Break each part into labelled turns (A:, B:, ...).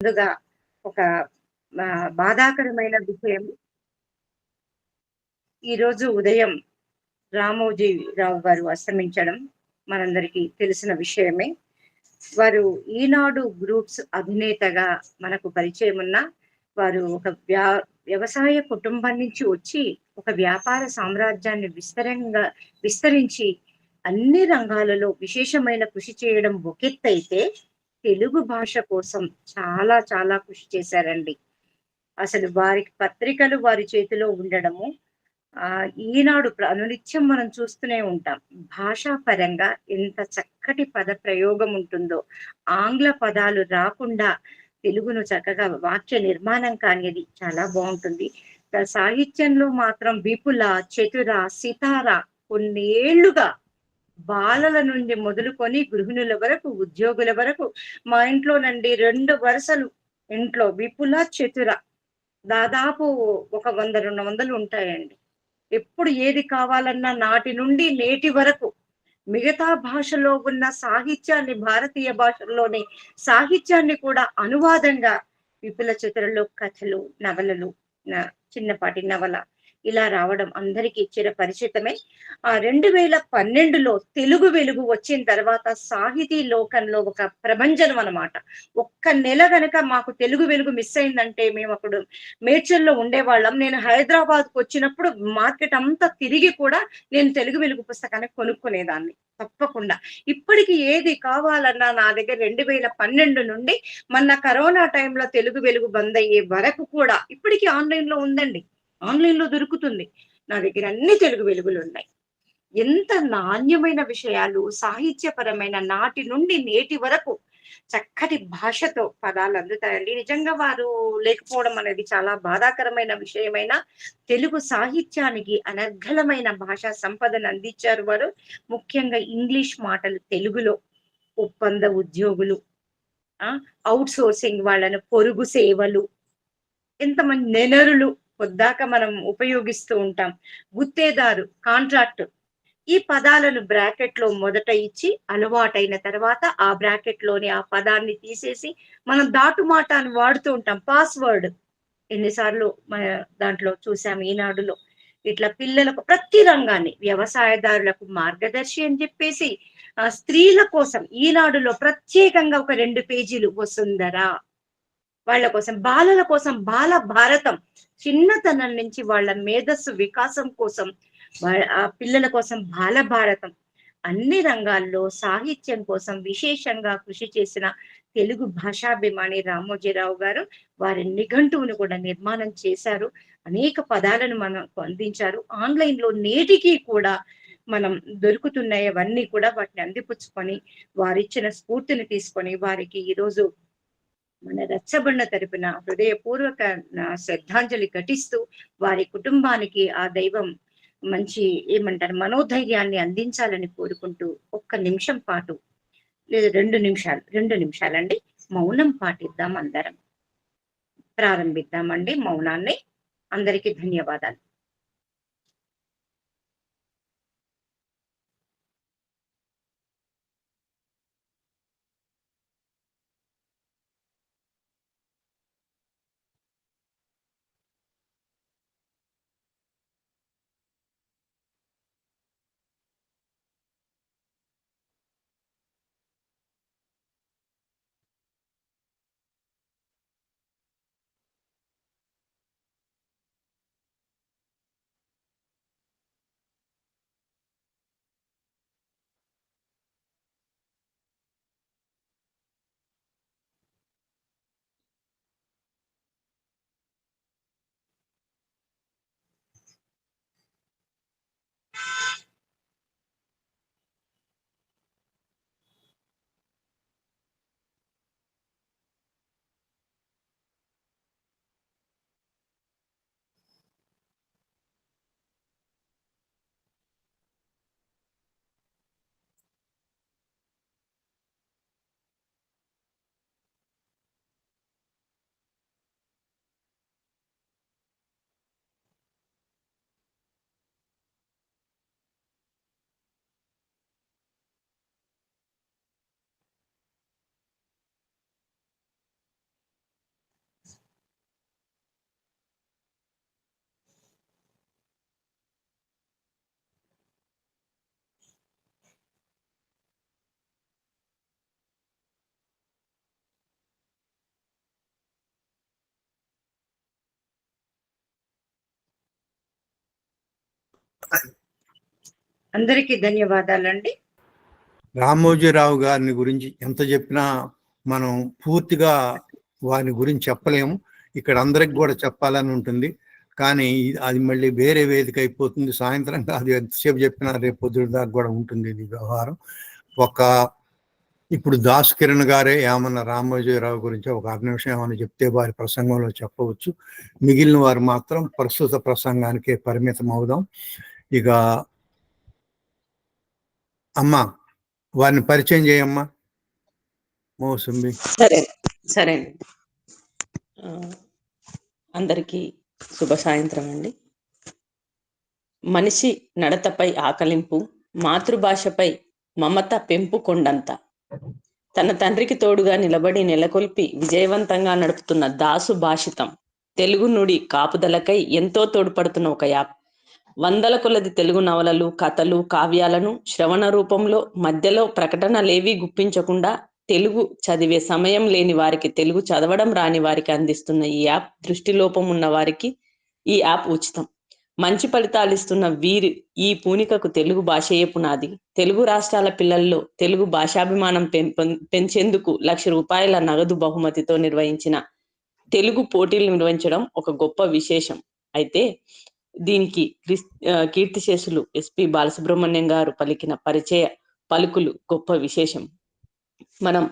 A: ముందుగా ఒక బాధాకరమైన విషయం. ఈరోజు ఉదయం రామోజీరావు గారు అస్తమించడం మనందరికీ తెలిసిన విషయమే. వారు ఈనాడు గ్రూప్స్ అధినేతగా మనకు పరిచయం ఉన్న వారు ఒక వ్యవసాయ కుటుంబం నుంచి వచ్చి ఒక వ్యాపార సామ్రాజ్యాన్ని విస్తరించి అన్ని రంగాలలో విశేషమైన కృషి చేయడం ఒకెత్తైతే, తెలుగు భాష కోసం చాలా చాలా కృషి చేశారండి. అసలు వారికి పత్రికలు వారి చేతిలో ఉండడము, ఈనాడు అనునిత్యం మనం చూస్తూనే ఉంటాం. భాషా పరంగా ఎంత చక్కటి పద ప్రయోగం ఉంటుందో, ఆంగ్ల పదాలు రాకుండా తెలుగును చక్కగా వాక్య నిర్మాణం కానిది చాలా బావుంటుంది. సాహిత్యంలో మాత్రం విపుల, చతుర, సితార కొన్నేళ్లుగా బాలల నుండి మొదలుకొని గృహిణుల వరకు, ఉద్యోగుల వరకు మా ఇంట్లోనండి 2 వరుసలు ఇంట్లో విపుల, చతుర దాదాపు ఒక 100, 200 ఉంటాయండి. ఎప్పుడు ఏది కావాలన్నా నాటి నుండి నేటి వరకు మిగతా భాషలో ఉన్న సాహిత్యాన్ని, భారతీయ భాషల్లోని సాహిత్యాన్ని కూడా అనువాదంగా విపుల చతురలో కథలు, నవలలు, చిన్నపాటి నవల ఇలా రావడం అందరికీ చిరపరిచితమే. 2012లో తెలుగు వెలుగు వచ్చిన తర్వాత సాహితీ లోకంలో ఒక ప్రభంజనం అన్నమాట. ఒక్క నెల గనక మాకు తెలుగు వెలుగు మిస్ అయిందంటే మేమప్పుడు మేడ్చల్‌లో ఉండేవాళ్ళం. నేను హైదరాబాద్‌కొచ్చినప్పుడు మార్కెట్ అంతా తిరిగి కూడా నేను తెలుగు వెలుగు పుస్తకాన్ని కొనుక్కునేదాన్ని తప్పకుండా. ఇప్పటికి ఏది కావాలన్నా నా దగ్గర 2012 నుండి మొన్న కరోనా టైంలో తెలుగు వెలుగు బందయ్యే వరకు కూడా ఇప్పటికి ఆన్‌లైన్‌లో ఉందండి. ఆన్‌లైన్‌లో దొరుకుతుంది. నా దగ్గర అన్ని తెలుగు వెలుగులున్నాయి. ఎంత నాణ్యమైన విషయాలు, సాహిత్యపరమైన నాటి నుండి నేటి వరకు చక్కటి భాషతో పదాలు అందుతాయండి. నిజంగా వారు లేకపోవడం అనేది చాలా బాధాకరమైన విషయమైనా, తెలుగు సాహిత్యానికి అనర్గళమైన భాషా సంపదను అందించారు వారు. ముఖ్యంగా ఇంగ్లీష్ మాటలు తెలుగులో, ఒప్పంద ఉద్యోగులు, ఆ! ఔట్ సోర్సింగ్ వాళ్ళను, పొరుగు సేవలు, ఎంతమంది నెనరులు పొద్దాక మనం ఉపయోగిస్తూ ఉంటాం. గుత్తేదారు, కాంట్రాక్ట్ ఈ పదాలను బ్రాకెట్‌లో మొదట ఇచ్చి, అలవాటైన తర్వాత ఆ బ్రాకెట్‌లోని ఆ పదాన్ని తీసేసి, మనం దాటుమాట అని వాడుతూ ఉంటాం. పాస్‌వర్డ్ ఎన్ని సార్లు మన దాంట్లో చూసాం ఈనాడులో. ఇట్లా పిల్లలకు ప్రతి రంగాన్ని వ్యవసాయదారులకు మార్గదర్శి అని చెప్పేసి, స్త్రీల కోసం ఈనాడులో ప్రత్యేకంగా ఒక 2 పేజీలు వసుంధర వాళ్ళ కోసం, బాలల కోసం బాల భారతం. చిన్నతనం నుంచి వాళ్ళ మేధస్సు వికాసం కోసం, ఆ పిల్లల కోసం బాల భారతం. అన్ని రంగాల్లో సాహిత్యం కోసం విశేషంగా కృషి చేసిన తెలుగు భాషాభిమాని రామోజీరావు గారు, వారి నిఘంటువును కూడా నిర్మాణం చేశారు. అనేక పదాలను మనకు అందించారు. ఆన్‌లైన్‌లో నేటికి కూడా మనం దొరుకుతున్నాయి అవన్నీ కూడా వాటిని అందిపుచ్చుకొని, వారిచ్చిన స్ఫూర్తిని తీసుకొని, వారికి ఈరోజు మన రచ్చబండ తరపున హృదయపూర్వక శ్రద్ధాంజలి ఘటిస్తూ, వారి కుటుంబానికి ఆ దైవం మంచి ఏమంటారు మనోధైర్యాన్ని అందించాలని కోరుకుంటూ, ఒక్క నిమిషం పాటు లేదా 2 నిమిషాలు, 2 నిమిషాలండి మౌనం పాటిద్దాం అందరం. ప్రారంభిద్దామండి మౌనాన్ని. అందరికీ ధన్యవాదాలు. అందరికీ ధన్యవాదాలండి.
B: రామోజీరావు గారిని గురించి ఎంత చెప్పినా మనం పూర్తిగా వారి గురించి చెప్పలేము. ఇక్కడ అందరికి కూడా చెప్పాలని ఉంటుంది, కానీ అది మళ్ళీ వేరే వేదిక అయిపోతుంది. సాయంత్రం అది ఎంతసేపు చెప్పినా రేపు పొద్దున దాకా కూడా ఉంటుంది ఇది వ్యవహారం. ఇప్పుడు దాస్ కిరణ్ గారే ఏమన్నా రామోజీరావు గురించి ఒక 6 నిమిషం ఏమన్నా చెప్తే వారి ప్రసంగంలో చెప్పవచ్చు. మిగిలిన వారు మాత్రం ప్రస్తుత ప్రసంగానికే పరిమితం అవుదాం. ఇక అమ్మా వారిని పరిచయం చేయమ్మా. మోసంబి.
C: సరే అందరికీ శుభ సాయంత్రం అండి. మనిషి నడతపై ఆకలింపు, మాతృభాషపై మమత పెంపు కొండంత. తన తండ్రికి తోడుగా నిలబడి నెలకొల్పి విజయవంతంగా నడుపుతున్న దాసు భాషితం తెలుగు నుడి కాపుదలకై ఎంతో తోడ్పడుతున్న ఒక యాప్. వందల కొలది తెలుగు నవలలు, కథలు, కావ్యాలను శ్రవణ రూపంలో మధ్యలో ప్రకటనలేవీ గుప్పించకుండా తెలుగు చదివే సమయం లేని వారికి, తెలుగు చదవడం రాని వారికి అందిస్తున్న ఈ యాప్, దృష్టిలోపం ఉన్న వారికి ఈ యాప్ ఉచితం. మంచి ఫలితాలు ఇస్తున్న వీరి ఈ పూనికకు తెలుగు భాషయే పునాది. తెలుగు రాష్ట్రాల పిల్లల్లో తెలుగు భాషాభిమానం పెంచేందుకు ₹1,00,000 నగదు బహుమతితో నిర్వహించిన తెలుగు పోటీలు నిర్వహించడం ఒక గొప్ప విశేషం. అయితే దీనికి కీర్తిశేషులు ఎస్పి బాలసుబ్రహ్మణ్యం గారు పలికిన పరిచయ పలుకులు గొప్ప విశేషం. మనం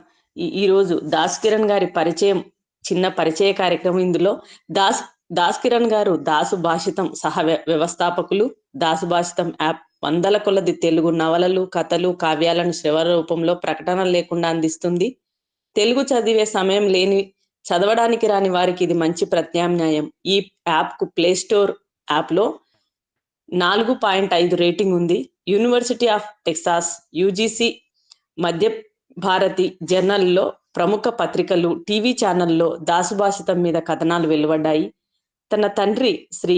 C: ఈరోజు దాస్ కిరణ్ గారి పరిచయం, చిన్న పరిచయ కార్యక్రమం. ఇందులో దాస్ కిరణ్ గారు దాసు భాషితం సహ వ్యవస్థాపకులు. దాసు భాషితం యాప్ వందల కొలది తెలుగు నవలలు, కథలు, కావ్యాలను శ్రవణ రూపంలో ప్రకటన లేకుండా అందిస్తుంది. తెలుగు చదివే సమయం లేని, చదవడానికి రాని వారికి ఇది మంచి ప్రత్యామ్నాయం. ఈ యాప్ కు ప్లే స్టోర్ యాప్ లో 4.5 రేటింగ్ ఉంది. యూనివర్సిటీ ఆఫ్ టెక్సాస్, యూజీసీ, మధ్య భారతి జర్నల్లో, ప్రముఖ పత్రికలు, టీవీ ఛానల్లో దాసు భాషితం మీద కథనాలు వెలువడ్డాయి. తన తండ్రి శ్రీ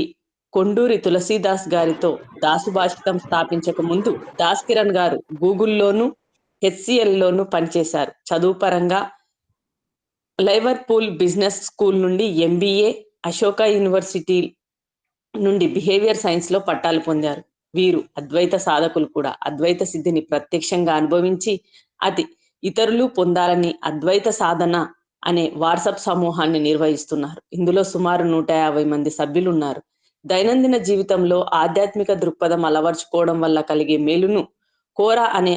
C: కొండూరి తులసీదాస్ గారితో దాసు భాషితం స్థాపించక ముందు దాస్ కిరణ్ గారు గూగుల్లోను, హెచ్సిఎల్లోను పనిచేశారు. చదువు పరంగా లైవర్పూల్ బిజినెస్ స్కూల్ నుండి MBA, అశోక యూనివర్సిటీ నుండి బిహేవియర్ సైన్స్ లో పట్టాలు పొందారు. వీరు అద్వైత సాధకులు కూడా. అద్వైత సిద్ధిని ప్రత్యక్షంగా అనుభవించి ఇతరులు పొందాలని అద్వైత సాధన అనే వాట్సాప్ సమూహాన్ని నిర్వహిస్తున్నారు. ఇందులో సుమారు 150 మంది సభ్యులు ఉన్నారు. దైనందిన జీవితంలో ఆధ్యాత్మిక దృక్పథం అలవర్చుకోవడం వల్ల కలిగే మేలును కోరా అనే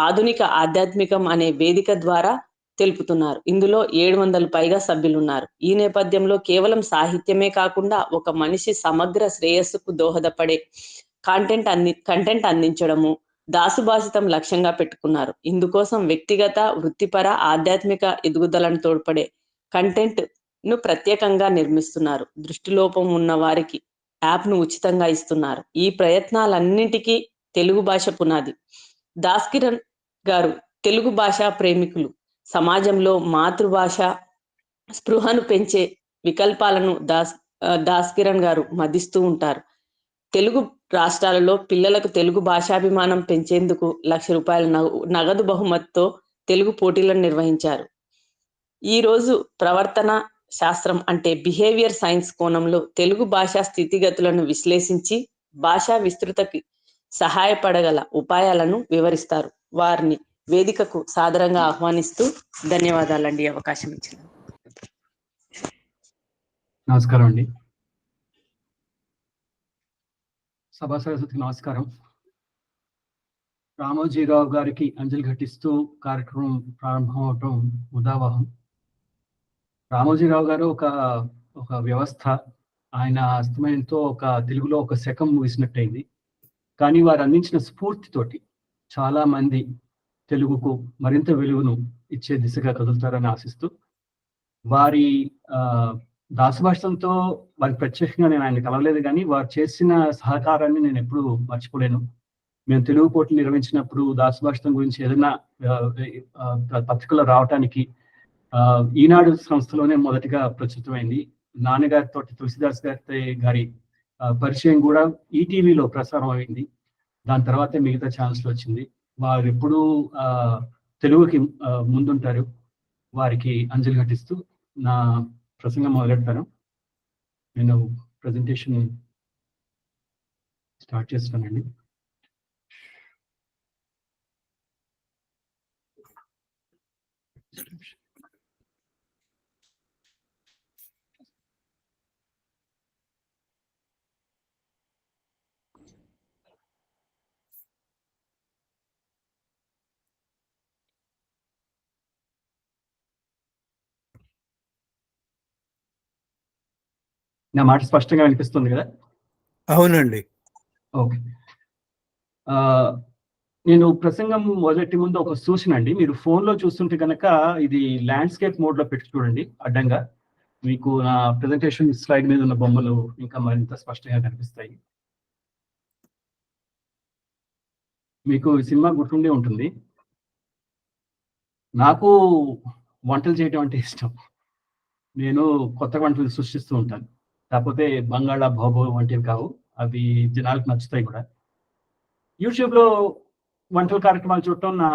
C: ఆధునిక ఆధ్యాత్మికం అనే వేదిక ద్వారా తెలుపుతున్నారు. ఇందులో 700 పైగా సభ్యులున్నారు. ఈ నేపథ్యంలో కేవలం సాహిత్యమే కాకుండా ఒక మనిషి సమగ్ర శ్రేయస్సుకు దోహదపడే కంటెంట్ అందించడము దాసు భాషితం లక్ష్యంగా పెట్టుకున్నారు. ఇందుకోసం వ్యక్తిగత, వృత్తిపర, ఆధ్యాత్మిక ఎదుగుదలను తోడ్పడే కంటెంట్ ను ప్రత్యేకంగా నిర్మిస్తున్నారు. దృష్టిలోపం ఉన్న వారికి యాప్ ను ఉచితంగా ఇస్తున్నారు. ఈ ప్రయత్నాలన్నింటికీ తెలుగు భాష పునాది. దాస్ కిరణ్ గారు తెలుగు భాషా ప్రేమికులు. సమాజంలో మాతృభాష స్పృహను పెంచే వికల్పాలను దాస్ కిరణ్ గారు మదిస్తూ ఉంటారు. తెలుగు రాష్ట్రాలలో పిల్లలకు తెలుగు భాషాభిమానం పెంచేందుకు ₹1,00,000 నగదు బహుమతితో తెలుగు పోటీలను నిర్వహించారు. ఈ రోజు ప్రవర్తన శాస్త్రం అంటే బిహేవియర్ సైన్స్ కోణంలో తెలుగు భాషా స్థితిగతులను విశ్లేషించి భాషా విస్తృతకి సహాయపడగల ఉపాయాలను వివరిస్తారు. వారిని వేదికకు సాదరంగా ఆహ్వానిస్తూ ధన్యవాదాలండి అవకాశం ఇచ్చిన.
D: నమస్కారం అండి. సభా సరస్వతికి నమస్కారం. రామోజీరావు గారికి అంజలి ఘటిస్తూ కార్యక్రమం ప్రారంభం అవటం ఉదావహం. రామోజీరావు గారు ఒక వ్యవస్థ. ఆయన అస్తమయంతో తెలుగులో ఒక శకం ముగిసినట్టయింది. కానీ వారు అందించిన స్ఫూర్తితోటి చాలా మంది తెలుగుకు మరింత వెలుగును ఇచ్చే దిశగా కదులుతారని ఆశిస్తూ, వారి దాసభాషితంతో వారికి ప్రత్యేకంగా నేను ఆయన కలవలేదు, కానీ వారు చేసిన సహకారాన్ని నేను ఎప్పుడూ మర్చిపోలేను. మేము తెలుగు పోటీలు నిర్వహించినప్పుడు దాసభాషితం గురించి ఏదైనా పత్రికలో రావటానికి ఈనాడు సంస్థలోనే మొదటిగా ప్రచురితమైంది. నాన్నగారితో తులసిదాస్ గారి పరిచయం కూడా ఈటీవీలో ప్రసారం అయింది. దాని తర్వాతే మిగతా ఛానల్స్ లో వచ్చింది. వారు ఎప్పుడూ తెలుగుకి ముందుంటారు. వారికి అంజలి ఘటిస్తూ నా ప్రసంగం మొదలెడతాను. నేను ప్రజెంటేషన్ స్టార్ట్ చేస్తానండి. నా మాట స్పష్టంగా వినిపిస్తుంది కదా?
B: అవునండి.
D: ఓకే. నేను ప్రసంగం మొదటి ముందు ఒక సూచన అండి. మీరు ఫోన్లో చూస్తుంటే కనుక ఇది ల్యాండ్స్కేప్ మోడ్లో పెట్టి చూడండి అడ్డంగా. మీకు నా ప్రెజెంటేషన్ స్లైడ్ మీద ఉన్న బొమ్మలు ఇంకా మరింత స్పష్టంగా కనిపిస్తాయి. మీకు ఈ సినిమా గుర్తుండే ఉంటుంది. నాకు వంటలు చేయడం అంటే ఇష్టం. నేను కొత్త వంటలు సృష్టిస్తూ ఉంటాను. కాకపోతే బంగాళా బాబో వంటివి కావు. అవి జనాలకు నచ్చుతాయి కూడా. యూట్యూబ్లో వంటల కార్యక్రమాలు చూడటం నా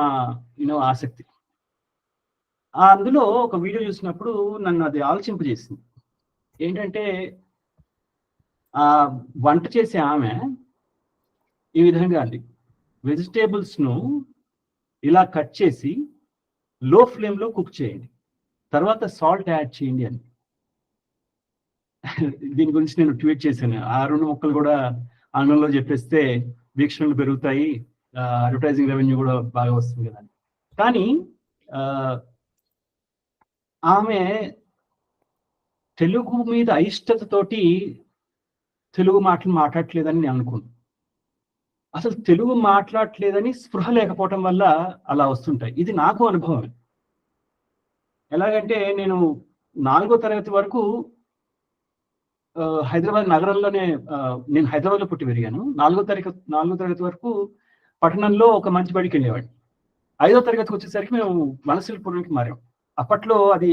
D: ఆసక్తి. అందులో ఒక వీడియో చూసినప్పుడు నన్ను అది ఆలోచింపజేసింది. ఏంటంటే ఆ వంట చేసే ఆమె ఈ విధంగా అండి, వెజిటేబుల్స్ను ఇలా కట్ చేసి లో ఫ్లేమ్లో కుక్ చేయండి, తర్వాత సాల్ట్ యాడ్ చేయండి అని. దీని గురించి నేను ట్వీట్ చేశాను. ఆ 2 ముక్కలు కూడా ఆంగ్లంలో చెప్పేస్తే వీక్షణలు పెరుగుతాయి, అడ్వర్టైజింగ్ రెవెన్యూ కూడా బాగా వస్తుంది కదా. కానీ ఆమె తెలుగు మీద అయిష్టతతోటి తెలుగు మాటలు మాట్లాడట్లేదని నేను అనుకున్నాను. అసలు తెలుగు మాట్లాడట్లేదని స్పృహ లేకపోవటం వల్ల అలా వస్తుంటాయి. ఇది నాకు అనుభవం. ఎలాగంటే నేను 4వ తరగతి వరకు హైదరాబాద్ నగరంలోనే, నేను హైదరాబాద్లో పుట్టి పెరిగాను. 4వ తరగతి వరకు పట్టణంలో ఒక మంచి బడికి వెళ్ళేవాడిని. 5వ తరగతికి వచ్చేసరికి మేము వనస్థలిపురంకి మారాం. అప్పట్లో అది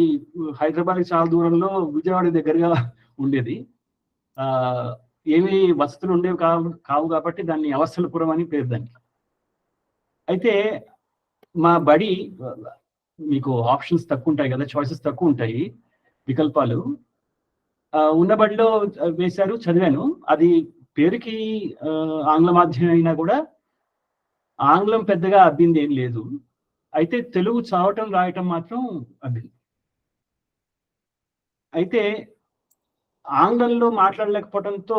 D: హైదరాబాద్కి చాలా దూరంలో, విజయవాడ దగ్గరగా ఉండేది. ఏమీ వసతులు ఉండేవి కావు కాబట్టి దాన్ని అవస్థలపురం అని పేరు దానికి. అయితే మా బడి, మీకు ఆప్షన్స్ తక్కువ ఉంటాయి కదా, చాయిసెస్ తక్కువ ఉంటాయి, వికల్పాలు. ఉన్న బడిలో వేశారు, చదివాను. అది పేరుకి ఆంగ్ల మాధ్యమం అయినా కూడా ఆంగ్లం పెద్దగా అబ్బింది ఏం లేదు. అయితే తెలుగు చదవటం రాయటం మాత్రం అబ్బింది. అయితే ఆంగ్లంలో మాట్లాడలేకపోవడంతో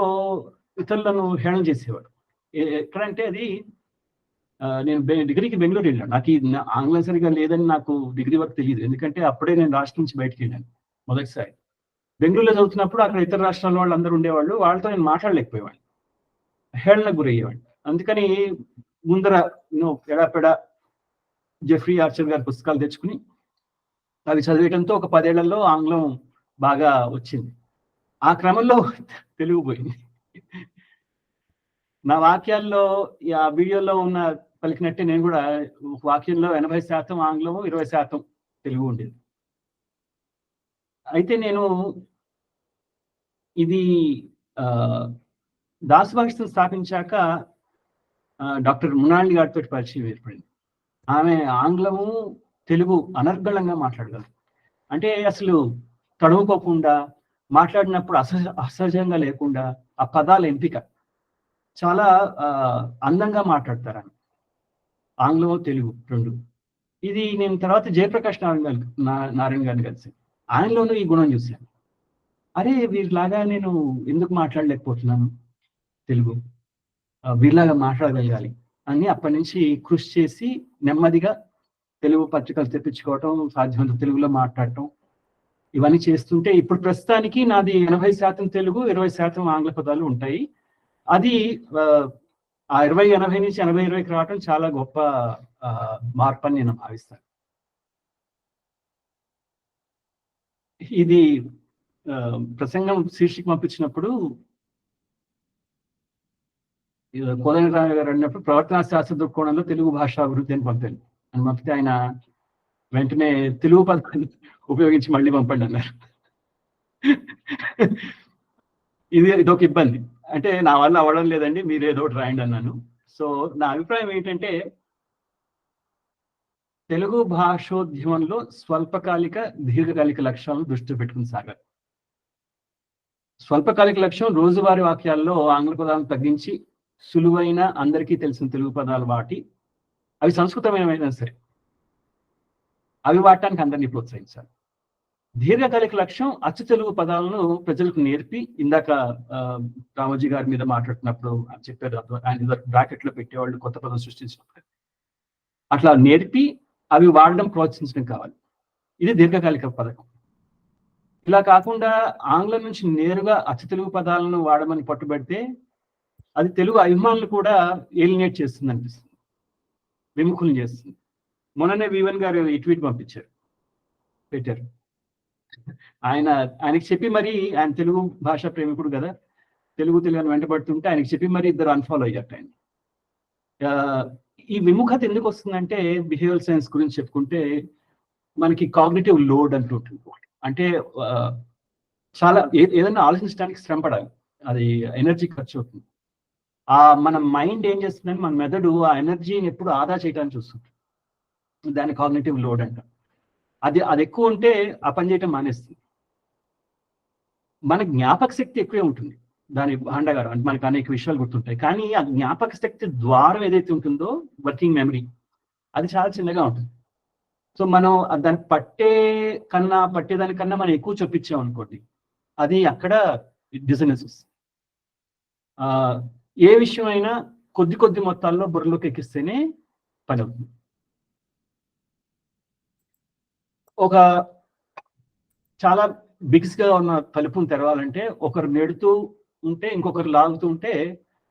D: ఇతరులను హేళన చేసేవాడు. ఎక్కడంటే అది, నేను డిగ్రీకి బెంగళూరు వెళ్ళాను. నాకు ఈ ఆంగ్లం సరిగా లేదని నాకు డిగ్రీ వరకు తెలియదు. ఎందుకంటే అప్పుడే నేను రాష్ట్రం నుంచి బయటకు వెళ్ళాను మొదటిసారి. బెంగళూరులో చదువుతున్నప్పుడు అక్కడ ఇతర రాష్ట్రాల వాళ్ళు అందరూ ఉండేవాళ్ళు. వాళ్ళతో నేను మాట్లాడలేకపోయేవాడిని, హేళనకు గురయ్యేవాడిని. అందుకని ముందర ఎడాపెడా జెఫ్రీ ఆర్చర్ గారి పుస్తకాలు తెచ్చుకుని అవి చదివేయడంతో ఒక 10 ఏళ్లలో ఆంగ్లం బాగా వచ్చింది. ఆ క్రమంలో తెలుగు పోయింది. నా వాక్యాల్లో ఆ వీడియోలో ఉన్న పలికినట్టే నేను కూడా ఒక వాక్యంలో 80% ఆంగ్లము, 20% తెలుగు ఉండేది. అయితే నేను ఇది దాసభాషితం స్థాపించాక డాక్టర్ మృణాళి గారితో పరిచయం ఏర్పడింది. ఆమె ఆంగ్లము తెలుగు అనర్గళంగా మాట్లాడగలరు. అంటే అసలు తడువుకోకుండా, మాట్లాడినప్పుడు అసహజంగా లేకుండా, ఆ పదాల ఎంపిక చాలా అందంగా మాట్లాడతారు ఆమె, ఆంగ్లము తెలుగు 2. ఇది నేను తర్వాత జయప్రకాష్ నారాయణ గారిని కలిసి ఆయనలోనూ ఈ గుణం చూశాను. అరే వీరిలాగా నేను ఎందుకు మాట్లాడలేకపోతున్నాను తెలుగు, వీరిలాగా మాట్లాడగలగాలి అని అప్పటి నుంచి కృషి చేసి నెమ్మదిగా తెలుగు పత్రికలు తెప్పించుకోవటం, సాధ్యమైనంత తెలుగులో మాట్లాడటం, ఇవన్నీ చేస్తుంటే ఇప్పుడు ప్రస్తుతానికి నాది 80% తెలుగు, 20% ఆంగ్ల పదాలు ఉంటాయి. అది ఆ 20-80 నుంచి 80-20కి రావటం చాలా గొప్ప మార్పు అని నేను భావిస్తాను. ఇది ప్రసంగం శీర్షిక పంపించినప్పుడు కోదండరామ గారు అన్నప్పుడు ప్రవర్తనా శాస్త్ర దృక్కోణంలో తెలుగు భాష అభివృద్ధి అని పంపాను అని పంపితే ఆయన వెంటనే తెలుగు పదాన్ని ఉపయోగించి మళ్ళీ పంపండి అన్నారు. ఇదొక ఇబ్బంది. అంటే నా వల్ల అవ్వడం లేదండి, మీరు ఏదో ఒకటి రాయండి అన్నాను. సో నా అభిప్రాయం ఏంటంటే తెలుగు భాషోద్యమంలో స్వల్పకాలిక, దీర్ఘకాలిక లక్ష్యాలను దృష్టి పెట్టుకుని సాగాలి. స్వల్పకాలిక లక్ష్యం రోజువారీ వాక్యాల్లో ఆంగ్ల పదాలను తగ్గించి సులువైన, అందరికీ తెలిసిన తెలుగు పదాలు వాటి, అవి సంస్కృతమైనవైనా సరే అవి వాడటానికి అందరినీ ప్రోత్సహించాలి. దీర్ఘకాలిక లక్ష్యం అచ్చు తెలుగు పదాలను ప్రజలకు నేర్పి, ఇందాక రామోజీ గారి మీద మాట్లాడుతున్నప్పుడు చెప్పారు, ఆయన బ్రాకెట్ లో పెట్టేవాళ్ళు కొత్త పదం సృష్టించినప్పుడు అట్లా నేర్పి అవి వాడడం ప్రోత్సహించడం కావాలి. ఇది దీర్ఘకాలిక పథకం. ఇలా కాకుండా ఆంగ్లం నుంచి నేరుగా అచ్చు తెలుగు పదాలను వాడమని పట్టుబడితే అది తెలుగు అభిమానులు కూడా ఏలినేట్ చేస్తుంది అనిపిస్తుంది, విముఖులు చేస్తుంది. మొన్ననే V1 గారు ఈ ట్వీట్ పెట్టారు. ఆయనకి చెప్పి మరి, ఆయన తెలుగు భాషా ప్రేమికుడు కదా, తెలుగు అని వెంటబడుతుంటే ఆయనకి చెప్పి మరి ఇద్దరు అన్ఫాలో అయ్యారు ఆయన. ఈ విముఖత ఎందుకు వస్తుందంటే, బిహేవియర్ సైన్స్ గురించి చెప్పుకుంటే మనకి కాగ్నిటివ్ లోడ్ అంటుంటుంది. అంటే చాలా ఏదైనా ఆలోచించడానికి శ్రమ పడాలి, అది ఎనర్జీ ఖర్చు అవుతుంది. మన మైండ్ ఏం చేస్తుందని, మన మెదడు ఆ ఎనర్జీని ఎప్పుడు ఆదా చేయడానికి చూస్తుంది. దాన్ని కాగ్నిటివ్ లోడ్ అంట. అది ఎక్కువ ఉంటే ఆ పని చేయటం మానేస్తుంది. మన జ్ఞాపక శక్తి ఎక్కువే ఉంటుంది దాని భాండాగారం, అంటే మనకు అనేక విషయాలు గుర్తుంటాయి. కానీ ఆ జ్ఞాపక శక్తి ద్వారం ఏదైతే ఉంటుందో, వర్కింగ్ మెమరీ, అది చాలా చిన్నగా ఉంటుంది. సో మనం దాన్ని పట్టేదానికన్నా మనం ఎక్కువ చొప్పించాం అనుకోండి, అది అక్కడ డిజనెస్ వస్తుంది. ఏ విషయం అయినా కొద్ది మొత్తాల్లో బుర్రలోకి ఎక్కిస్తేనే పని అవుతుంది. ఒక చాలా బిగ్స్ గా ఉన్న తలుపును తెరవాలంటే ఒకరు నెడుతూ ఉంటే ఇంకొకరు లాగుతూ ఉంటే,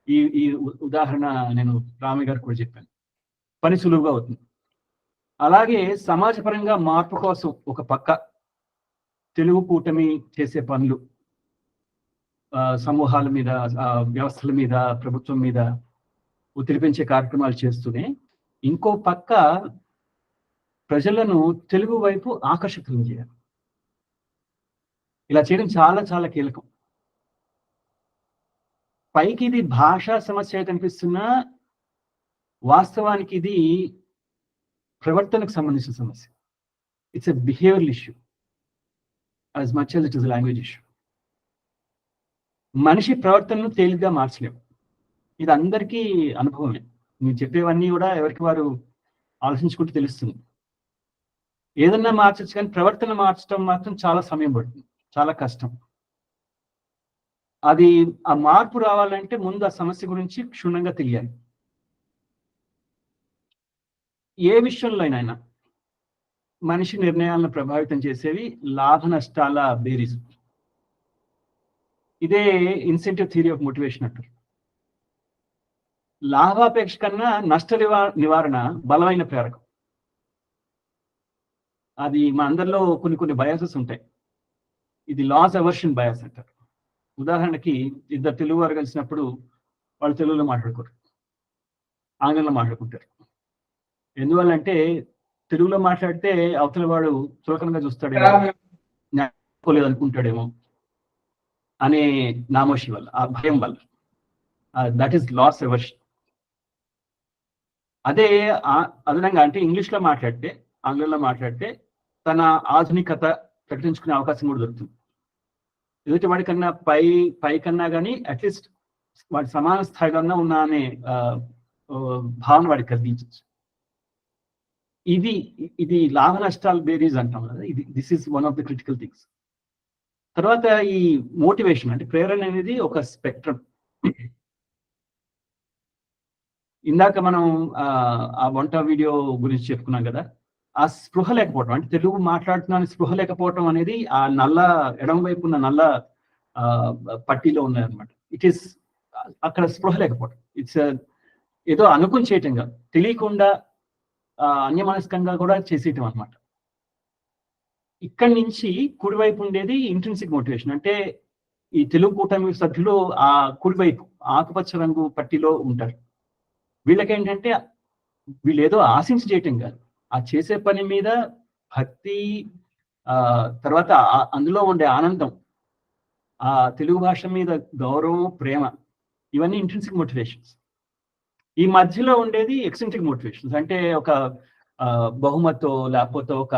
D: ఈ ఉదాహరణ నేను రామయ్య గారు కూడా చెప్పాను, పని సులువుగా అవుతుంది. అలాగే సమాజపరంగా మార్పు కోసం ఒక పక్క తెలుగు కూటమి చేసే పనులు, సమూహాల మీద, వ్యవస్థల మీద, ప్రభుత్వం మీద ఒత్తిడి పెంచే కార్యక్రమాలు చేస్తూనే, ఇంకో పక్క ప్రజలను తెలుగు వైపు ఆకర్షితులను చేయాలి. ఇలా చేయడం చాలా చాలా కీలకం. పైకి ఇది భాషా సమస్య కనిపిస్తున్నా, వాస్తవానికి ఇది ప్రవర్తనకు సంబంధించిన సమస్య. It's a behavioural issue as much as it is language issue. మనిషి ప్రవర్తనను తేలిగ్గా మార్చలేము, ఇది అందరికీ అనుభవమే. మీరు చెప్పేవన్నీ కూడా ఎవరికి వారు ఆలోచించుకుంటూ తెలుస్తుంది. ఏదన్నా మార్చచ్చు, కానీ ప్రవర్తన మార్చడం మాత్రం చాలా సమయం పడుతుంది, చాలా కష్టం. అది ఆ మార్పు రావాలంటే ముందు ఆ సమస్య గురించి క్షుణ్ణంగా తెలియాలి. ఏ విషయంలో అయినా మనిషి నిర్ణయాలను ప్రభావితం చేసేవి లాభ నష్టాల బేరీస్. ఇదే ఇన్సెంటివ్ థియరీ ఆఫ్ మోటివేషన్ అంటారు. లాభాపేక్ష కన్నా నష్ట నివారణ బలమైన ప్రేరకం. అది మా అందరిలో కొన్ని బయాసెస్ ఉంటాయి. ఇది లాస్ అవర్షన్ బయాస్ అంటారు. ఉదాహరణకి ఇద్దరు తెలుగు వారు కలిసినప్పుడు వాళ్ళు తెలుగులో మాట్లాడుకోరు, ఆంగ్లంలో మాట్లాడుకుంటారు. ఎందువల్లంటే తెలుగులో మాట్లాడితే అవతల వాడు చులకనగా చూస్తాడేమో, జ్ఞాపకోలేదు అనుకుంటాడేమో అనే నామోషి వల్ల, ఆ భయం వల్ల. That is loss aversion. అదే అదనంగా అంటే ఇంగ్లీష్లో మాట్లాడితే, ఆంగ్లంలో మాట్లాడితే తన ఆధునికత ప్రకటించుకునే అవకాశం కూడా దొరుకుతుంది. ఎదుటి వాడి కన్నా పై కన్నా కానీ అట్లీస్ట్ వాడి సమాన స్థాయిలో ఉన్నా అనే భావన వాడికి కలిగించవచ్చు. ఇది లాభ నష్టాల బేరీస్ అంటాం కదా. This is one of the critical things. తర్వాత ఈ మోటివేషన్ అంటే ప్రేరణ అనేది ఒక స్పెక్ట్రమ్. ఇందాక మనం ఆ వంట వీడియో గురించి చెప్పుకున్నాం కదా, ఆ స్పృహ లేకపోవడం, అంటే తెలుగు మాట్లాడుతున్నాను స్పృహ లేకపోవడం అనేది ఆ ఎడమ వైపు ఉన్న నల్ల పట్టీలో ఉన్నాయన్నమాట. ఇట్ ఈస్ అక్కడ స్పృహ లేకపోవడం. ఇట్స్ ఏదో అనుకుని చేయటం కాదు, తెలియకుండా అన్యమనస్కంగా కూడా చేసేయటం అనమాట. ఇక్కడి నుంచి కుడివైపు ఉండేది ఇంట్రిన్సిక్ మోటివేషన్. అంటే ఈ తెలుగు కూటమి సభ్యులు ఆ కుడివైపు ఆకుపచ్చ రంగు పట్టిలో ఉంటారు. వీళ్ళకేంటంటే వీళ్ళు ఏదో ఆశించి చేయటం కాదు, ఆ చేసే పని మీద భక్తి, తర్వాత అందులో ఉండే ఆనందం, ఆ తెలుగు భాష మీద గౌరవం, ప్రేమ, ఇవన్నీ ఇంట్రిన్సిక్ మోటివేషన్స్. ఈ మధ్యలో ఉండేది ఎక్సెంట్రిక్ మోటివేషన్స్. అంటే ఒక బహుమతో లేకపోతే ఒక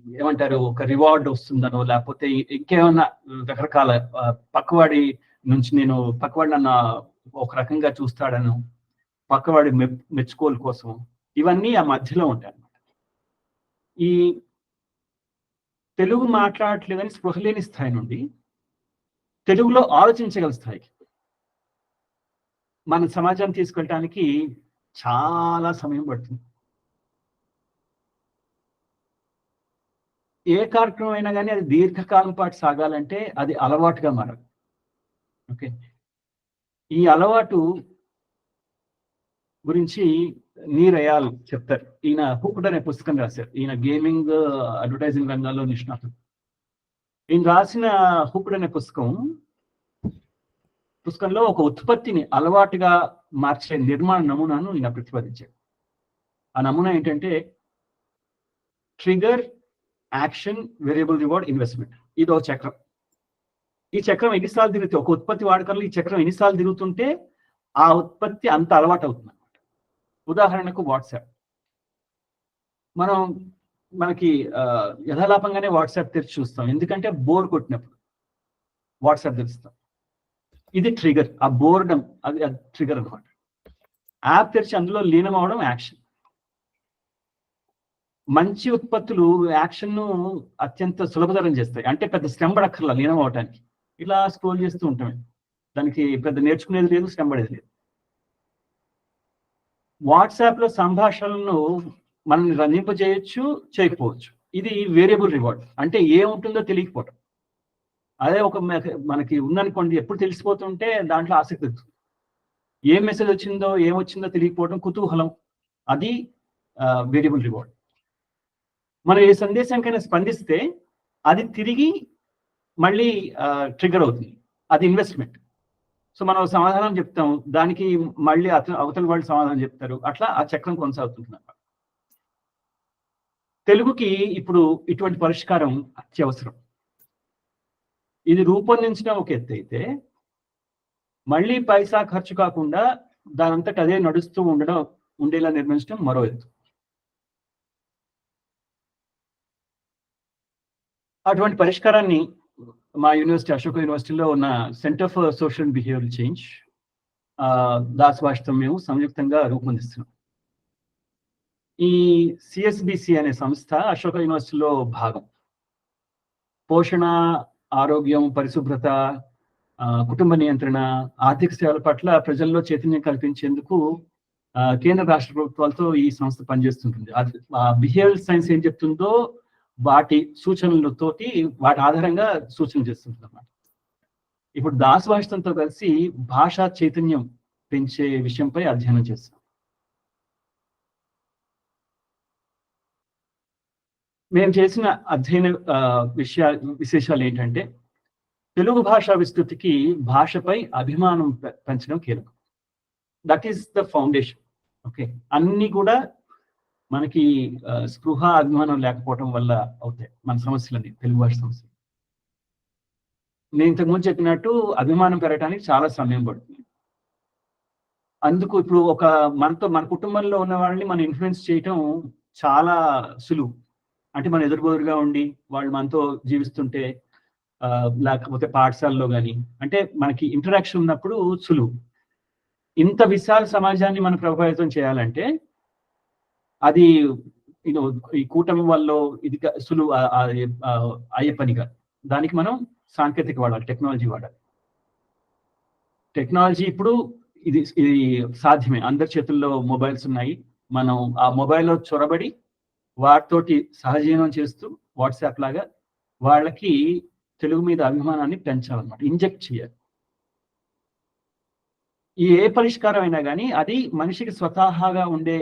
D: ఏమంటారు, ఒక రివార్డ్ వస్తుందనో, లేకపోతే ఇంకేమన్నా రకరకాల పక్కవాడి నన్ను ఒక రకంగా చూస్తాడనో, పక్కవాడి మెచ్చుకోలు కోసం, ఇవన్నీ ఆ మధ్యలో ఉంటాయి అన్నమాట. ఈ తెలుగు మాట్లాడట్లేదని స్పృహ లేని స్థాయి నుండి తెలుగులో ఆలోచించగల స్థాయికి మన సమాజాన్ని తీసుకెళ్ళటానికి చాలా సమయం పడుతుంది. ఏ కార్యక్రమం అయినా కానీ అది దీర్ఘకాలం పాటు సాగాలంటే అది అలవాటుగా మారాలి. ఓకే, ఈ అలవాటు గురించి నీరయాల్ చెప్తారు. ఈయన హుక్డ్ అనే పుస్తకం రాశారు. ఈయన గేమింగ్ అడ్వర్టైజింగ్ రంగాల్లో నిష్ణాతుడు. ఈయన రాసిన హుక్డ్ అనే పుస్తకంలో ఒక ఉత్పత్తిని అలవాటుగా మార్చే నిర్మాణ నమూనాను ఈయన ప్రతిపాదించాడు. ఆ నమూనా ఏంటంటే trigger, action, variable reward, investment. ఇది ఒక చక్రం. ఈ చక్రం ఎన్నిసార్లు తిరుగుతుంది, ఒక ఉత్పత్తి వాడకంలో ఈ చక్రం ఎన్నిసార్లు తిరుగుతుంటే ఆ ఉత్పత్తి అంత అలవాటు అవుతుంది అన్నమాట. ఉదాహరణకు వాట్సాప్. మనకి యథాలాపంగానే వాట్సాప్ తెరిచి చూస్తాం, ఎందుకంటే బోర్ కొట్టినప్పుడు వాట్సాప్ తెరుస్తాం. ఇది ట్రిగర్, ఆ బోర్డమ్ అది ట్రిగర్ అనమాట. యాప్ తెరిచి అందులో లీనం అవడం యాక్షన్. మంచి ఉత్పత్తులు యాక్షన్ను అత్యంత సులభతరం చేస్తాయి. అంటే పెద్ద శ్రమ పడక్కర్లా లీనం అవడానికి. ఇలా స్క్రోల్ చేస్తూ ఉంటామే, దానికి పెద్ద నేర్చుకునేది లేదు, శ్రమ పడేది లేదు. వాట్సాప్ లో సంభాషణలను మనం రంజింపజేయచ్చు, చేయకపోవచ్చు. ఇది వేరియబుల్ రివార్డ్, అంటే ఏముంటుందో తెలియకపోవటం. అదే ఒక మనకి ఉందనుకోండి, ఎప్పుడు తెలిసిపోతుంటే దాంట్లో ఆసక్తి వస్తుంది. ఏం మెసేజ్ వచ్చిందో ఏమొచ్చిందో తెలియకపోవడం, కుతూహలం, అది వేరియబుల్ రివార్డ్. మనం ఏ సందేశానికైనా స్పందిస్తే అది తిరిగి మళ్ళీ ట్రిగర్ అవుతుంది, అది ఇన్వెస్ట్మెంట్. సో మనం సమాధానం చెప్తాం, దానికి మళ్ళీ అవతల వాళ్ళు సమాధానం చెప్తారు, అట్లా ఆ చక్రం కొనసాగుతుంది. తెలుగుకి ఇప్పుడు ఇటువంటి పరిష్కారం అత్యవసరం. ఇది రూపొందించడం ఒక ఎత్తు అయితే, మళ్ళీ పైసా ఖర్చు కాకుండా దానంతట అదే నడుస్తూ ఉండేలా నిర్మించడం మరో ఎత్తు. అటువంటి పరిష్కారాన్ని మా యూనివర్సిటీ, అశోక యూనివర్సిటీలో ఉన్న centre for social and behavioural change, Dasabhashitam మేము సంయుక్తంగా రూపొందిస్తున్నాం. ఈ సిఎస్బిసి అనే సంస్థ అశోక యూనివర్సిటీలో భాగం. పోషణ, ఆరోగ్యం, పరిశుభ్రత, కుటుంబ నియంత్రణ, ఆర్థిక సేవల పట్ల ప్రజల్లో చైతన్యం కల్పించేందుకు కేంద్ర రాష్ట్ర ప్రభుత్వాలతో ఈ సంస్థ పనిచేస్తుంటుంది. బిహేవియరల్ సైన్స్ ఏం చెప్తుందో వాటి సూచనలతోటి, వాటి ఆధారంగా సూచనలు చేస్తుంటుంది అన్నమాట. ఇప్పుడు దాసభాషితంతో కలిసి భాషా చైతన్యం పెంచే విషయంపై అధ్యయనం చేస్తాం. మేము చేసిన అధ్యయన విశేషాలు ఏంటంటే, తెలుగు భాషా విస్తృతికి భాషపై అభిమానం పెంచడం కీలకం. That is the foundation. Okay, అన్ని కూడా మనకి స్పృహ, అభిమానం లేకపోవడం వల్ల అవుతాయి మన సమస్యలన్నీ, తెలుగు భాష సమస్యలు. నేను ఇంతకుముందు చెప్పినట్టు అభిమానం పెరగడానికి చాలా సమయం పడుతుంది. అందుకు ఇప్పుడు మన కుటుంబంలో ఉన్న వాళ్ళని మనం ఇన్ఫ్లుయెన్స్ చేయటం చాలా సులువు. అంటే మన ఎదురుబోదురుగా ఉండి వాళ్ళు మనతో జీవిస్తుంటే, లేకపోతే పాఠశాలలో కానీ, అంటే మనకి ఇంటరాక్షన్ ఉన్నప్పుడు సులువు. ఇంత విశాల సమాజాన్ని మనం ప్రభావితం చేయాలంటే అది ఈ కూటమి వల్ల ఇది సులువు అయ్యే పనిగా. దానికి మనం సాంకేతిక వాడాలి, టెక్నాలజీ వాడాలి. టెక్నాలజీ ఇప్పుడు ఇది సాధ్యమే. అందరి చేతుల్లో మొబైల్స్ ఉన్నాయి. మనం ఆ మొబైల్లో చొరబడి వాటితోటి సహజీవనం చేస్తూ, వాట్సాప్ లాగా వాళ్ళకి తెలుగు మీద అభిమానాన్ని పెంచాలన్నమాట, ఇంజెక్ట్ చేయాలి. ఏ పరిష్కారం అయినా కానీ అది మనిషికి స్వతహాగా ఉండే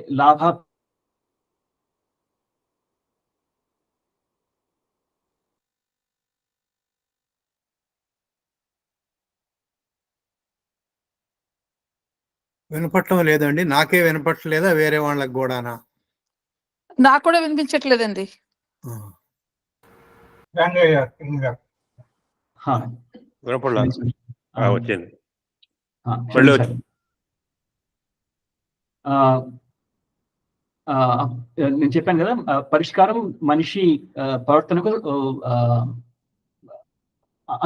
B: వినపట్టడం లేదండి. నాకే వినపట్టలేదా, వేరే వాళ్ళకి కూడానా?
E: నాకు కూడా వినిపించట్లేదండి.
F: వచ్చింది.
D: నేను చెప్పాను కదా, పరిష్కారం మనిషి ప్రవర్తనకు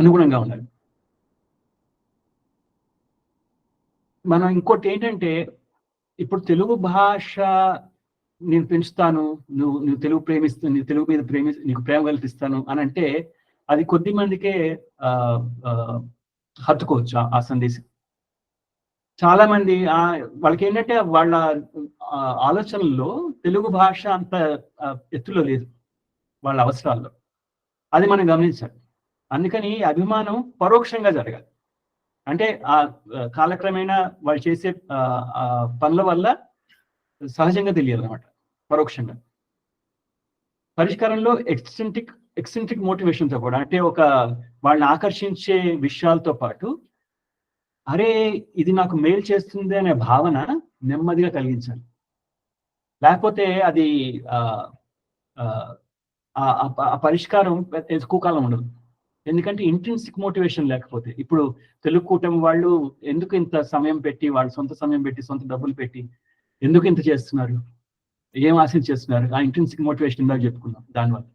D: అనుగుణంగా ఉండాలి. మనం ఇంకోటి ఏంటంటే, ఇప్పుడు తెలుగు భాష నేను పెంచుతాను, నువ్వు తెలుగు నీ తెలుగు మీద నీకు ప్రేమ కల్పిస్తాను అని అంటే అది కొద్ది మందికే హత్తుకోవచ్చు ఆ సందేశం. చాలా మంది వాళ్ళకి ఏంటంటే వాళ్ళ ఆలోచనల్లో తెలుగు భాష అంత ఎత్తులో లేదు వాళ్ళ అవసరాల్లో. అది మనం గమనించాలి. అందుకని అభిమానం పరోక్షంగా జరగాలి. అంటే ఆ కాలక్రమేణా వాళ్ళు చేసే పనుల వల్ల సహజంగా తెలియాలన్నమాట, పరోక్షంగా. పరిష్కారంలో ఎక్సెంట్రిక్ మోటివేషన్తో కూడా, అంటే ఒక వాళ్ళని ఆకర్షించే విషయాలతో పాటు అరే ఇది నాకు మేలు చేస్తుంది అనే భావన నెమ్మదిగా కలిగించాలి. లేకపోతే అది ఆ పరిష్కారం ఎక్కువ కాలం ఉండదు. ఎందుకంటే ఇంట్రిన్సిక్ మోటివేషన్ లేకపోతే, ఇప్పుడు తెలుగు కూటమి వాళ్ళు ఎందుకు ఇంత సమయం పెట్టి, వాళ్ళు సొంత సమయం పెట్టి, సొంత డబ్బులు పెట్టి ఎందుకు ఇంత చేస్తున్నారు, ఏం ఆశించి చేస్తున్నారు? ఆ ఇంట్రిన్సిక్ మోటివేషన్ ఇందాక చెప్పుకున్నాం దానివల్ల.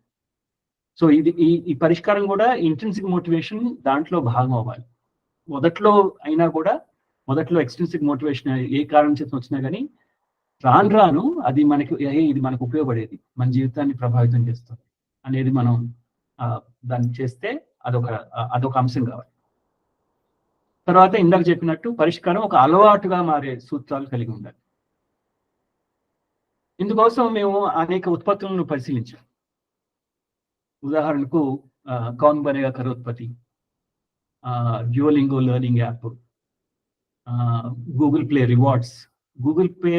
D: సో ఇది ఈ పరిష్కారం కూడా ఇంట్రిన్సిక్ మోటివేషన్ దాంట్లో భాగం అవ్వాలి. మొదట్లో అయినా కూడా, మొదట్లో ఎక్స్ట్రిన్సిక్ మోటివేషన్ ఏ కారణం చేత వచ్చినా కానీ రాను అది ఇది మనకు ఉపయోగపడేది, మన జీవితాన్ని ప్రభావితం చేస్తుంది అనేది మనం దాన్ని చేస్తే అదొక అంశం కావాలి. తర్వాత ఇందాక చెప్పినట్టు పరిష్కారం ఒక అలవాటుగా మారే సూత్రాలు కలిగి ఉండాలి. ఇందుకోసం మేము అనేక ఉత్పత్తులను పరిశీలించాం. ఉదాహరణకు Kaun Banega Crorepati, Duolingo learning app, Google Play Rewards. Google Pay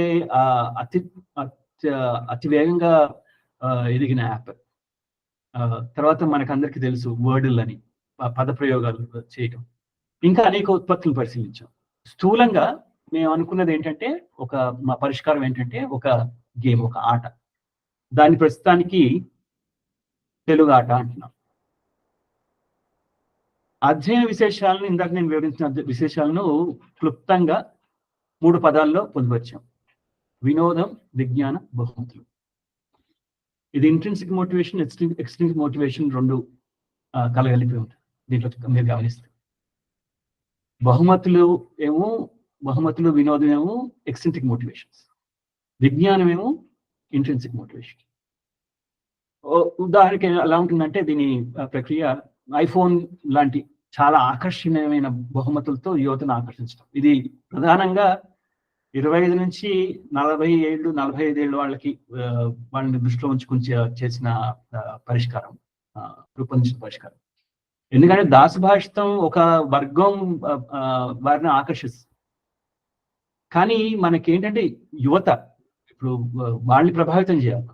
D: అతి వేగంగా ఎదిగిన యాప్. తర్వాత మనకందరికీ తెలుసు వర్డ్ల్ అని, పదప్రయోగాలు చేయటం. ఇంకా అనేక ఉత్పత్తులను పరిశీలించాం. స్థూలంగా మేము అనుకున్నది ఏంటంటే, మా పరిష్కారం ఏంటంటే ఒక గేమ్, ఒక ఆట. దాని ప్రస్తుతానికి తెలుగు ఆట అంటున్నాం. అధ్యయన విశేషాలను, ఇందాక నేను వివరించిన విశేషాలను క్లుప్తంగా 3 పదాల్లో పొందుపరిచాం: వినోదం, విజ్ఞానం, బహుమతులు. ఇది ఇంట్రిన్సిక్ మోటివేషన్, ఎక్స్ట్రిన్సిక్ మోటివేషన్ 2 కలగలిపి ఉంటుంది దీంట్లో మీరు గమనిస్తే. బహుమతులు, వినోదం ఏమో ఎక్స్ట్రిన్సిక్ మోటివేషన్స్, విజ్ఞానం ఏమో ఇంట్రిన్సిక్ మోటివేషన్. ఉదాహరణకి ఎలా ఉంటుందంటే దీని ప్రక్రియ, ఐఫోన్ లాంటి చాలా ఆకర్షణీయమైన బహుమతులతో యువతను ఆకర్షించడం. ఇది ప్రధానంగా 25 నుంచి 45 ఏళ్ళు వాళ్ళని దృష్టిలో ఉంచుకుని చేసిన పరిష్కారం, రూపొందించిన పరిష్కారం. ఎందుకంటే దాసభాషితం ఒక వర్గం వారిని ఆకర్షిస్తుంది. కానీ మనకేంటంటే యువత, ఇప్పుడు వాళ్ళని ప్రభావితం చేయాలి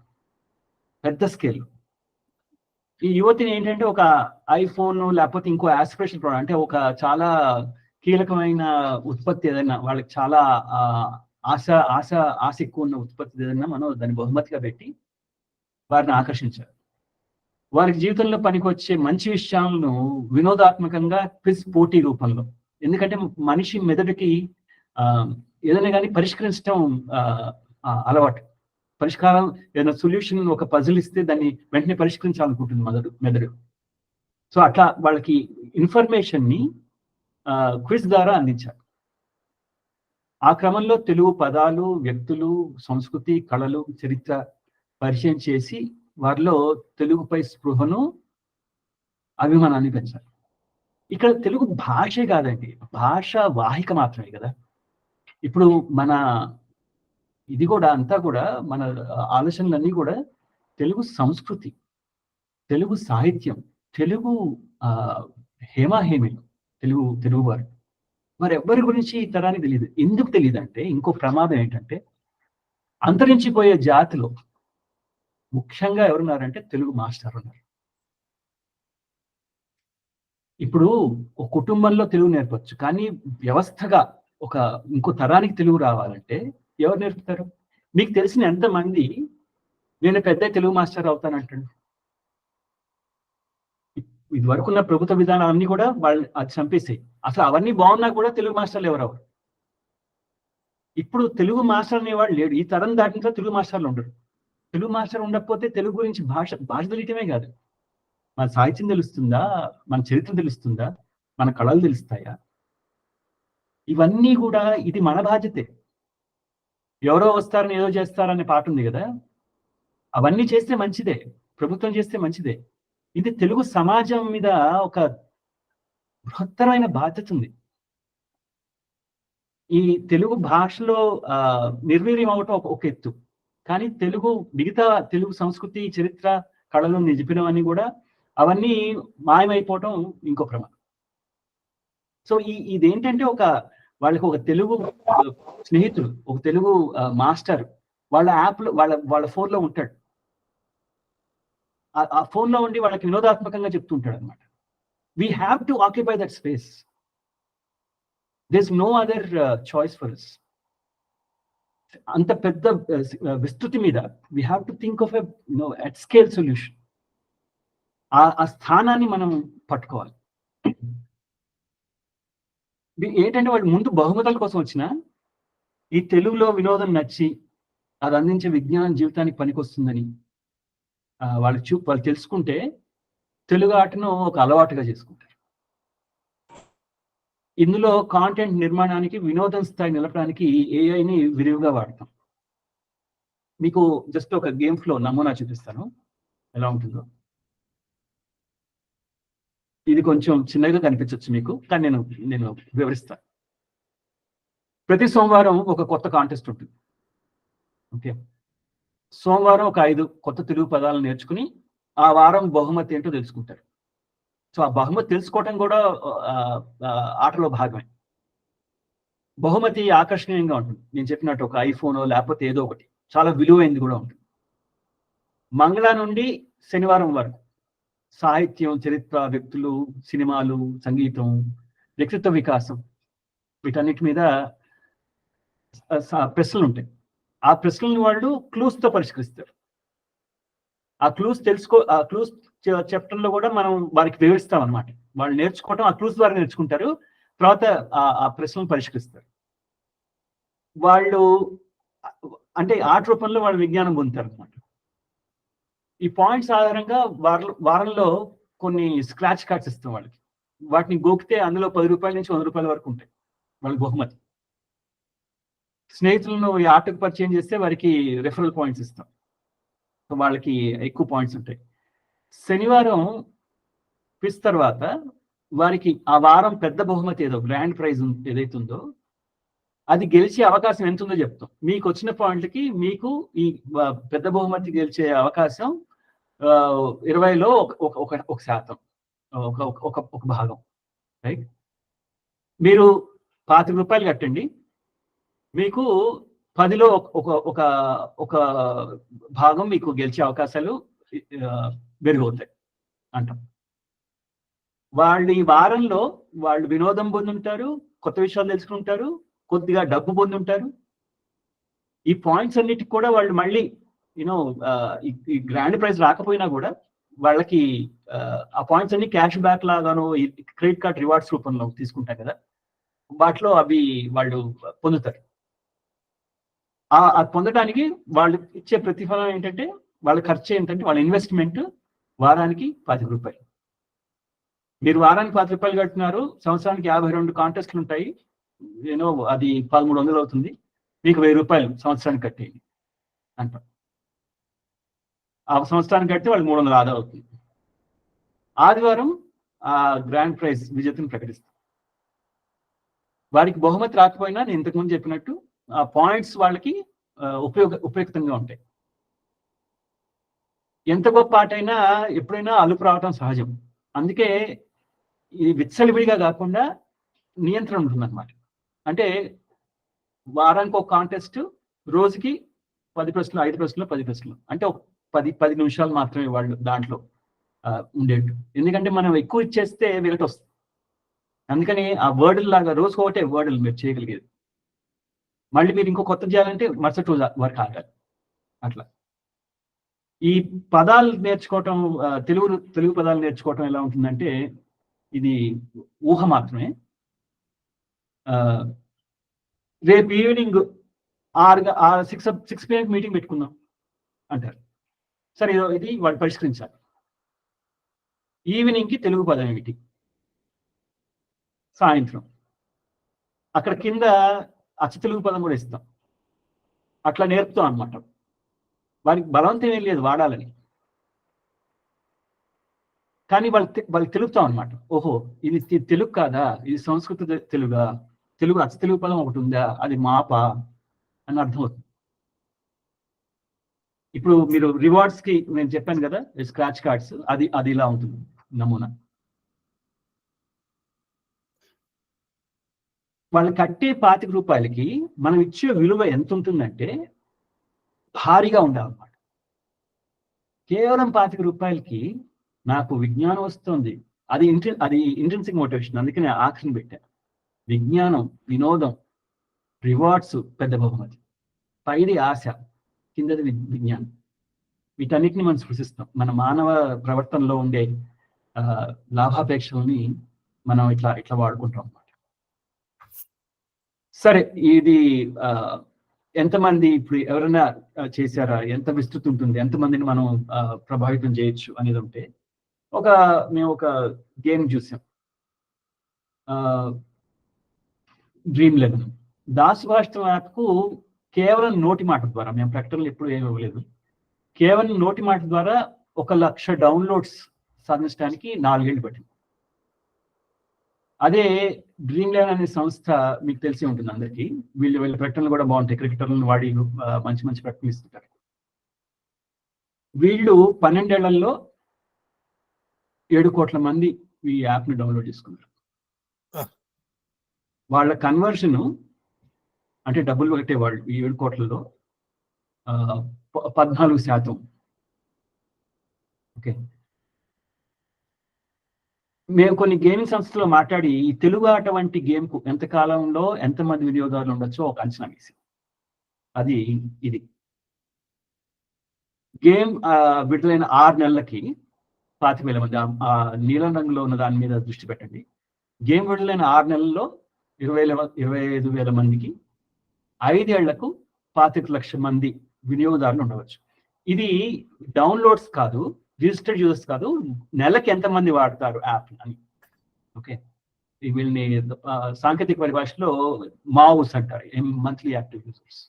D: పెద్ద స్కేల్. ఈ యువతిని ఏంటంటే ఒక ఐఫోన్ లేకపోతే ఇంకో ఆస్పిరేషన్ ప్రోడక్ట్, అంటే ఒక చాలా కీలకమైన ఉత్పత్తి ఏదైనా, వాళ్ళకి చాలా ఆశ ఎక్కువ ఉన్న ఉత్పత్తి ఏదైనా మనం దాన్ని బహుమతిగా పెట్టి వారిని ఆకర్షించాలి. వారికి జీవితంలో పనికొచ్చే మంచి విషయాలను వినోదాత్మకంగా క్విజ్ పోటీ రూపంలో. ఎందుకంటే మనిషి మెదడుకి ఏదైనా కానీ పరిష్కరించడం అలవాటు. పరిష్కారం, ఏదైనా సొల్యూషన్, ఒక పజిల్ ఇస్తే దాన్ని వెంటనే పరిష్కరించాలనుకుంటుంది మెదడు. సో అట్లా వాళ్ళకి ఇన్ఫర్మేషన్ని క్విజ్ ద్వారా అందించాలి. ఆ క్రమంలో తెలుగు పదాలు, వ్యక్తులు, సంస్కృతి, కళలు, చరిత్ర పరిచయం చేసి వారిలో తెలుగుపై స్పృహను, అభిమానాన్ని పెంచాలి. ఇక్కడ తెలుగు భాషే కాదండి, భాష వాహిక మాత్రమే కదా. ఇప్పుడు మన ఇది కూడా అంతా కూడా, మన ఆలోచనలన్నీ కూడా తెలుగు సంస్కృతి, తెలుగు సాహిత్యం, తెలుగు హేమాహేమిలు, తెలుగువారు. మరి ఎవ్వరి గురించి ఈ తరానికి తెలియదు. ఎందుకు తెలియదు అంటే, ఇంకో ప్రమాదం ఏంటంటే, అంతరించిపోయే జాతిలో ముఖ్యంగా ఎవరున్నారంటే తెలుగు మాస్టర్ ఉన్నారు. ఇప్పుడు ఒక కుటుంబంలో తెలుగు నేర్పచ్చు, కానీ వ్యవస్థగా ఇంకో తరానికి తెలుగు రావాలంటే ఎవరు నేర్పుతారు? మీకు తెలిసిన ఎంతమంది నేను పెద్ద తెలుగు మాస్టర్ అవుతానంటాడు? ఇది వరకు ఉన్న ప్రభుత్వ విధానాలన్నీ కూడా వాళ్ళు అది చంపేసాయి. అసలు అవన్నీ బాగున్నా కూడా తెలుగు మాస్టర్లు ఎవరెవరు? ఇప్పుడు తెలుగు మాస్టర్ అనేవాడు లేడు. ఈ తరం దాటితో తెలుగు మాస్టర్లు ఉండరు. తెలుగు మాస్టర్ ఉండకపోతే తెలుగు గురించి భాష తెలియటమే కాదు, మన సాహిత్యం తెలుస్తుందా, మన చరిత్ర తెలుస్తుందా, మన కళలు తెలుస్తాయా? ఇవన్నీ కూడా ఇది మన బాధ్యతే. ఎవరో వస్తారని ఏదో చేస్తారనే పాట ఉంది కదా, అవన్నీ చేస్తే మంచిదే, ప్రభుత్వం చేస్తే మంచిదే. ఇది తెలుగు సమాజం మీద ఒక బృహత్తరమైన బాధ్యత ఉంది. ఈ తెలుగు భాషలో నిర్వీర్యం అవటం ఒక ఎత్తు, కానీ మిగతా తెలుగు సంస్కృతి, చరిత్ర, కళలు నిలిపినవన్నీ కూడా అవన్నీ మాయమైపోవటం ఇంకో ప్రమాదం. సో ఇదేంటంటే వాళ్ళకి ఒక తెలుగు స్నేహితుడు, ఒక తెలుగు మాస్టర్ వాళ్ళ యాప్లో వాళ్ళ ఫోన్లో ఉంటాడు. ఆ ఫోన్లో ఉండి వాళ్ళకి వినోదాత్మకంగా చెప్తుంటాడు అనమాట. We have to occupy that space. There is no other choice for us. అంత పెద్ద విస్తృతి మీద we have to think of at scale solution. ఆ స్థానాన్ని మనం పట్టుకోవాలి. ఏంటంటే వాళ్ళు ముందు బహుమతుల కోసం వచ్చిన ఈ తెలుగులో వినోదం నచ్చి అది అందించే విజ్ఞానం జీవితానికి పనికొస్తుందని వాళ్ళు తెలుసుకుంటే తెలుగు ఆటను ఒక అలవాటుగా చేసుకుంటారు. ఇందులో కాంటెంట్ నిర్మాణానికి, వినోదం స్థాయి నిలపడానికి ఏఐని విరివిగా వాడతాం. మీకు జస్ట్ ఒక గేమ్ ఫ్లో నమూనా చూపిస్తాను ఎలా ఉంటుందో. ఇది కొంచెం చిన్నగా కనిపించవచ్చు మీకు, కానీ నేను వివరిస్తాను. ప్రతి సోమవారం ఒక కొత్త కాంటెస్ట్ ఉంటుంది. ఓకే, సోమవారం ఒక 5 కొత్త తెలుగు పదాలను నేర్చుకుని ఆ వారం బహుమతి ఏంటో తెలుసుకుంటారు. సో ఆ బహుమతి తెలుసుకోవటం కూడా ఆటలో భాగమే. బహుమతి ఆకర్షణీయంగా ఉంటుంది. నేను చెప్పినట్టు ఒక ఐఫోనో లేకపోతే ఏదో ఒకటి చాలా విలువైంది కూడా ఉంటుంది. మంగళ నుండి శనివారం వరకు సాహిత్యం, చరిత్ర, వ్యక్తులు, సినిమాలు, సంగీతం, వ్యక్తిత్వ వికాసం, వీటన్నిటి మీద ప్రశ్నలు ఉంటాయి. ఆ ప్రశ్నలను వాళ్ళు క్లూస్తో పరిష్కరిస్తారు. ఆ క్లూస్ చెప్పడంలో కూడా మనం వారికి వివరిస్తాం అనమాట. వాళ్ళు నేర్చుకోవటం ఆ క్లూస్ ద్వారా నేర్చుకుంటారు. తర్వాత ఆ ప్రశ్నలు పరిష్కరిస్తారు. వాళ్ళు అంటే ఆట రూపంలో వాళ్ళు విజ్ఞానం పొందుతారు అనమాట. ఈ పాయింట్స్ ఆధారంగా వారంలో కొన్ని స్క్రాచ్ కార్డ్స్ ఇస్తాం వాళ్ళకి. వాటిని గోకితే అందులో 10 రూపాయల నుంచి 100 రూపాయల వరకు ఉంటాయి వాళ్ళకి బహుమతి. స్నేహితులను ఈ ఆటకు పరిచయం చేస్తే వారికి రెఫరల్ పాయింట్స్ ఇస్తాం. వాళ్ళకి ఎక్కువ పాయింట్స్ ఉంటాయి. శనివారం క్విజ్ తర్వాత వారికి ఆ వారం పెద్ద బహుమతి ఏదో గ్రాండ్ ప్రైజ్ ఏదైతే ఉందో అది గెలిచే అవకాశం ఎంత ఉందో చెప్తాం. మీకు వచ్చిన పాయింట్లకి మీకు ఈ పెద్ద బహుమతి గెలిచే అవకాశం 20లో ఒక శాతం, ఒక భాగం. రైట్, మీరు 25 రూపాయలు కట్టండి, మీకు 10లో ఒక భాగం మీకు గెలిచే అవకాశాలు మెరుగవుతాయి అంటాం. వాళ్ళు ఈ వారంలో వాళ్ళు వినోదం పొందుంటారు, కొత్త విషయాలు తెలుసుకుంటారు, కొద్దిగా డబ్బు పొందుంటారు. ఈ పాయింట్స్ అన్నిటికి కూడా వాళ్ళు మళ్ళీ ఈ గ్రాండ్ ప్రైజ్ రాకపోయినా కూడా వాళ్ళకి ఆ పాయింట్స్ అన్ని క్యాష్ బ్యాక్ లాగాను క్రెడిట్ కార్డ్ రివార్డ్స్ రూపంలో తీసుకుంటారు కదా, వాటిలో అవి వాళ్ళు పొందుతారు. అది పొందడానికి వాళ్ళు ఇచ్చే ప్రతిఫలం ఏంటంటే వాళ్ళ ఖర్చు ఏంటంటే వాళ్ళ ఇన్వెస్ట్మెంట్ వారానికి 25 రూపాయలు. మీరు వారానికి 10 రూపాయలు కడుతున్నారు, సంవత్సరానికి 52 కాంటెస్ట్లు ఉంటాయి, అది 1300 అవుతుంది. మీకు 1000 రూపాయలు సంవత్సరానికి కట్టేయండి అంటాం. ఆ సంవత్సరానికి కడితే వాళ్ళు 300 ఆదా అవుతుంది. ఆదివారం ఆ గ్రాండ్ ప్రైజ్ విజేతను ప్రకటిస్తాం. వారికి బహుమతి రాకపోయినా నేను ఇంతకుముందు చెప్పినట్టు ఆ పాయింట్స్ వాళ్ళకి ఉపయుక్తంగా ఉంటాయి. ఎంత గొప్ప ఆట అయినా ఎప్పుడైనా అలుపు రావటం సహజం. అందుకే ఇది విచ్చలవిడిగా కాకుండా నియంత్రణ ఉంటుందన్నమాట. అంటే వారానికి ఒక కాంటెస్ట్, రోజుకి 10 ప్రశ్నలు, 5 ప్రశ్నలు, 10 ప్రశ్నలు, అంటే ఒక 10 నిమిషాలు మాత్రమే వాళ్ళు దాంట్లో ఉండేట్టు. ఎందుకంటే మనం ఎక్కువ ఇచ్చేస్తే విరట వస్తుంది. అందుకని ఆ వర్డులు లాగా రోజుకు ఒకటే వర్డులు మీరు చేయగలిగేది. మళ్ళీ మీరు ఇంకో కొత్త చేయాలంటే మరుసటి రోజు వరకు ఆగాలి. అట్లా ఈ పదాలు నేర్చుకోవటం, తెలుగు పదాలు నేర్చుకోవటం ఎలా ఉంటుందంటే ఇది ఊహ మాత్రమే. రేపు ఈవినింగ్ 6 PM మీటింగ్ పెట్టుకుందాం అంటారు. సరే, ఇది వాళ్ళు పరిష్కరించాలి. ఈవినింగ్కి తెలుగు పదం ఏమిటి, సాయంత్రం అక్కడ కింద అచ్చ తెలుగు పదం కూడా ఇస్తాం. అట్లా నేర్పుతాం అనమాట. వారికి బలవంతం ఏం లేదు వాడాలని, కానీ వాళ్ళు తెలుపుతాం అనమాట. ఓహో, ఇది తెలుగు కాదా, ఇది సంస్కృత తెలుగా, తెలుగు అచ్చ తెలుగు పదం ఒకటి ఉందా, అది మాపా అని అర్థం అవుతుంది. ఇప్పుడు మీరు రివార్డ్స్ కి నేను చెప్పాను కదా, స్క్రాచ్ కార్డ్స్, అది ఇలా ఉంటుంది నమూనా. వాళ్ళు కట్టే 25 రూపాయలకి మనం ఇచ్చే విలువ ఎంత ఉంటుందంటే భారీగా ఉండాలన్నమాట. కేవలం 25 రూపాయలకి నాకు విజ్ఞానం వస్తుంది, అది ఇంట్రెన్సిక్ మోటివేషన్, అందుకే నేను ఆక్షన్ పెట్టాను. విజ్ఞానం, వినోదం, రివార్డ్స్ పెద్ద బహుమతి, పైది ఆశ, కిందది విజ్ఞానం. వీటన్నిటిని మనం సృష్టిస్తాం. మన మానవ ప్రవర్తనలో ఉండే లాభాపేక్షల్ని మనం ఇట్లా వాడుకుంటాం అన్నమాట. సరే, ఇది ఎంతమంది ఇప్పుడు ఎవరైనా చేశారా, ఎంత విస్తృతి ఉంటుంది, ఎంతమందిని మనం ప్రభావితం చేయొచ్చు అనేది ఉంటే, మేము ఒక గేమ్ చూసాం, Dream11. దాసుభాషితం యాప్కు కేవలం నోటి మాట ద్వారా, మేము ప్రకటనలు ఎప్పుడు ఏమి ఇవ్వలేదు, కేవలం నోటి మాట ద్వారా 1,00,000 డౌన్లోడ్స్ సాధించడానికి 4 ఏళ్ళు పట్టింది. అదే Dream11 అనే సంస్థ మీకు తెలిసి ఉంటుంది అందరికీ. వీళ్ళ ప్రకటనలు కూడా బాగుంటాయి, క్రికెటర్లను వాడి మంచి ప్రకటనలు ఇస్తుంటారు. వీళ్ళు 12 ఏళ్లలో 7 కోట్ల మంది ఈ యాప్ని డౌన్లోడ్ చేసుకున్నారు. వాళ్ళ కన్వర్షన్ అంటే డబ్బులు కట్టే వాళ్ళు ఈ 7 కోట్లలో 14%. ఓకే, మేము కొన్ని గేమింగ్ సంస్థలో మాట్లాడి ఈ తెలుగు ఆట వంటి గేమ్కు ఎంత కాలంలో ఎంతమంది వినియోగదారులు ఉండొచ్చో ఒక అంచనా వేసి, అది ఇది. గేమ్ విడుదలైన 6 నెలలకి 25,000 మంది, ఆ నీలం రంగులో ఉన్న దాని మీద దృష్టి పెట్టండి. గేమ్ విడుదలైన 6 నెలల్లో 25,000 మందికి, 5 ఏళ్లకు 25 లక్షల మంది వినియోగదారులు ఉండవచ్చు. ఇది డౌన్లోడ్స్ కాదు, రిజిస్టర్డ్ యూజర్స్ కాదు, నెలకి ఎంతమంది వాడతారు యాప్ అని. ఓకే, వీళ్ళని సాంకేతిక పరిభాషలో మావుస్ అంటారు, మంత్లీ యాక్టివ్ యూజర్స్.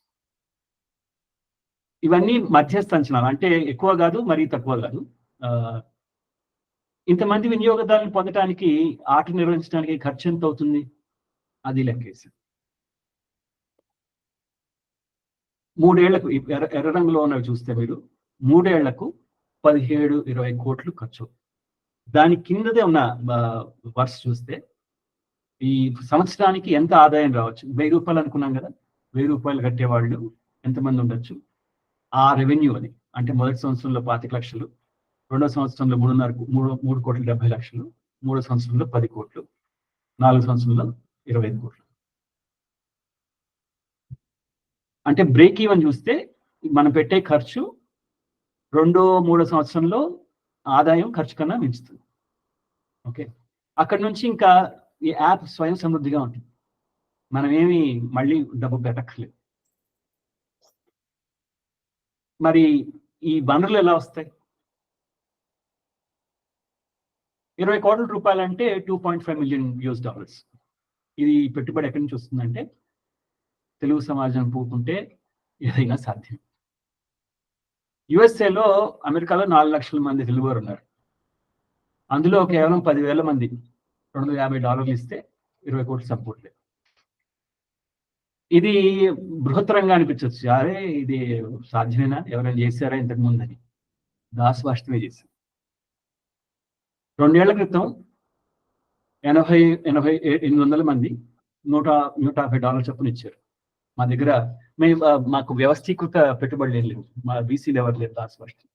D: ఇవన్నీ మధ్యస్థ అంచనాలు, అంటే ఎక్కువ కాదు మరీ తక్కువ కాదు. ఇంతమంది వినియోగదారులను పొందడానికి, ఆట నిర్వహించడానికి ఖర్చు ఎంత అవుతుంది అది లెక్కేసి, 3 ఏళ్లకు ఎర్ర రంగులో ఉన్నవి చూస్తే మీరు 3 ఏళ్లకు 17-20 కోట్లు ఖర్చు. దాని కిందదే ఉన్న వర్ష చూస్తే ఈ సంవత్సరానికి ఎంత ఆదాయం రావచ్చు. 1000 రూపాయలు అనుకున్నాం కదా, 1000 రూపాయలు కట్టేవాళ్ళు ఎంతమంది ఉండొచ్చు, ఆ రెవెన్యూ అది. అంటే మొదటి సంవత్సరంలో 25 లక్షలు, రెండో సంవత్సరంలో 3,70,00,000, మూడో సంవత్సరంలో 10 కోట్లు, 4 సంవత్సరంలో 25 కోట్లు. అంటే బ్రేక్ ఈవెన్ చూస్తే మనం పెట్టే ఖర్చు 2-3 సంవత్సరంలో ఆదాయం ఖర్చు కన్నా మించుతుంది. ఓకే, అక్కడ నుంచి ఇంకా ఈ యాప్ స్వయం సమృద్ధిగా ఉంటుంది, మనం ఏమి మళ్ళీ డబ్బు పెట్టక్కర్లేదు. మరి ఈ వనరులు ఎలా వస్తాయి? 20 కోట్ల రూపాయలు అంటే $2.5 మిలియన్. ఇది పెట్టుబడి ఎక్కడి నుంచి వస్తుందంటే, తెలుగు సమాజం పూకుంటే ఏదైనా సాధ్యం. యుఎస్ఏలో, అమెరికాలో 4 లక్షల మంది తెలుగువారు ఉన్నారు. అందులో కేవలం 10,000 మంది $250 ఇస్తే 20 కోట్లు సంపూర్లేదు. ఇది బృహత్తరంగా అనిపించవచ్చు, అరే ఇది సాధ్యమేనా, ఎవరైనా చేశారా ఇంతకు ముందని. దాసుభాషితమే చేశారు. 2 ఏళ్ల క్రితం 800 మంది $150 చొప్పున ఇచ్చారు. మా దగ్గర మాకు వ్యవస్థీకృత పెట్టుబడులు ఏం లేవు, మా బీసీలు ఎవరు లేరు దాసుభాషితం.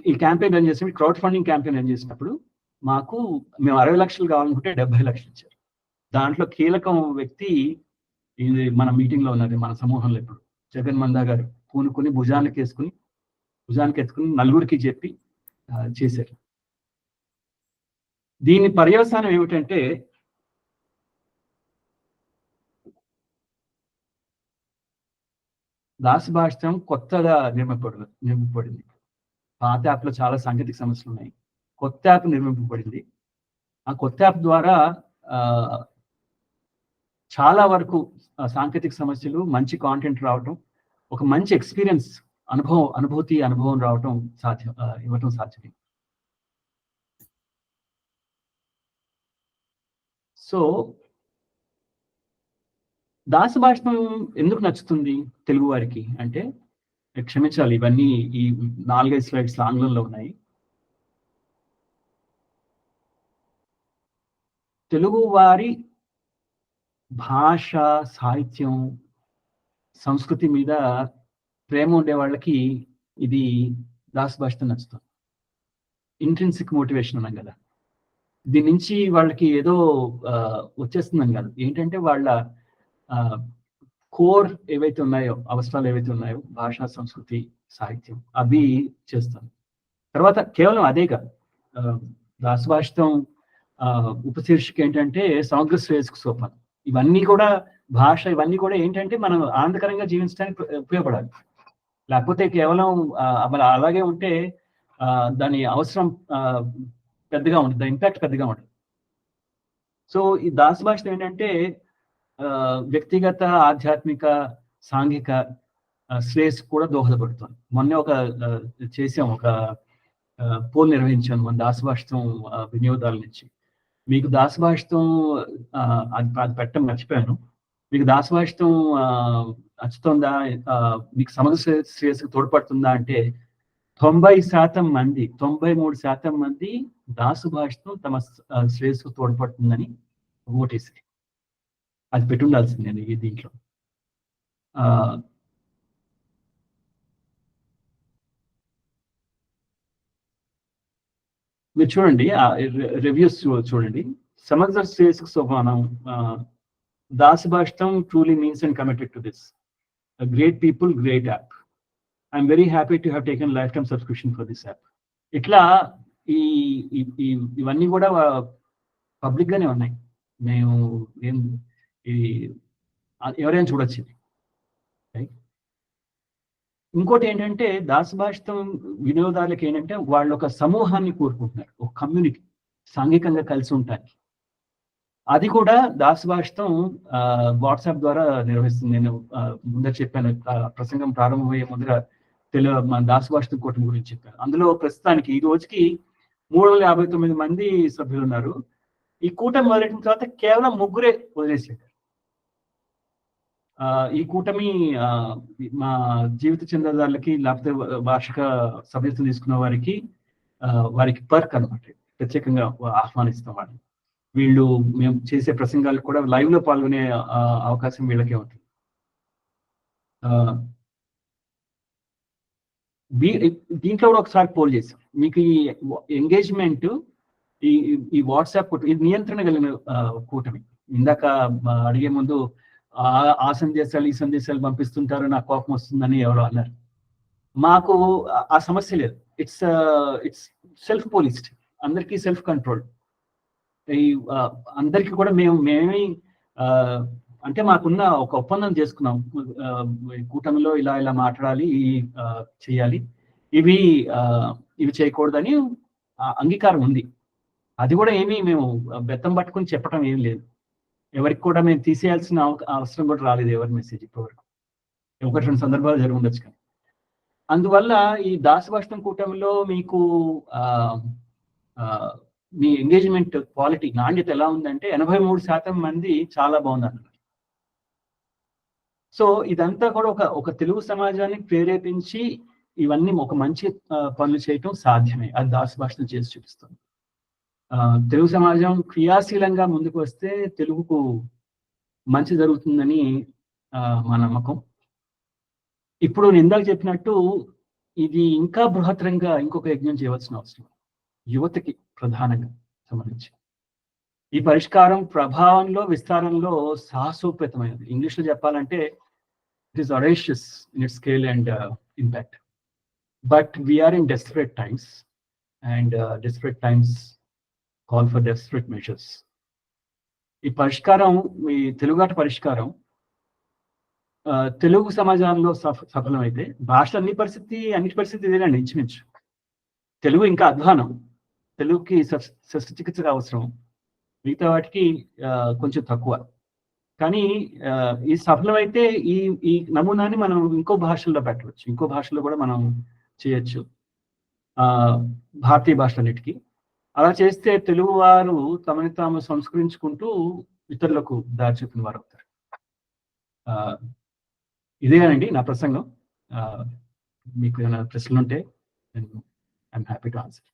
D: ఈ క్యాంపెయిన్ రన్ చేసినప్పుడు, క్రౌడ్ ఫండింగ్ క్యాంపెయిన్ రన్ చేసినప్పుడు మేము 60 లక్షలు కావాలనుకుంటే 70 లక్షలు ఇచ్చారు. దాంట్లో కీలకం వ్యక్తి ఇది మన మీటింగ్ లో ఉన్నది, మన సమూహంలో ఇప్పుడు జగన్ మందా గారు పూనుకొని భుజానికి ఎత్తుకుని నలుగురికి చెప్పి చేశారు. దీని పర్యవసానం ఏమిటంటే, దాసుభాషితం కొత్తగా నిర్మింపబడింది. పాత యాప్లో చాలా సాంకేతిక సమస్యలు ఉన్నాయి, కొత్త యాప్ నిర్మింపబడింది. ఆ కొత్త యాప్ ద్వారా చాలా వరకు సాంకేతిక సమస్యలు, మంచి కాంటెంట్ రావటం, ఒక మంచి ఎక్స్పీరియన్స్, అనుభవం రావటం ఇవ్వటం సాధ్యమే. సో దాసభాషణం ఎందుకు నచ్చుతుంది తెలుగు వారికి అంటే, క్షమించాలి ఇవన్నీ ఈ 4-5 స్లైడ్స్ ఆంగ్లంలో ఉన్నాయి. తెలుగు వారి భాష, సాహిత్యం, సంస్కృతి మీద ప్రేమ ఉండే వాళ్ళకి ఇది దాసభాషతో నచ్చుతుంది. ఇంట్రిన్సిక్ మోటివేషన్ అన్నాం కదా, దీని నుంచి వాళ్ళకి ఏదో వచ్చేస్తుందని కాదు. ఏంటంటే వాళ్ళ కోర్ ఏవైతే ఉన్నాయో, అవసరాలు ఏవైతే ఉన్నాయో, భాష, సంస్కృతి, సాహిత్యం, అవి చేస్తాం. తర్వాత కేవలం అదే కాదు, దాసభాషితం ఉపశీర్షిక ఏంటంటే సమగ్ర శ్రేయస్కు సోపానం. ఇవన్నీ కూడా భాష, ఇవన్నీ కూడా ఏంటంటే మనం ఆనందకరంగా జీవించడానికి ఉపయోగపడాలి. లేకపోతే కేవలం అలాగే ఉంటే దాని అవసరం పెద్దగా ఉంటుంది, దాని ఇంపాక్ట్ పెద్దగా ఉంటుంది. సో ఈ దాసభాష ఏంటంటే వ్యక్తిగత, ఆధ్యాత్మిక, సాంఘిక శ్రేయస్సు కూడా దోహదపడుతుంది. మొన్న ఒక పోల్ నిర్వహించాను మన దాసభాషితం వినియోగదారుల నుంచి. మీకు దాసభాషితం అది పెట్టడం మర్చిపోయాను. మీకు దాసభాషితం నచ్చుతుందా, మీకు సమగ్ర శ్రేయస్సుకు తోడ్పడుతుందా అంటే 90% మంది, 93% మంది దాసభాషితం తమ శ్రేయస్సుకు తోడ్పడుతుందని ఓటేసారు. అది పెట్టుండాల్సిందే ఈ దీంట్లో. మీరు చూడండి, రివ్యూస్ చూడండి. సమగ్ర శ్రేయస్సుకు సోపానం, Dasabhashitam truly means and committed to this. A great people, great app. I'm very happy to have taken lifetime subscription for this app. ఇట్లా ఇవన్నీ కూడా పబ్లిక్ గానే ఉన్నాయి. మేము ఎవరైనా చూడొచ్చు. ఇంకోటి ఏంటంటే దాసభాషితం వినియోగదారులకు ఏంటంటే వాళ్ళు ఒక సమూహాన్ని కోరుకుంటున్నారు, ఒక కమ్యూనిటీ, సాంఘికంగా కలిసి ఉంటానికి. అది కూడా దాసభాషితం వాట్సాప్ ద్వారా నిర్వహిస్తుంది. నేను ముందర చెప్పాను, ప్రసంగం ప్రారంభమయ్యే ముందర మన దాసభాషితం కూటమి గురించి చెప్పాను. అందులో ప్రస్తుతానికి ఈ రోజుకి 359 మంది సభ్యులు ఉన్నారు. ఈ కూటమి మొదలెట్టిన తర్వాత కేవలం 3 వదిలేసారు. ఈ కూటమి మా జీవిత చందాదారులకి, లేకపోతే వార్షిక సభ్యత్వం తీసుకున్న వారికి పర్క్ అనమాట, ప్రత్యేకంగా ఆహ్వానిస్తాం వాళ్ళని. వీళ్ళు మేము చేసే ప్రసంగాలకు కూడా లైవ్ లో పాల్గొనే అవకాశం వీళ్ళకే ఉంటుంది. దీంట్లో కూడా ఒకసారి పోల్ చేసాం. మీకు ఈ ఎంగేజ్మెంట్, ఈ వాట్సాప్ ఇది నియంత్రణ కలిగిన కూటమి. ఇందాక అడిగే ముందు ఆ సందేశాలు, ఈ సందేశాలు పంపిస్తుంటారు, నాకు కోపం వస్తుందని ఎవరో అన్నారు. మాకు ఆ సమస్య లేదు. ఇట్స్ సెల్ఫ్ పోలీస్డ్, అందరికీ సెల్ఫ్ కంట్రోల్. అందరికీ కూడా మేమే అంటే మాకున్న ఒక ఒప్పందం చేసుకున్నాం, కూటమిలో ఇలా మాట్లాడాలి, చేయాలి, ఇవి చేయకూడదని అంగీకారం ఉంది. అది కూడా ఏమీ మేము బెత్తం పట్టుకుని చెప్పడం ఏం లేదు. ఎవరికి కూడా మేము తీసేయాల్సిన అవసరం కూడా రాలేదు ఎవరి మెసేజ్ ఇప్పటివరకు. 1-2 సందర్భాలు జరిగి ఉండొచ్చు. కానీ అందువల్ల ఈ దాసభాషితం కూటమిలో మీకు మీ ఎంగేజ్మెంట్ క్వాలిటీ, నాణ్యత ఎలా ఉందంటే 83% మంది చాలా బాగుంది అన్నారు. సో ఇదంతా కూడా ఒక తెలుగు సమాజాన్ని ప్రేరేపించి ఇవన్నీ ఒక మంచి పనులు చేయటం సాధ్యమే. అది దాసభాషితం చేసి చూపిస్తుంది. తెలుగు సమాజం క్రియాశీలంగా ముందుకు వస్తే తెలుగుకు మంచి జరుగుతుందని మా నమ్మకం. ఇప్పుడు నేను ఇందాక చెప్పినట్టు ఇది ఇంకా బృహత్తరంగా ఇంకొక యజ్ఞం చేయవలసిన అవసరం యువతకి ప్రధానంగా సంబంధించి. ఈ పరిష్కారం ప్రభావంలో, విస్తారంలో సాహసోపేతమైనది. ఇంగ్లీష్లో చెప్పాలంటే it is audacious in its scale and impact. But we are in desperate times, and desperate times call for desperate measures. ఈ పరిష్కారం, ఈ తెలుగునాట పరిష్కారం తెలుగు సమాజంలో సఫలమైతే అన్ని పరిస్థితి ఇదేనండి ఇంచుమించు. తెలుగు ఇంకా అధ్వానం, తెలుగుకి శస్త్రచికిత్స అవసరం, మిగతా వాటికి కొంచెం తక్కువ. కానీ ఈ సఫలమైతే ఈ నమూనాని మనం ఇంకో భాషల్లో పెట్టవచ్చు, ఇంకో భాషలో కూడా మనం చేయొచ్చు, భారతీయ భాషలన్నిటికీ. అలా చేస్తే తెలుగు వారు తమని తాము సంస్కరించుకుంటూ ఇతరులకు దారి చూపిన వారు అవుతారు. ఇదేనండి నా ప్రసంగం. మీకు ఏమైనా ప్రశ్నలు ఉంటే ఐఎమ్ హ్యాపీ టు ఆన్సర్.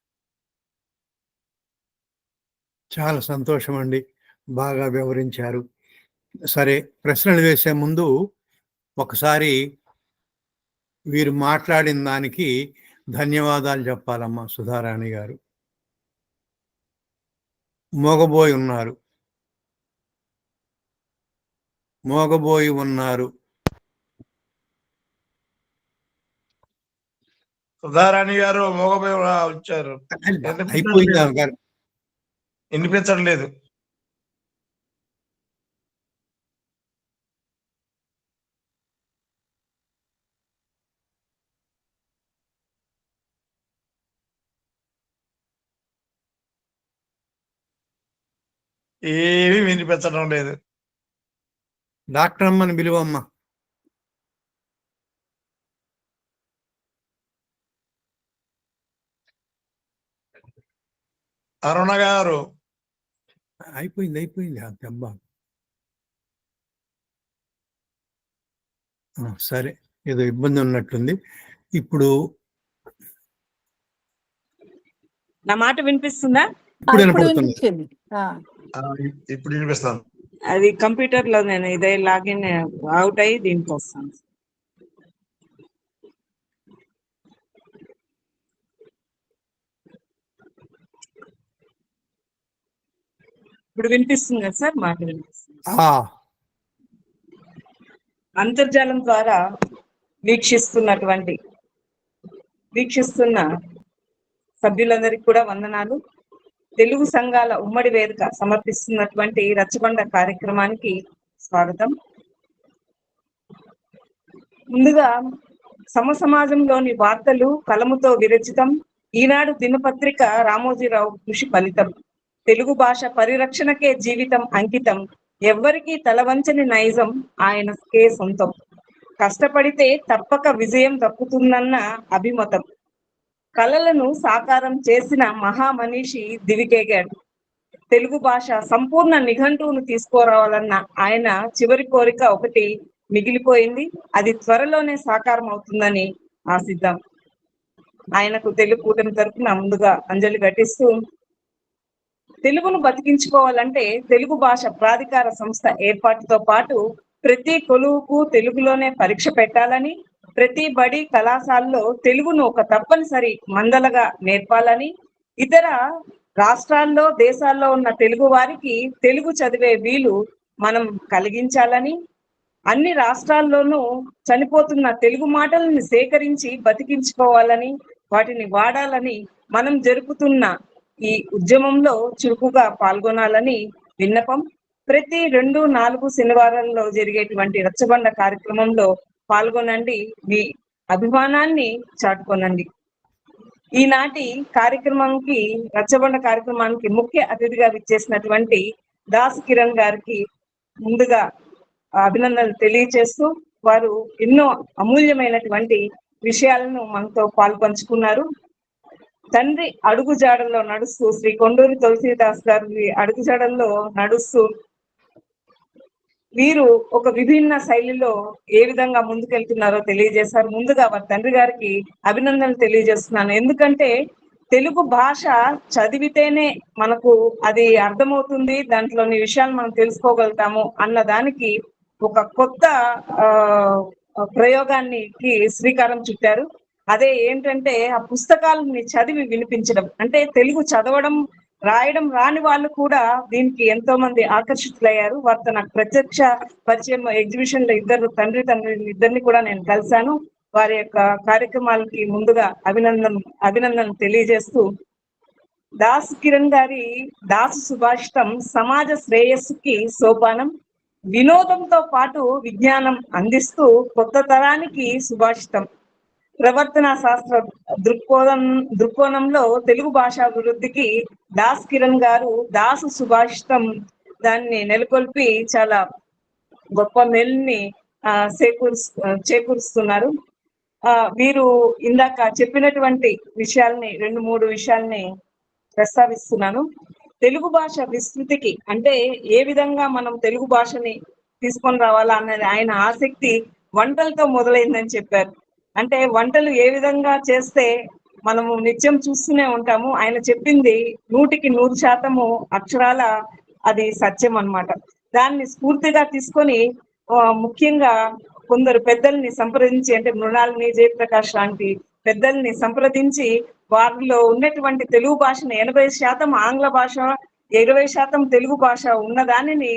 B: చాలా సంతోషం అండి, బాగా వివరించారు. సరే, ప్రశ్నలు వేసే ముందు ఒకసారి వీరు మాట్లాడిన దానికి ధన్యవాదాలు చెప్పాలమ్మా సుధారాణి గారు. మోగబోయి ఉన్నారు.
F: సుధారాణి గారు మోగబోయి వచ్చారు.
B: అయిపోయిందా గారు?
F: వినిపించట్లేదు. ఏమీ వినిపించడం లేదు.
B: డాక్టర్ అమ్మని పిలువమ్మా.
F: అరుణ గారు
B: అయిపోయింది అబ్బా. సరే, ఏదో ఇబ్బంది ఉన్నట్టుంది. ఇప్పుడు
G: నా మాట వినిపిస్తుందా?
B: ఇప్పుడు వినపడుతుంది.
F: ఇప్పుడు వినిపిస్తాను.
G: అది కంప్యూటర్ లో నేను ఇదే లాగిన్ అవుట్ అయ్యి దీనికి వస్తాను. ఇప్పుడు వినిపిస్తుంది కదా సార్? మాట వినిపిస్తుంది. అంతర్జాలం ద్వారా వీక్షిస్తున్న సభ్యులందరికీ కూడా వందనాలు. తెలుగు సంఘాల ఉమ్మడి వేదిక సమర్పిస్తున్నటువంటి రచ్చబండ కార్యక్రమానికి స్వాగతం. ముందుగా సమాజంలోని వార్తలు కలముతో విరచితం. ఈనాడు దినపత్రిక రామోజీరావు కృషి ఫలితం. తెలుగు భాష పరిరక్షణకే జీవితం అంకితం. ఎవ్వరికీ తలవంచని నైజం ఆయనకే సొంతం. కష్టపడితే తప్పక విజయం దక్కుతుందన్న అభిమతం. కళలను సాకారం చేసిన మహామనీషి దివికేగాడు. తెలుగు భాష సంపూర్ణ నిఘంటువును తీసుకురావాలన్న ఆయన చివరి కోరిక ఒకటి మిగిలిపోయింది. అది త్వరలోనే సాకారం అవుతుందని ఆశిద్దాం. ఆయనకు తెలుగు కూటమి తరపున ముందుగా అంజలి ఘటిస్తూ, తెలుగును బతికించుకోవాలంటే తెలుగు భాష ప్రాధికార సంస్థ ఏర్పాటుతో పాటు ప్రతి కొలువుకు తెలుగులోనే పరీక్ష పెట్టాలని, ప్రతి బడి కళాశాలలో తెలుగును ఒక తప్పనిసరి మందలగా నేర్పాలని, ఇతర రాష్ట్రాల్లో దేశాల్లో ఉన్న తెలుగు వారికి తెలుగు చదివే వీలు మనం కలిగించాలని, అన్ని రాష్ట్రాల్లోనూ చనిపోతున్న తెలుగు మాటలను సేకరించి బతికించుకోవాలని, వాటిని వాడాలని, మనం జరుపుతున్న ఈ ఉద్యమంలో చురుకుగా పాల్గొనాలని విన్నపం. ప్రతి 2-4 శనివారాల్లో జరిగేటువంటి రచ్చబండ కార్యక్రమంలో పాల్గొనండి, మీ అభిమానాన్ని చాటుకోనండి. ఈనాటి కార్యక్రమానికి, రచ్చబండ కార్యక్రమానికి ముఖ్య అతిథిగా విచ్చేసినటువంటి దాస్ కిరణ్ గారికి ముందుగా అభినందనలు తెలియజేస్తూ, వారు ఎన్నో అమూల్యమైనటువంటి విషయాలను మనతో పాల్పంచుకున్నారు. తండ్రి అడుగుజాడల్లో నడుస్తూ, శ్రీ కొండూరి తులసీదాస్ గారి అడుగుజాడల్లో నడుస్తూ వీరు ఒక విభిన్న శైలిలో ఏ విధంగా ముందుకెళ్తున్నారో తెలియజేశారు. ముందుగా వారి తండ్రి గారికి అభినందనలు తెలియజేస్తున్నాను. ఎందుకంటే తెలుగు భాష చదివితేనే మనకు అది అర్థమవుతుంది, దాంట్లోని విషయాలు మనం తెలుసుకోగలుగుతాము అన్న దానికి ఒక కొత్త ప్రయోగానికి శ్రీకారం చుట్టారు. అదే ఏంటంటే ఆ పుస్తకాలని చదివి వినిపించడం. అంటే తెలుగు చదవడం రాయడం రాని వాళ్ళు కూడా దీనికి ఎంతో మంది ఆకర్షితులయ్యారు. వారితో నాకు ప్రత్యక్ష పరిచయం ఎగ్జిబిషన్ లో తండ్రి ఇద్దరిని కూడా నేను కలిశాను. వారి యొక్క కార్యక్రమాలకి ముందుగా అభినందన తెలియజేస్తూ, దాస్ కిరణ్ గారి దాసు సుభాషితం సమాజ శ్రేయస్సుకి సోపానం, వినోదంతో పాటు విజ్ఞానం అందిస్తూ కొత్త తరానికి సుభాషితం. ప్రవర్తన శాస్త్ర దృక్కోణంలో తెలుగు భాషాభివృద్ధికి దాస్ కిరణ్ గారు దాసు సుభాషితం దాన్ని నెలకొల్పి చాలా గొప్ప మేలుని చేకూరుస్తున్నారు. వీరు ఇందాక చెప్పినటువంటి విషయాల్ని 2-3 విషయాల్ని ప్రస్తావిస్తున్నాను. తెలుగు భాష విస్తృతికి అంటే ఏ విధంగా మనం తెలుగు భాషని తీసుకొని రావాలా అన్నది ఆయన ఆసక్తి వంటలతో మొదలైందని చెప్పారు. అంటే వంటలు ఏ విధంగా చేస్తే మనము నిత్యం చూస్తూనే ఉంటాము. ఆయన చెప్పింది 100% అక్షరాల అది సత్యం అన్నమాట. దాన్ని స్ఫూర్తిగా తీసుకొని ముఖ్యంగా కొందరు పెద్దల్ని సంప్రదించి అంటే మృణాలిని, జయప్రకాష్ లాంటి పెద్దల్ని సంప్రదించి వారిలో ఉన్నటువంటి తెలుగు భాషను 80% ఆంగ్ల భాష, 20% తెలుగు భాష ఉన్న దానిని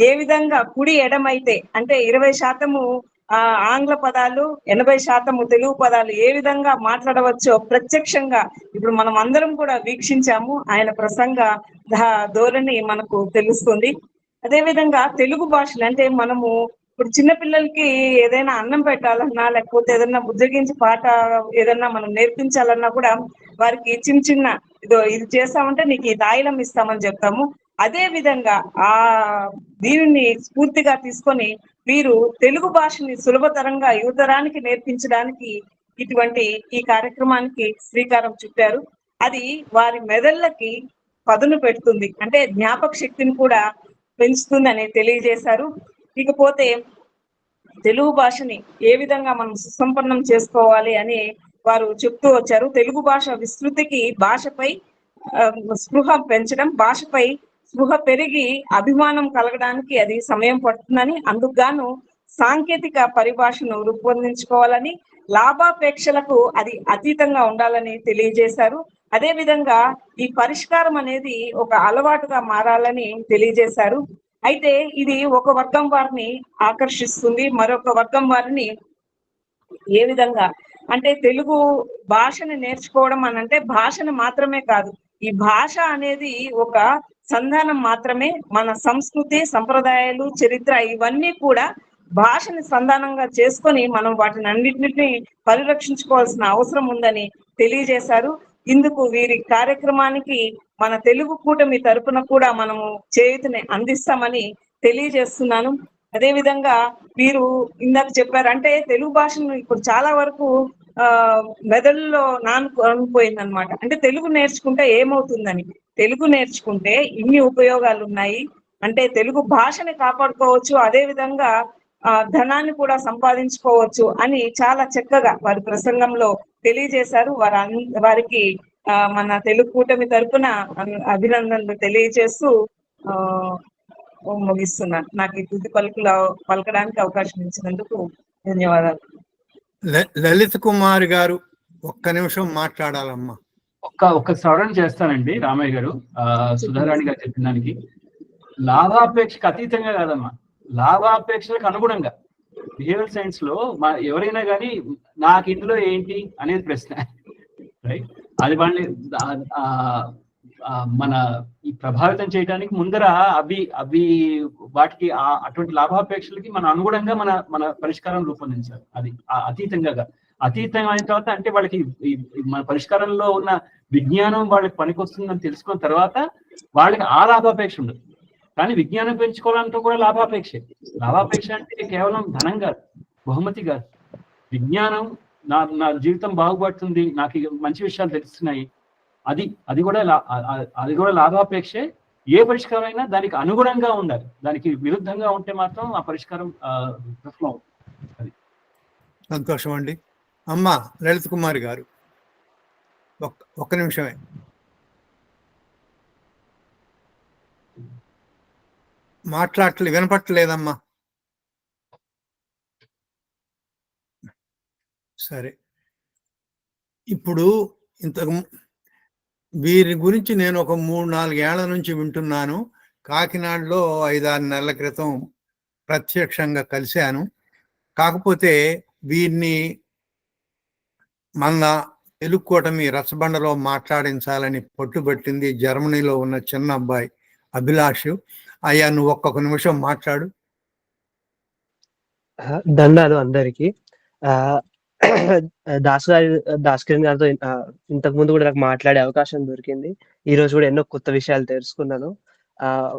G: ఏ విధంగా కుడి ఎడమైతే అంటే 20% ఆంగ్ల పదాలు, 80% తెలుగు పదాలు ఏ విధంగా మాట్లాడవచ్చో ప్రత్యక్షంగా ఇప్పుడు మనం అందరం కూడా వీక్షించాము. ఆయన ప్రసంగ ధోరణి మనకు తెలుస్తుంది. అదేవిధంగా తెలుగు భాషలు అంటే మనము ఇప్పుడు చిన్నపిల్లలకి ఏదైనా అన్నం పెట్టాలన్నా లేకపోతే ఏదైనా బుజ్జగించి పాట ఏదన్నా మనం నేర్పించాలన్నా కూడా వారికి చిన్న ఇది చేస్తామంటే నీకు ఈ తాయిలం ఇస్తామని చెప్తాము. అదే విధంగా దీనిని స్ఫూర్తిగా తీసుకొని వీరు తెలుగు భాషని సులభతరంగా యువతరానికి నేర్పించడానికి ఇటువంటి ఈ కార్యక్రమానికి శ్రీకారం చుట్టారు. అది వారి మెదళ్ళకి పదును పెడుతుంది, అంటే జ్ఞాపక శక్తిని కూడా పెంచుతుందని తెలియజేశారు. ఇకపోతే తెలుగు భాషని ఏ విధంగా మనం సుసంపన్నం చేసుకోవాలి అని వారు చెప్తూ వచ్చారు. తెలుగు భాష విస్తృతికి భాషపై స్పృహ పెంచడం, భాషపై స్పృహ పెరిగి అభిమానం కలగడానికి అది సమయం పడుతుందని, అందుకు గాను సాంకేతిక పరిభాషను రూపొందించుకోవాలని, లాభాపేక్షలకు అది అతీతంగా ఉండాలని తెలియజేశారు. అదే విధంగా ఈ పరిష్కారం అనేది ఒక అలవాటుగా మారాలని తెలియజేశారు. అయితే ఇది ఒక వర్గం వారిని ఆకర్షిస్తుంది, మరొక వర్గం వారిని ఏ విధంగా అంటే తెలుగు భాషను నేర్చుకోవడం అని అంటే భాషను మాత్రమే కాదు, ఈ భాష అనేది ఒక సంధానం మాత్రమే. మన సంస్కృతి, సంప్రదాయాలు, చరిత్ర ఇవన్నీ కూడా భాషని సంధానంగా చేసుకొని మనం వాటిని అన్నింటినీ పరిరక్షించుకోవాల్సిన అవసరం ఉందని తెలియజేశారు. ఇందుకు వీరి కార్యక్రమానికి మన తెలుగు కూటమి తరపున కూడా మనము చేయూతని అందిస్తామని తెలియజేస్తున్నాను. అదే విధంగా వీరు ఇందాక చెప్పారు అంటే తెలుగు భాషను ఇప్పుడు చాలా వరకు మెదడులో అనుకుపోయింది అనమాట. అంటే తెలుగు నేర్చుకుంటే ఏమవుతుందని, తెలుగు నేర్చుకుంటే ఇన్ని ఉపయోగాలు ఉన్నాయి, అంటే తెలుగు భాషని కాపాడుకోవచ్చు, అదే విధంగా ధనాన్ని కూడా సంపాదించుకోవచ్చు అని చాలా చక్కగా వారి ప్రసంగంలో తెలియజేశారు. వారికి మన తెలుగు కూటమి తరపున అభినందనలు తెలియజేస్తూ ముగిస్తున్నాను. నాకు ఈ తుది పలకడానికి అవకాశం ఇచ్చినందుకు ధన్యవాదాలు.
B: లలిత్ కుమార్ గారు ఒక్క నిమిషం మాట్లాడాలమ్మా.
D: ఒక్క సవరణ చేస్తానండి రామయ్య గారు, సుధారాణి గారు చెప్పిన దానికి. లాభాపేక్షకు అతీతంగా కాదమ్మా, లాభాపేక్షలకు అనుగుణంగా. బిహేవియర్ సైన్స్ లో ఎవరైనా కానీ నాకు ఇందులో ఏంటి అనేది ప్రశ్న, రైట్? అది వాళ్ళని మన ఈ ప్రభావితం చేయడానికి ముందర అవి వాటికి అటువంటి లాభాపేక్షలకి మన అనుగుణంగా మన పరిష్కారం రూపొందించాలి. అది అతీతంగా అయిన తర్వాత అంటే వాళ్ళకి మన పరిష్కారంలో ఉన్న విజ్ఞానం వాళ్ళకి పనికొస్తుందని తెలుసుకున్న తర్వాత వాళ్ళకి ఆ లాభాపేక్ష ఉండదు. కానీ విజ్ఞానం పెంచుకోవాలంటే కూడా లాభాపేక్ష అంటే కేవలం ధనం కాదు, బహుమతి కాదు. విజ్ఞానం నా జీవితం బాగుపడుతుంది, నాకు మంచి విషయాలు తెలుస్తున్నాయి, అది కూడా లాభాపేక్షే. ఏ పరిష్కారం అయినా దానికి అనుగుణంగా ఉండాలి, దానికి విరుద్ధంగా ఉంటే మాత్రం ఆ పరిష్కారం విఫలం అవుతుంది.
B: సంతోషం అండి. అమ్మా లలిత్ కుమార్ గారు ఒక్క నిమిషమే. వినపట్టలేదమ్మా. సరే, ఇప్పుడు వీరి గురించి నేను ఒక 3-4 ఏళ్ల నుంచి వింటున్నాను. కాకినాడలో 5-6 నెలల క్రితం ప్రత్యక్షంగా కలిశాను. కాకపోతే వీరిని మన తెలుగు కూటమి రచ్చబండలో మాట్లాడించాలని పట్టుబట్టింది జర్మనీలో ఉన్న చిన్న అబ్బాయి అభిలాష్. అయ్యా, నువ్వు ఒక్కొక్క నిమిషం మాట్లాడు.
H: దండాలు అందరికి. దాస్కిరణ్ గారితో ఇంతకు ముందు కూడా నాకు మాట్లాడే అవకాశం దొరికింది. ఈ రోజు కూడా ఎన్నో కొత్త విషయాలు తెలుసుకున్నాను.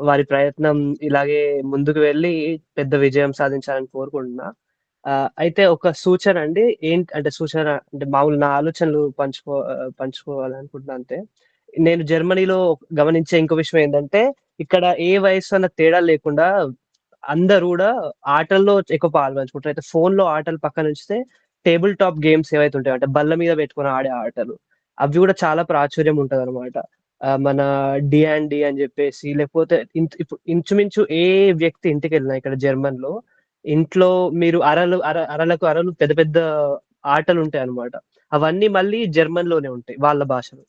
H: వారి ప్రయత్నం ఇలాగే ముందుకు వెళ్ళి పెద్ద విజయం సాధించాలని కోరుకుంటున్నా. అయితే ఒక సూచన అండి. సూచన అంటే మామూలు నా ఆలోచనలు పంచుకోవాలనుకుంటున్నా అంతే. నేను జర్మనీలో గమనించే ఇంకో విషయం ఏంటంటే, ఇక్కడ ఏ వయస్సు అన్న తేడా లేకుండా అందరూ కూడా ఆటల్లో ఎక్కువ పాల్పంచుకుంటారు. అయితే ఫోన్‌లో ఆటలు పక్కనుంచితే టేబుల్ టాప్ గేమ్స్ ఏవైతే ఉంటాయో అంటే బల్ల మీద పెట్టుకొని ఆడే ఆటలు, అవి కూడా చాలా ప్రాచుర్యం ఉంటదనమాట. మన డి అని చెప్పేసి లేకపోతే ఇప్పుడు ఇంచుమించు ఏ వ్యక్తి ఇంటికెళ్ళినా ఇక్కడ జర్మన్‌లో ఇంట్లో మీరు అరలకు అరలు పెద్ద పెద్ద ఆటలుంటాయన్నమాట. అవన్నీ మళ్ళీ జర్మన్‌లోనే ఉంటాయి వాళ్ళ భాషలో.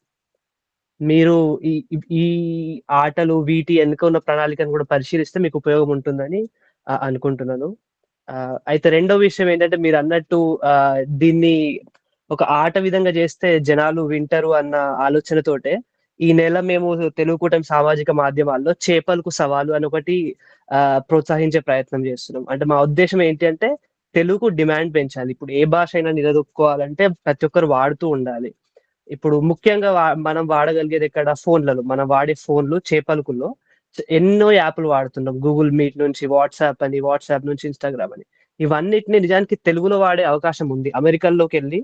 H: మీరు ఈ ఈ ఆటలు వీటి వెనక ఉన్న ప్రణాళికను కూడా పరిశీలిస్తే మీకు ఉపయోగం ఉంటుందని అనుకుంటున్నాను. అయితే రెండో విషయం ఏంటంటే మీరన్నట్టు దీన్ని ఒక ఆట విధంగా చేస్తే జనాలు వింటారు అన్న ఆలోచనతోటే ఈ నెల మేము తెలుగు కూటమి సామాజిక మాధ్యమాల్లో చేపలకు సవాలు అని ఒకటి ప్రోత్సహించే ప్రయత్నం చేస్తున్నాం. అంటే మా ఉద్దేశ్యం ఏంటి అంటే తెలుగుకు డిమాండ్ పెంచాలి. ఇప్పుడు ఏ భాష అయినా నిలదొక్కుకోవాలంటే ప్రతి ఒక్కరు వాడుతూ ఉండాలి. ఇప్పుడు ముఖ్యంగా మనం వాడగలిగేది ఎక్కడ ఫోన్లలో. మనం వాడే ఫోన్లు చేపలుకుల్లో ఎన్నో యాప్‌లు వాడుతున్నాం. గూగుల్ మీట్ నుంచి వాట్సాప్ నుంచి ఇన్‌స్టాగ్రామ్ అని. ఇవన్నిటిని నిజానికి తెలుగులో వాడే అవకాశం ఉంది. అమెరికాలోకెళ్ళి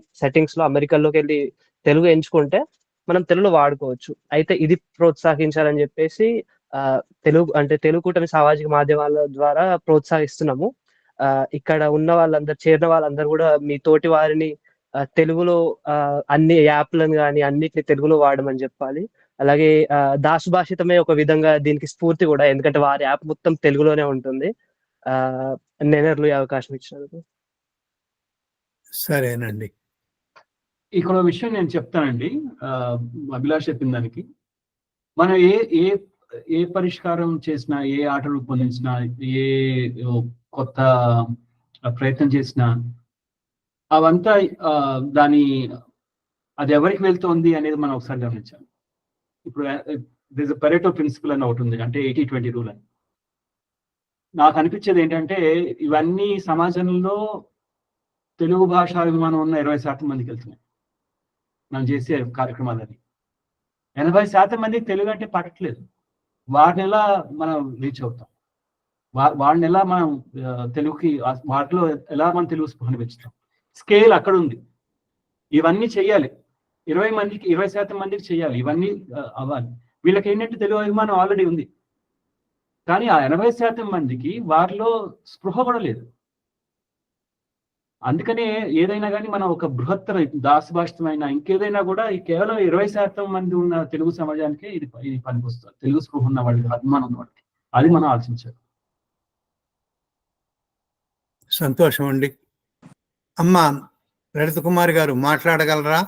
H: తెలుగు ఎంచుకుంటే మనం తెలుగులో వాడుకోవచ్చు. అయితే ఇది ప్రోత్సహించాలని చెప్పేసి తెలుగు కూటమి సామాజిక మాధ్యమాల ద్వారా ప్రోత్సహిస్తున్నాము. ఇక్కడ ఉన్న చేరిన వాళ్ళందరూ కూడా మీ తోటి వారిని తెలుగులో అన్ని యాప్‌లను గాని అన్నిటిని తెలుగులో వాడమని చెప్పాలి. అలాగే దాసు భాషితమే ఒక విధంగా దీనికి స్ఫూర్తి కూడా. ఎందుకంటే వారి యాప్ మొత్తం తెలుగులోనే ఉంటుంది. నెనర్లు ఈ అవకాశం ఇచ్చినందుకు.
B: సరేనండి.
D: ఇక్కడ విషయం నేను చెప్తానండి. అభిలాష్ చెప్పిన దానికి మనం ఏ పరిష్కారం చేసినా, ఏ ఆట రూపొందించినా, ఏ కొత్త ప్రయత్నం చేసినా అవంతా అది ఎవరికి వెళ్తోంది అనేది మనం ఒకసారి గమనించాలి. ఇప్పుడు దిస్ పరెటో ప్రిన్సిపల్ అని ఒకటి ఉంది. అంటే 80-20 రూల్ అని. నాకు అనిపించేది ఏంటంటే ఇవన్నీ సమాజంలో తెలుగు భాషాభిమానం ఉన్న 20% మందికి వెళ్తున్నాయి మనం చేసే కార్యక్రమాలని. 80% మందికి తెలుగు అంటే పట్టట్లేదు. వారిని ఎలా మనం రీచ్ అవుతాం? వాడిని ఎలా మనం తెలుగుకి వాటిలో ఎలా మనం తెలుగు స్పృహను పెంచుతాం? స్కేల్ అక్కడ ఉంది. ఇవన్నీ చెయ్యాలి. 20% మందికి చెయ్యాలి. ఇవన్నీ అవ్వాలి. వీళ్ళకి ఏంటంటే తెలుగు అభిమానం ఆల్రెడీ ఉంది. కానీ ఆ 80% మందికి వారిలో స్పృహ కూడా లేదు. అందుకనే ఏదైనా కానీ మనం ఒక బృహత్తర దాసభాషితమైన ఇంకేదైనా కూడా కేవలం 20% మంది ఉన్న తెలుగు సమాజానికే ఇది పనికొస్తుంది. తెలుగు స్పృహ ఉన్న వాళ్ళకి, అభిమానం ఉన్న వాళ్ళకి. అది మనం ఆలోచించాలి.
B: సంతోషం అండి. అమ్మా లలిత కుమారి గారు మాట్లాడగలరా?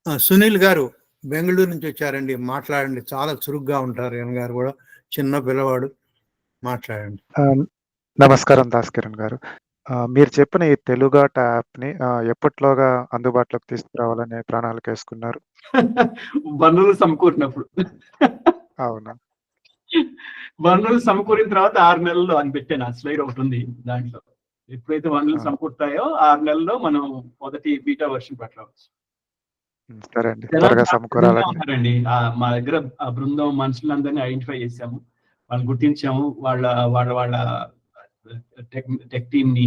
B: సునీల్ గారు బెంగళూరు నుంచి వచ్చారండి, మాట్లాడండి. చాలా చురుగ్గా ఉంటారు. ఈయన గారు కూడా చిన్న పిల్లవాడు, మాట్లాడండి.
I: నమస్కారం దాస్ కిరణ్ గారు. మీరు చెప్పిన ఈ తెలుగాట యాప్‌ని ఎప్పట్లోగా అందుబాటులోకి తీసుకురావాలని ప్రణాళిక వేసుకున్నారు?
D: వనరులు సమకూరినప్పుడు.
I: అవునా?
D: వనరులు సమకూరిన తర్వాత 6 నెలల్లో అని పెట్టాను. ఆ స్లైడ్ ఒకటి ఉంది దాంట్లో. ఎప్పుడైతే వనరులు సమకూరుతాయో 6 నెలల్లో మనం మొదటి బీటా వర్షన్ పెట్టవచ్చు.
I: సరే అండి, త్వరగా సమకూరాలండి.
D: మా దగ్గర ఆ బృందం మనుషులందరినీ ఐడెంటిఫై చేసాము, వాళ్ళని గుర్తించాము. వాళ్ళ టెక్ టీమ్ ని,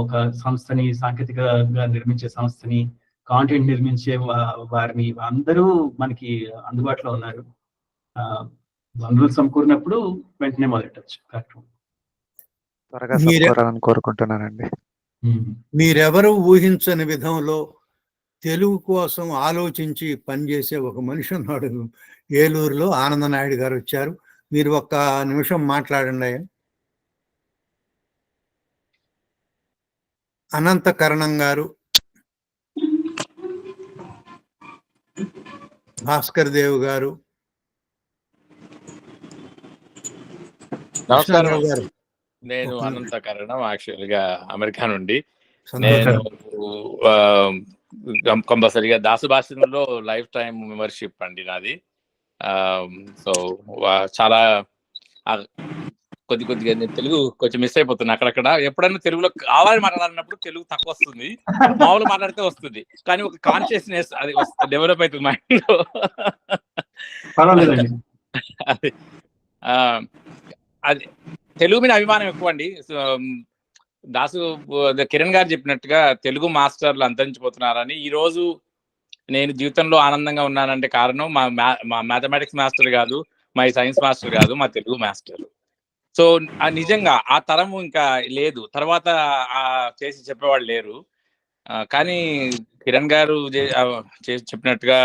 D: ఒక సంస్థని, సాంకేతికంగా నిర్మించే సంస్థని, కాంటెంట్ నిర్మించే వారిని, అందరూ మనకి అందుబాటులో ఉన్నారు. వనరులు సమకూరినప్పుడు వెంటనే మొదలెట్టచ్చు కార్యక్రమం.
I: త్వరగా సమకూరాలని కోరుకుంటున్నానండి.
B: మీరెవరు ఊహించని విధంలో తెలుగు కోసం ఆలోచించి పనిచేసే ఒక మనిషి ఉన్నాడు. ఏలూరులో ఆనంద నాయుడు గారు వచ్చారు. మీరు ఒక్క నిమిషం మాట్లాడండి. అనంత కరణం గారు, భాస్కర్ దేవ్ గారు.
J: నమస్కారం గారు. నేను అనంత కరణం, యాక్చువల్ గా అమెరికా నుండి. నేను కంపల్సరీగా దాసు భాషలో లైఫ్ టైం మెంబర్షిప్ అండి నాది. సో చాలా కొద్దిగా నేను తెలుగు కొంచెం మిస్ అయిపోతున్నా అక్కడక్కడ. ఎప్పుడైనా తెలుగులో కావాలి మాట్లాడాలన్నప్పుడు తెలుగు తక్కువ వస్తుంది, మామూలు మాట్లాడితే వస్తుంది. కానీ ఒక కాన్షియస్నెస్ అది డెవలప్ అవుతుంది మైండ్ లో.
D: పర్వాలేదండి.
J: అది ఆ, అది తెలుగు మీద అభిమానం ఎక్కువ అండి. సో, దాసు కిరణ్ గారు చెప్పినట్టుగా తెలుగు మాస్టర్లు అంతరించిపోతున్నారని. ఈ రోజు నేను జీవితంలో ఆనందంగా ఉన్నానంటే కారణం మా మ్యాథమెటిక్స్ మాస్టర్ కాదు, మా సైన్స్ మాస్టర్ కాదు, మా తెలుగు మాస్టర్. సో నిజంగా ఆ తరము ఇంకా లేదు, తర్వాత చేసి చెప్పేవాళ్ళు లేరు. కానీ కిరణ్ గారు చెప్పినట్టుగా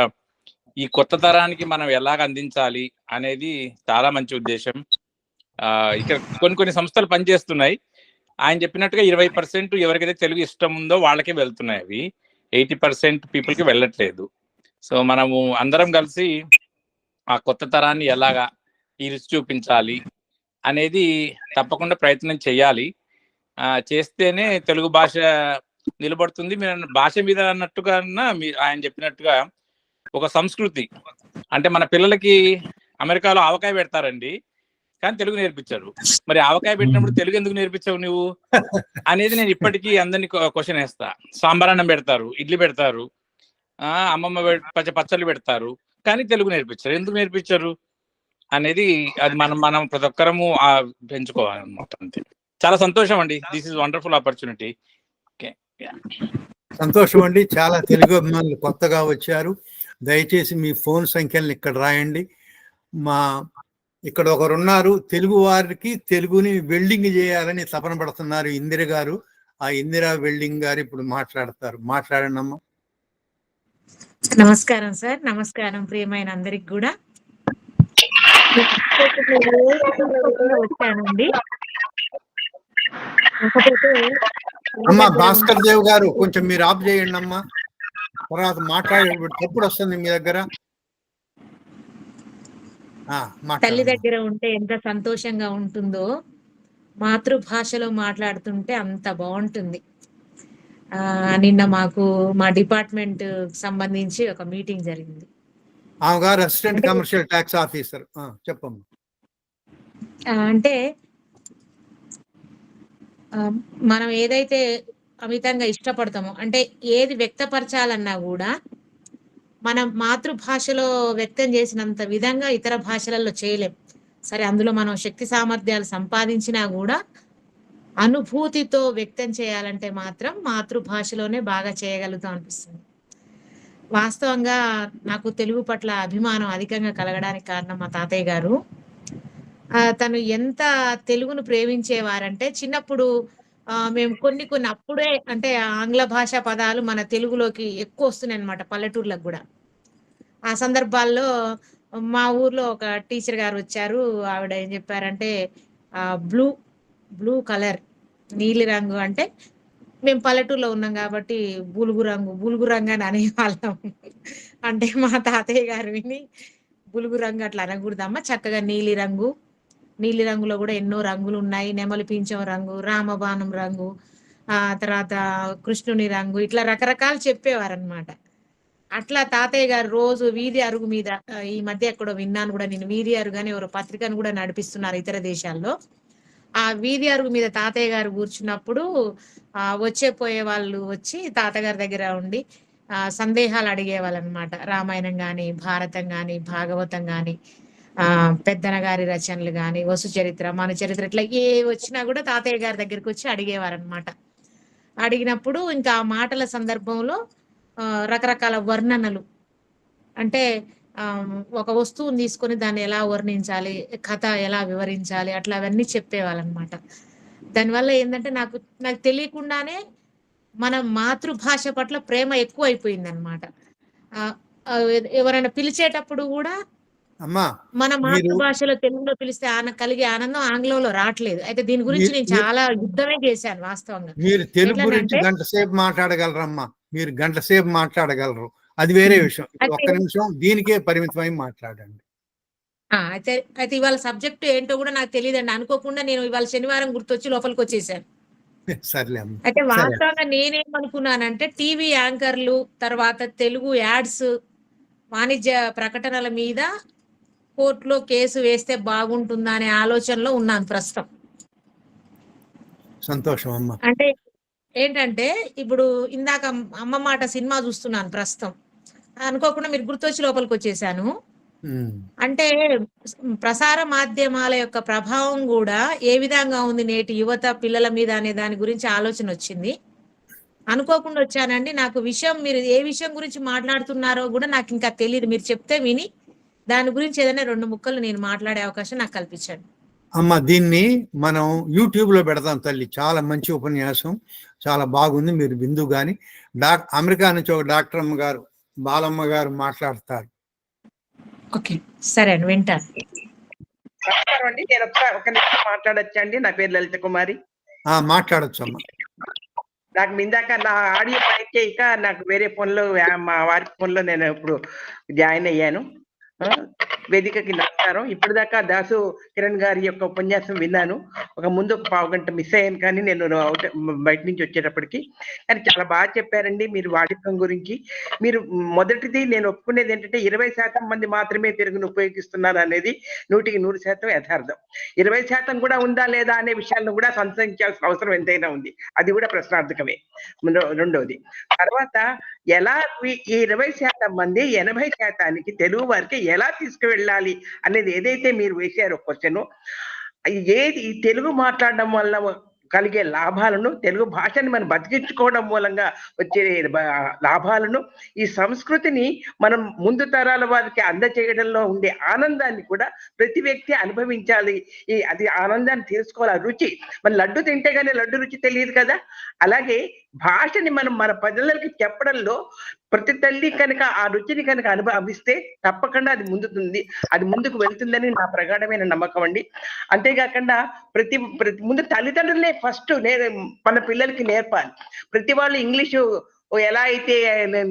J: ఈ కొత్త తరానికి మనం ఎలాగ అందించాలి అనేది చాలా మంచి ఉద్దేశం. ఇక్కడ కొన్ని సంస్థలు పనిచేస్తున్నాయి. ఆయన చెప్పినట్టుగా 20% ఎవరికైతే తెలుగు ఇష్టం ఉందో వాళ్ళకే వెళ్తున్నాయి అవి. 80% పీపుల్కి వెళ్ళట్లేదు. సో మనము అందరం కలిసి ఆ కొత్త తరాన్ని ఎలాగా ఈ రుచి చూపించాలి అనేది తప్పకుండా ప్రయత్నం చేయాలి. చేస్తేనే తెలుగు భాష నిలబడుతుంది. మీరు భాష మీద అన్నట్టుగా ఆయన చెప్పినట్టుగా ఒక సంస్కృతి అంటే మన పిల్లలకి అమెరికాలో ఆవకాయ పెడతారండి, కానీ తెలుగు నేర్పించారు. మరి ఆవకాయ పెట్టినప్పుడు తెలుగు ఎందుకు నేర్పించావు నువ్వు అనేది నేను ఇప్పటికీ అందరినీ క్వశ్చన్ వేస్తా. సాంబారన్నం పెడతారు, ఇడ్లీ పెడతారు, అమ్మమ్మ పచ్చళ్ళు పెడతారు, కానీ తెలుగు నేర్పించారు. ఎందుకు నేర్పించారు అనేది అది మనం ప్రతి ఒక్కరము పెంచుకోవాలన్నమాట. అంతే. చాలా సంతోషం అండి. This is wonderful opportunity.
B: సంతోషం అండి. చాలా తెలుగు అభిమానులు కొత్తగా వచ్చారు. దయచేసి మీ ఫోన్ సంఖ్యలను ఇక్కడ రాయండి. ఇక్కడ ఒకరున్నారు, తెలుగు వారికి తెలుగుని వెల్డింగ్ చేయాలని తపన పడుతున్నారు, ఇందిర గారు. ఆ ఇందిరా వెల్డింగ్ గారు ఇప్పుడు మాట్లాడండి అమ్మా.
K: నమస్కారం సార్. నమస్కారం ప్రియమైన అందరికి కూడా. వచ్చానండి.
B: అమ్మా భాస్కర్ దేవ్ గారు కొంచెం మీరు ఆఫ్ చేయండి అమ్మా, తర్వాత మాట్లాడే ఎప్పుడు వస్తుంది మీ దగ్గర.
K: తల్లి దగ్గర ఉంటే ఎంత సంతోషంగా ఉంటుందో మాతృభాషలో మాట్లాడుతుంటే అంత బాగుంటుంది. నిన్న మాకు మా డిపార్ట్మెంట్ సంబంధించి ఒక మీటింగ్ జరిగింది.
B: గారు అసిస్టెంట్ కమర్షియల్ ట్యాక్స్ ఆఫీసర్. చెప్పమ్మా.
K: అంటే మనం ఏదైతే అమితంగా ఇష్టపడతామో, అంటే ఏది వ్యక్తపరచాలన్నా కూడా మనం మాతృభాషలో వ్యక్తం చేసినంత విధంగా ఇతర భాషలలో చేయలేం. సరే, అందులో మనం శక్తి సామర్థ్యాలు సంపాదించినా కూడా అనుభూతితో వ్యక్తం చేయాలంటే మాత్రం మాతృభాషలోనే బాగా చేయగలుగుతాం అనిపిస్తుంది. వాస్తవంగా నాకు తెలుగు పట్ల అభిమానం అధికంగా కలగడానికి కారణం మా తాతయ్య గారు. తను ఎంత తెలుగును ప్రేమించేవారంటే, చిన్నప్పుడు మేము కొన్ని అప్పుడే అంటే ఆంగ్ల భాష పదాలు మన తెలుగులోకి ఎక్కువ వస్తున్నాయి అన్నమాట, పల్లెటూర్లకు కూడా. ఆ సందర్భాల్లో మా ఊర్లో ఒక టీచర్ గారు వచ్చారు. ఆవిడ ఏం చెప్పారంటే, బ్లూ కలర్, నీలి రంగు అంటే మేము పల్లెటూరులో ఉన్నాం కాబట్టి బులుగు రంగు అని అనేవాళ్ళం. అంటే మా తాతయ్య గారు విని, బులుగు రంగు అట్లా అనకూడదమ్మా, చక్కగా నీలి రంగులో కూడా ఎన్నో రంగులు ఉన్నాయి. నెమలి పింఛం రంగు, రామబాణం రంగు, తర్వాత కృష్ణుని రంగు, ఇట్లా రకరకాలు చెప్పేవారనమాట. అట్లా తాతయ్య గారు రోజు వీధి అరుగు మీద, ఈ మధ్య ఎక్కడో విన్నాను కూడా నేను, వీధి అరుగు అని ఎవరో పత్రికను కూడా నడిపిస్తున్నారు ఇతర దేశాల్లో. ఆ వీధి అరుగు మీద తాతయ్య గారు కూర్చున్నప్పుడు పోయే వాళ్ళు వచ్చి తాతగారి దగ్గర ఉండి సందేహాలు అడిగేవాళ్ళు అనమాట. రామాయణం గాని, భారతం గాని, భాగవతం గాని, పెద్దన గారి రచనలు గాని, వసు చరిత్ర, మన చరిత్ర, ఇట్లా ఏ వచ్చినా కూడా తాతయ్య గారి దగ్గరికి వచ్చి అడిగేవారనమాట. అడిగినప్పుడు ఇంకా ఆ మాటల సందర్భంలో రకరకాల వర్ణనలు, అంటే ఒక వస్తువుని తీసుకొని దాన్ని ఎలా వర్ణించాలి, కథ ఎలా వివరించాలి, అట్లా అవన్నీ చెప్పేవాళ్ళనమాట. దానివల్ల ఏంటంటే నాకు తెలియకుండానే మన మాతృభాష పట్ల ప్రేమ ఎక్కువ అయిపోయింది అనమాట. ఎవరైనా పిలిచేటప్పుడు కూడా మన మాతృభాషలో తెలుగులో పిలిస్తే కలిగే ఆనందం ఆంగ్లంలో రావట్లేదు. అయితే దీని గురించి నేను చాలా యుద్ధమే చేశాను వాస్తవంగా.
B: మీరు తెలుగు గురించి గంట సేపు మాట్లాడగలరమ్మా, మీరు గంట సేపు మాట్లాడగలరు, అది వేరే విషయం. ఒక్క నిమిషం దీనికే పరిమితమై మాట్లాడండి.
K: అయితే ఇవాళ సబ్జెక్ట్ ఏంటో కూడా నాకు తెలియదండి. అనుకోకుండా నేను ఇవాళ శనివారం గుర్తొచ్చి లోపలికి వచ్చేసాను. అయితే వాస్తవంగా నేనేమనుకున్నానంటే, టీవీ యాంకర్లు, తర్వాత తెలుగు యాడ్స్, వాణిజ్య ప్రకటనల మీద కోర్టులో కేసు వేస్తే బాగుంటుందా అనే ఆలోచనలో ఉన్నాను ప్రస్తుతం.
B: సంతోషం అమ్మా.
K: అంటే ఏంటంటే, ఇప్పుడు ఇందాక అమ్మ మాట సినిమా చూస్తున్నాను ప్రస్తుతం, అనుకోకుండా మీరు గుర్తొచ్చి లోపలికి వచ్చేసాను. అంటే ప్రసార మాధ్యమాల యొక్క ప్రభావం కూడా ఏ విధంగా ఉంది నేటి యువత పిల్లల మీద అనే దాని గురించి ఆలోచన వచ్చింది. అనుకోకుండా వచ్చానండి. నాకు విషయం, మీరు ఏ విషయం గురించి మాట్లాడుతున్నారో కూడా నాకు ఇంకా తెలియదు. మీరు చెప్తే విని దాని గురించి ఏదైనా 2 ముక్కలు నేను మాట్లాడే అవకాశం నాకు కల్పించండి.
B: అమ్మ, దీన్ని మనం యూట్యూబ్ లో పెడతాం తల్లి. చాలా మంచి ఉపన్యాసం, చాలా బాగుంది. మీరు బిందు గాని అమెరికా నుంచి ఒక డాక్టర్ అమ్మ గారు, బాలమ్మ గారు మాట్లాడతారు.
K: ఓకే, సరే అండి, వింటాను.
L: నమస్కారం అండి. నేను ఒక నిమిషం మాట్లాడొచ్చండి. నా పేరు లలిత కుమారి.
B: మాట్లాడచ్చు అమ్మ.
L: నాకు ఇందాక నా ఆడియో పైకి ఇక నాకు వేరే ఫోన్లో, మా వారి ఫోన్లో నేను ఇప్పుడు జాయిన్ అయ్యాను. వేదికకి నమస్కారం. ఇప్పటిదాకా దాసు కిరణ్ గారి యొక్క ఉపన్యాసం విన్నాను. ముందు ఒక పావు గంట మిస్ అయ్యాను, కానీ నేను బయట నుంచి వచ్చేటప్పటికి. కానీ చాలా బాగా చెప్పారండి మీరు వాడికం గురించి. మీరు మొదటిది నేను ఒప్పుకునేది ఏంటంటే 20% మంది మాత్రమే తెలుగును ఉపయోగిస్తున్నారు అనేది 100% యథార్థం. 20% కూడా ఉందా లేదా అనే విషయాలను కూడా సంతరించాల్సిన అవసరం ఎంతైనా ఉంది. అది కూడా ప్రశ్నార్థకమే. రెండవది, తర్వాత ఎలా ఈ 20% మంది 80%కి తెలుగు వారికి ఎలా తీసుకువెళ్ళాలి అనేది ఏదైతే మీరు వేశారో క్వశ్చన్, ఏది ఈ తెలుగు మాట్లాడడం వల్ల కలిగే లాభాలను, తెలుగు భాషని మనం బతికించుకోవడం మూలంగా వచ్చే లాభాలను, ఈ సంస్కృతిని మనం ముందు తరాల వారికి అందచేయడంలో ఉండే ఆనందాన్ని కూడా ప్రతి వ్యక్తి అనుభవించాలి. అది ఆనందాన్ని తీసుకోవాలి. ఆ రుచి, మన లడ్డు తింటే గానీ లడ్డు రుచి తెలియదు కదా. అలాగే భాషని మనం మన ప్రజలకి చెప్పడంలో ప్రతి తల్లి కనుక ఆ రుచిని కనుక అనుభవిస్తే తప్పకుండా అది ముందుకు వెళ్తుందని నా ప్రగాఢమైన నమ్మకం అండి. అంతేకాకుండా ప్రతి ముందు తల్లిదండ్రులే ఫస్ట్ మన పిల్లలకి నేర్పాలి. ప్రతి వాళ్ళు ఇంగ్లీషు ఎలా అయితే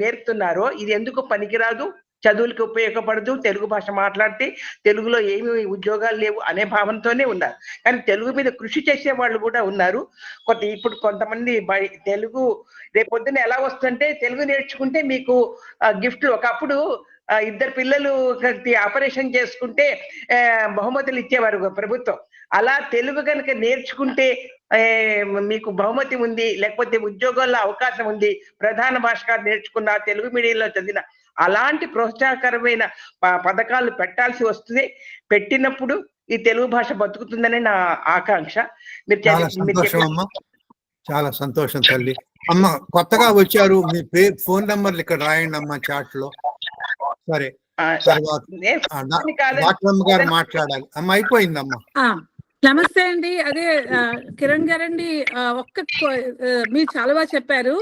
L: నేర్పుతున్నారో ఇది ఎందుకు పనికిరాదు, చదువులకు ఉపయోగపడదు, తెలుగు భాష మాట్లాడితే తెలుగులో ఏమి ఉద్యోగాలు లేవు అనే భావనతోనే ఉన్నారు. కానీ తెలుగు మీద కృషి చేసే వాళ్ళు కూడా ఉన్నారు. ఇప్పుడు కొంతమంది తెలుగు రేపొద్దున ఎలా వస్తుంటే తెలుగు నేర్చుకుంటే మీకు గిఫ్ట్లు, ఒకప్పుడు 2 పిల్లలు ఆపరేషన్ చేసుకుంటే బహుమతులు ఇచ్చేవారు ప్రభుత్వం. అలా తెలుగు కనుక నేర్చుకుంటే మీకు బహుమతి ఉంది, లేకపోతే ఉద్యోగాల్లో అవకాశం ఉంది, ప్రధాన భాషగా నేర్చుకున్న, తెలుగు మీడియంలో చదివిన, అలాంటి ప్రోత్సాహకరమైన పథకాలు పెట్టాల్సి వస్తుంది. పెట్టినప్పుడు ఈ తెలుగు భాష బతుకుతుందని నా ఆకాంక్ష.
B: చాలా సంతోషం తల్లి. అమ్మ, కొత్తగా వచ్చారు, మీ పేరు, ఫోన్ నంబర్లు ఇక్కడ రాయండి అమ్మ చాట్ లో. సరే, తర్వాత డాక్టర్ అమ్మ గారు మాట్లాడాలి. అమ్మ, అయిపోయిందమ్మా.
E: నమస్తే అండి. అదే కిరణ్ గారండి, మీరు చాలా బాగా చెప్పారు.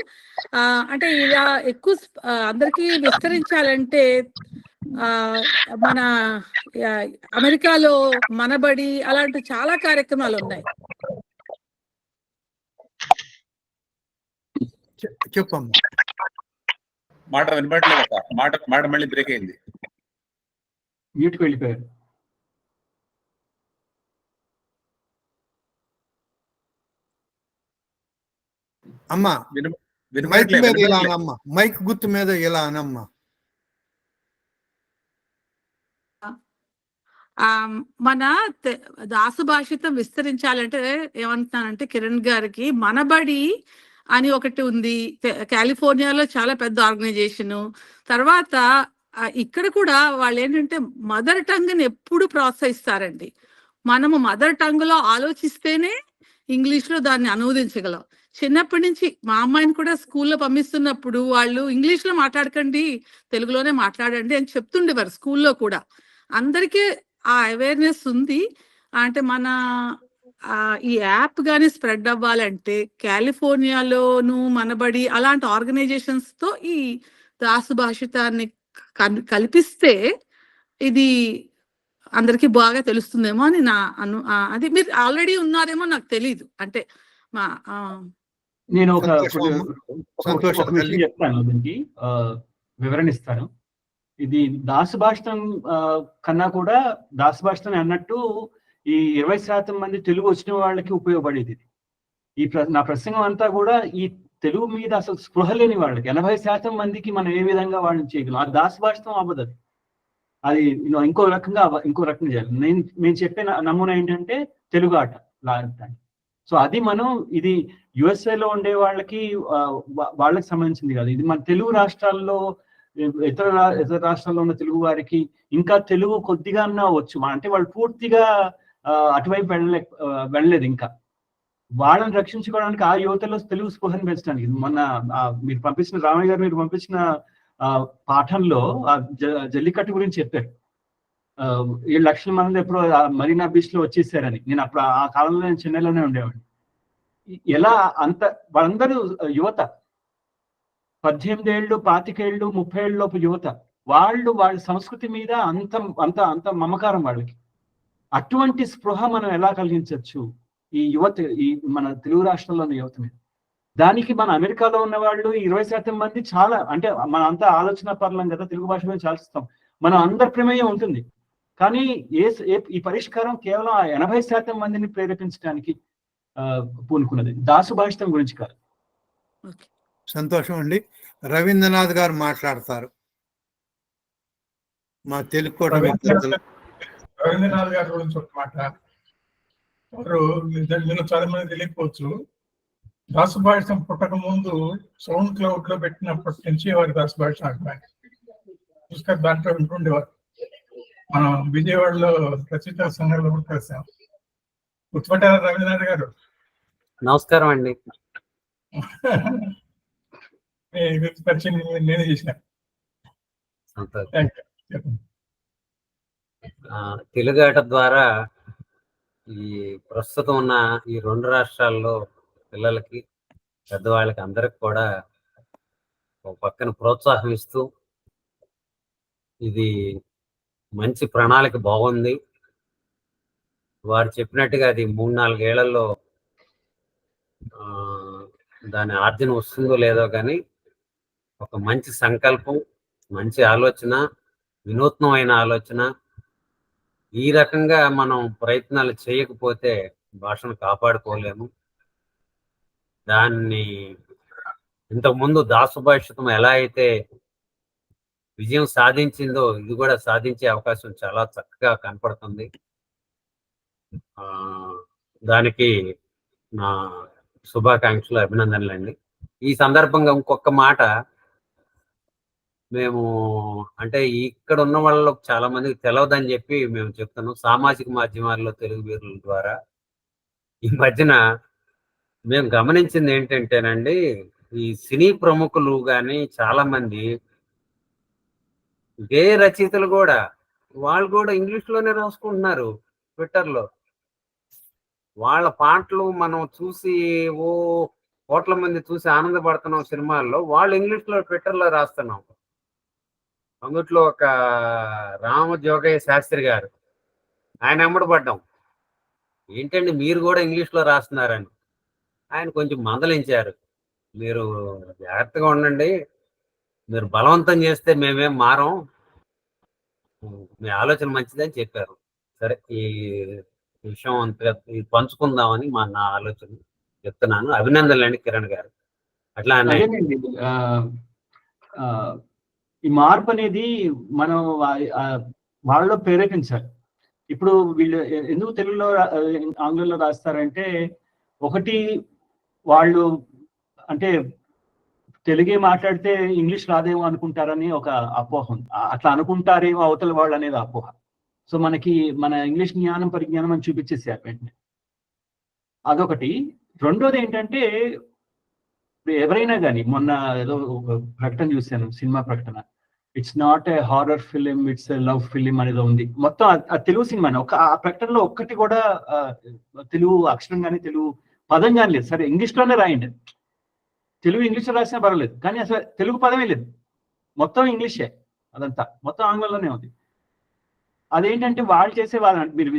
E: అంటే ఇలా ఎక్కువ అందరికీ విస్తరించాలంటే మన అమెరికాలో మనబడి అలాంటి చాలా కార్యక్రమాలు ఉన్నాయి.
B: చెప్పమ్మా.
M: మాట వినబడలేదు. మాట మళ్ళీ బ్రేక్ అయింది.
D: మ్యూట్కి వెళ్ళిపోయారు.
B: అమ్మా, మైక్ మీద ఇలా అనమ్మా, మైక్ గుర్తు మీద ఇలా అనమ్మా.
E: మన దాసు భాషితం విస్తరించాలంటే ఏమంటున్నానంటే, కిరణ్ గారికి మనబడి అని ఒకటి ఉంది. కాలిఫోర్నియాలో చాలా పెద్ద ఆర్గనైజేషన్. తర్వాత ఇక్కడ కూడా వాళ్ళు ఏంటంటే మదర్ టంగ్ ని ఎప్పుడు ప్రోత్సహిస్తారండి. మనము మదర్ టంగ్ లో ఆలోచిస్తేనే ఇంగ్లీష్ లో దాన్ని అనువదించగలం. చిన్నప్పటి నుంచి మా అమ్మాయిని కూడా స్కూల్లో పంపిస్తున్నప్పుడు వాళ్ళు ఇంగ్లీష్ లో మాట్లాడకండి, తెలుగులోనే మాట్లాడండి అని చెప్తుండేవారు స్కూల్లో కూడా. అందరికీ ఆ అవేర్నెస్ ఉంది. అంటే మన ఈ యాప్ గానీ స్ప్రెడ్ అవ్వాలంటే కాలిఫోర్నియాలోను మనబడి అలాంటి ఆర్గనైజేషన్స్ తో ఈ దాసు భాషితాన్ని కల్పిస్తే ఇది అందరికి బాగా తెలుస్తుందేమో అని నా అది మీరు ఆల్రెడీ ఉన్నారేమో నాకు తెలీదు. అంటే
D: నేను ఒక విషయం చెప్తాను, దీనికి వివరణ ఇస్తాను. ఇది దాసు భాషితం కన్నా కూడా దాసు భాషితం అన్నట్టు ఈ 20% మంది తెలుగు వచ్చిన వాళ్ళకి ఉపయోగపడేది. నా ప్రసంగం అంతా కూడా ఈ తెలుగు మీద అసలు స్పృహ లేని వాళ్ళకి 80% మందికి మనం ఏ విధంగా వాళ్ళని చేయగలం. ఆ దాసు భాషితం అవ్వదు. అది ఇంకో రకంగా చేయాలి. మేము చెప్పే నమూనా ఏంటంటే తెలుగు ఆట లాంటి. సో అది మనం ఇది యుఎస్ఏలో ఉండే వాళ్ళకి సంబంధించింది కాదు. ఇది మన తెలుగు రాష్ట్రాల్లో ఇతర రాష్ట్రాల్లో ఉన్న తెలుగు వారికి ఇంకా తెలుగు కొద్దిగా వచ్చు, అంటే వాళ్ళు పూర్తిగా అటువైపు వెళ్ళలేదు. ఇంకా వాళ్ళని రక్షించుకోవడానికి ఆ యువతలో తెలుగు స్పృహను పెంచడానికి మొన్న మీరు పంపించిన రామయ్య గారు మీరు పంపించిన పాఠంలో జల్లికట్టు గురించి చెప్పారు. 7 లక్షల మంది ఎప్పుడో మరీనా బీచ్ లో వచ్చేసారని. నేను అప్పుడు ఆ కాలంలో నేను చెన్నైలోనే ఉండేవాడిని. ఎలా అంత వాళ్ళందరూ యువత, 18 ఏళ్ళు, 25 ఏళ్ళు, 30 ఏళ్ళ లోపు యువత. వాళ్ళ సంస్కృతి మీద అంత మమకారం వాళ్ళకి. అటువంటి స్పృహ మనం ఎలా కలిగించవచ్చు ఈ యువత, ఈ మన తెలుగు రాష్ట్రంలోని యువత మీద? దానికి మన అమెరికాలో ఉన్న వాళ్ళు 20% మంది చాలా, అంటే మన అంతా ఆలోచన పర్లం కదా, తెలుగు భాష మీద చాలుస్తాం, మనం అందరి ప్రమేయం ఉంటుంది. కానీ ఈ పరిష్కారం కేవలం ఆ 80% మందిని ప్రేరేపించడానికి పూనుకున్నది, దాసు భాషితం గురించి కాదు.
B: సంతోషం అండి. రవీంద్రనాథ్ గారు మాట్లాడతారు. మా తెలుగు కోట
N: రవీంద్రనాథ్ గారి గురించి ఒక మాట. వారు నేను చాలా మంది తెలియకపోవచ్చు, దాసు భాషితం పుట్టక ముందు సౌండ్ క్లౌడ్ లో పెట్టినప్పటి నుంచి వారి దాసు భాష పుస్తక దాంట్లో ఉంటుండేవారు. మనం విజయవాడలో రచయిత సంఘంలో కూడా కలిసాం. గుర్తుపట్టారా రవీంద్రనాథ్ గారు?
O: నమస్కారం అండి.
N: పరిచయం నేనే చేసిన.
O: తెలుగాట ద్వారా ఈ ప్రస్తుతం ఉన్న ఈ 2 రాష్ట్రాల్లో పిల్లలకి, పెద్దవాళ్ళకి అందరికి కూడా ఒక పక్కన ప్రోత్సాహం ఇస్తూ, ఇది మంచి ప్రణాళిక బాగుంది. వారు చెప్పినట్టుగా అది 3-4 ఏళ్లలో దాని ఆర్జన వస్తుందో లేదో కానీ ఒక మంచి సంకల్పం, మంచి ఆలోచన, వినూత్నమైన ఆలోచన. ఈ రకంగా మనం ప్రయత్నాలు చేయకపోతే భాషను కాపాడుకోలేము. దాన్ని ఇంతకుముందు దాసు భాషితం ఎలా అయితే విజయం సాధించిందో ఇది కూడా సాధించే అవకాశం చాలా చక్కగా కనపడుతుంది. దానికి నా శుభాకాంక్షలు, అభినందనలు అండి. ఈ సందర్భంగా ఇంకొక మాట, మేము అంటే ఇక్కడ ఉన్న వాళ్ళలో చాలా మందికి తెలియదని చెప్పి మేము చెప్తున్నాం. సామాజిక మాధ్యమాల్లో తెలుగు వీరుల ద్వారా ఈ మధ్యన మేము గమనించింది ఏంటంటేనండి, ఈ సినీ ప్రముఖులు కానీ చాలా మంది గేయ రచయితలు కూడా వాళ్ళు కూడా ఇంగ్లీష్లోనే రాసుకుంటున్నారు ట్విట్టర్లో. వాళ్ళ పాటలు మనం చూసి కోట్ల మంది చూసి ఆనందపడుతున్నాం సినిమాల్లో, వాళ్ళు ఇంగ్లీష్లో ట్విట్టర్లో రాస్తున్నాం. అందుట్లో ఒక రామజోగయ్య శాస్త్రి గారు, ఆయన అమ్మడపడ్డాం, ఏంటండి మీరు కూడా ఇంగ్లీష్లో రాస్తున్నారని. ఆయన కొంచెం మందలించారు, మీరు జాగ్రత్తగా ఉండండి, మీరు బలవంతం చేస్తే మేమేం మారం, మీ ఆలోచన మంచిదని చెప్పారు. సరే, ఈ విషయం అంతగా పంచుకుందామని నా ఆలోచన చెప్తున్నాను. అభినందనలండి కిరణ్ గారు. అట్లా
D: ఈ మార్పు అనేది మనం వాళ్ళలో ప్రేరేపించాలి. ఇప్పుడు వీళ్ళు ఎందుకు తెలుగులో ఆంగ్లంలో రాస్తారంటే, ఒకటి వాళ్ళు అంటే తెలుగే మాట్లాడితే ఇంగ్లీష్ రాదేమో అనుకుంటారని ఒక అపోహం, అట్లా అనుకుంటారేమో అవతల వాళ్ళు అనేది అపోహ. సో మనకి మన ఇంగ్లీష్ జ్ఞానం పరిజ్ఞానం అని చూపించేసారు వెంటనే. అదొకటి. రెండోది ఏంటంటే, ఎవరైనా కానీ, మొన్న ఏదో ఒక ప్రకటన చూశాను, సినిమా ప్రకటన, it's not a horror film, it's a love film అనేది ఉంది. మొత్తం ఆ తెలుగు సినిమాని ఆ ప్రకటనలో ఒక్కటి కూడా తెలుగు అక్షరం కానీ తెలుగు పదం కానీ లేదు. సరే ఇంగ్లీష్లోనే రాయండి, తెలుగు ఇంగ్లీష్లో రాసినా పర్వాలేదు, కానీ అసలు తెలుగు పదమే లేదు, మొత్తం ఇంగ్లీషే, అదంతా మొత్తం ఆంగ్లంలోనే ఉంది. అదేంటంటే వాళ్ళు చేసే వాళ్ళని మీరు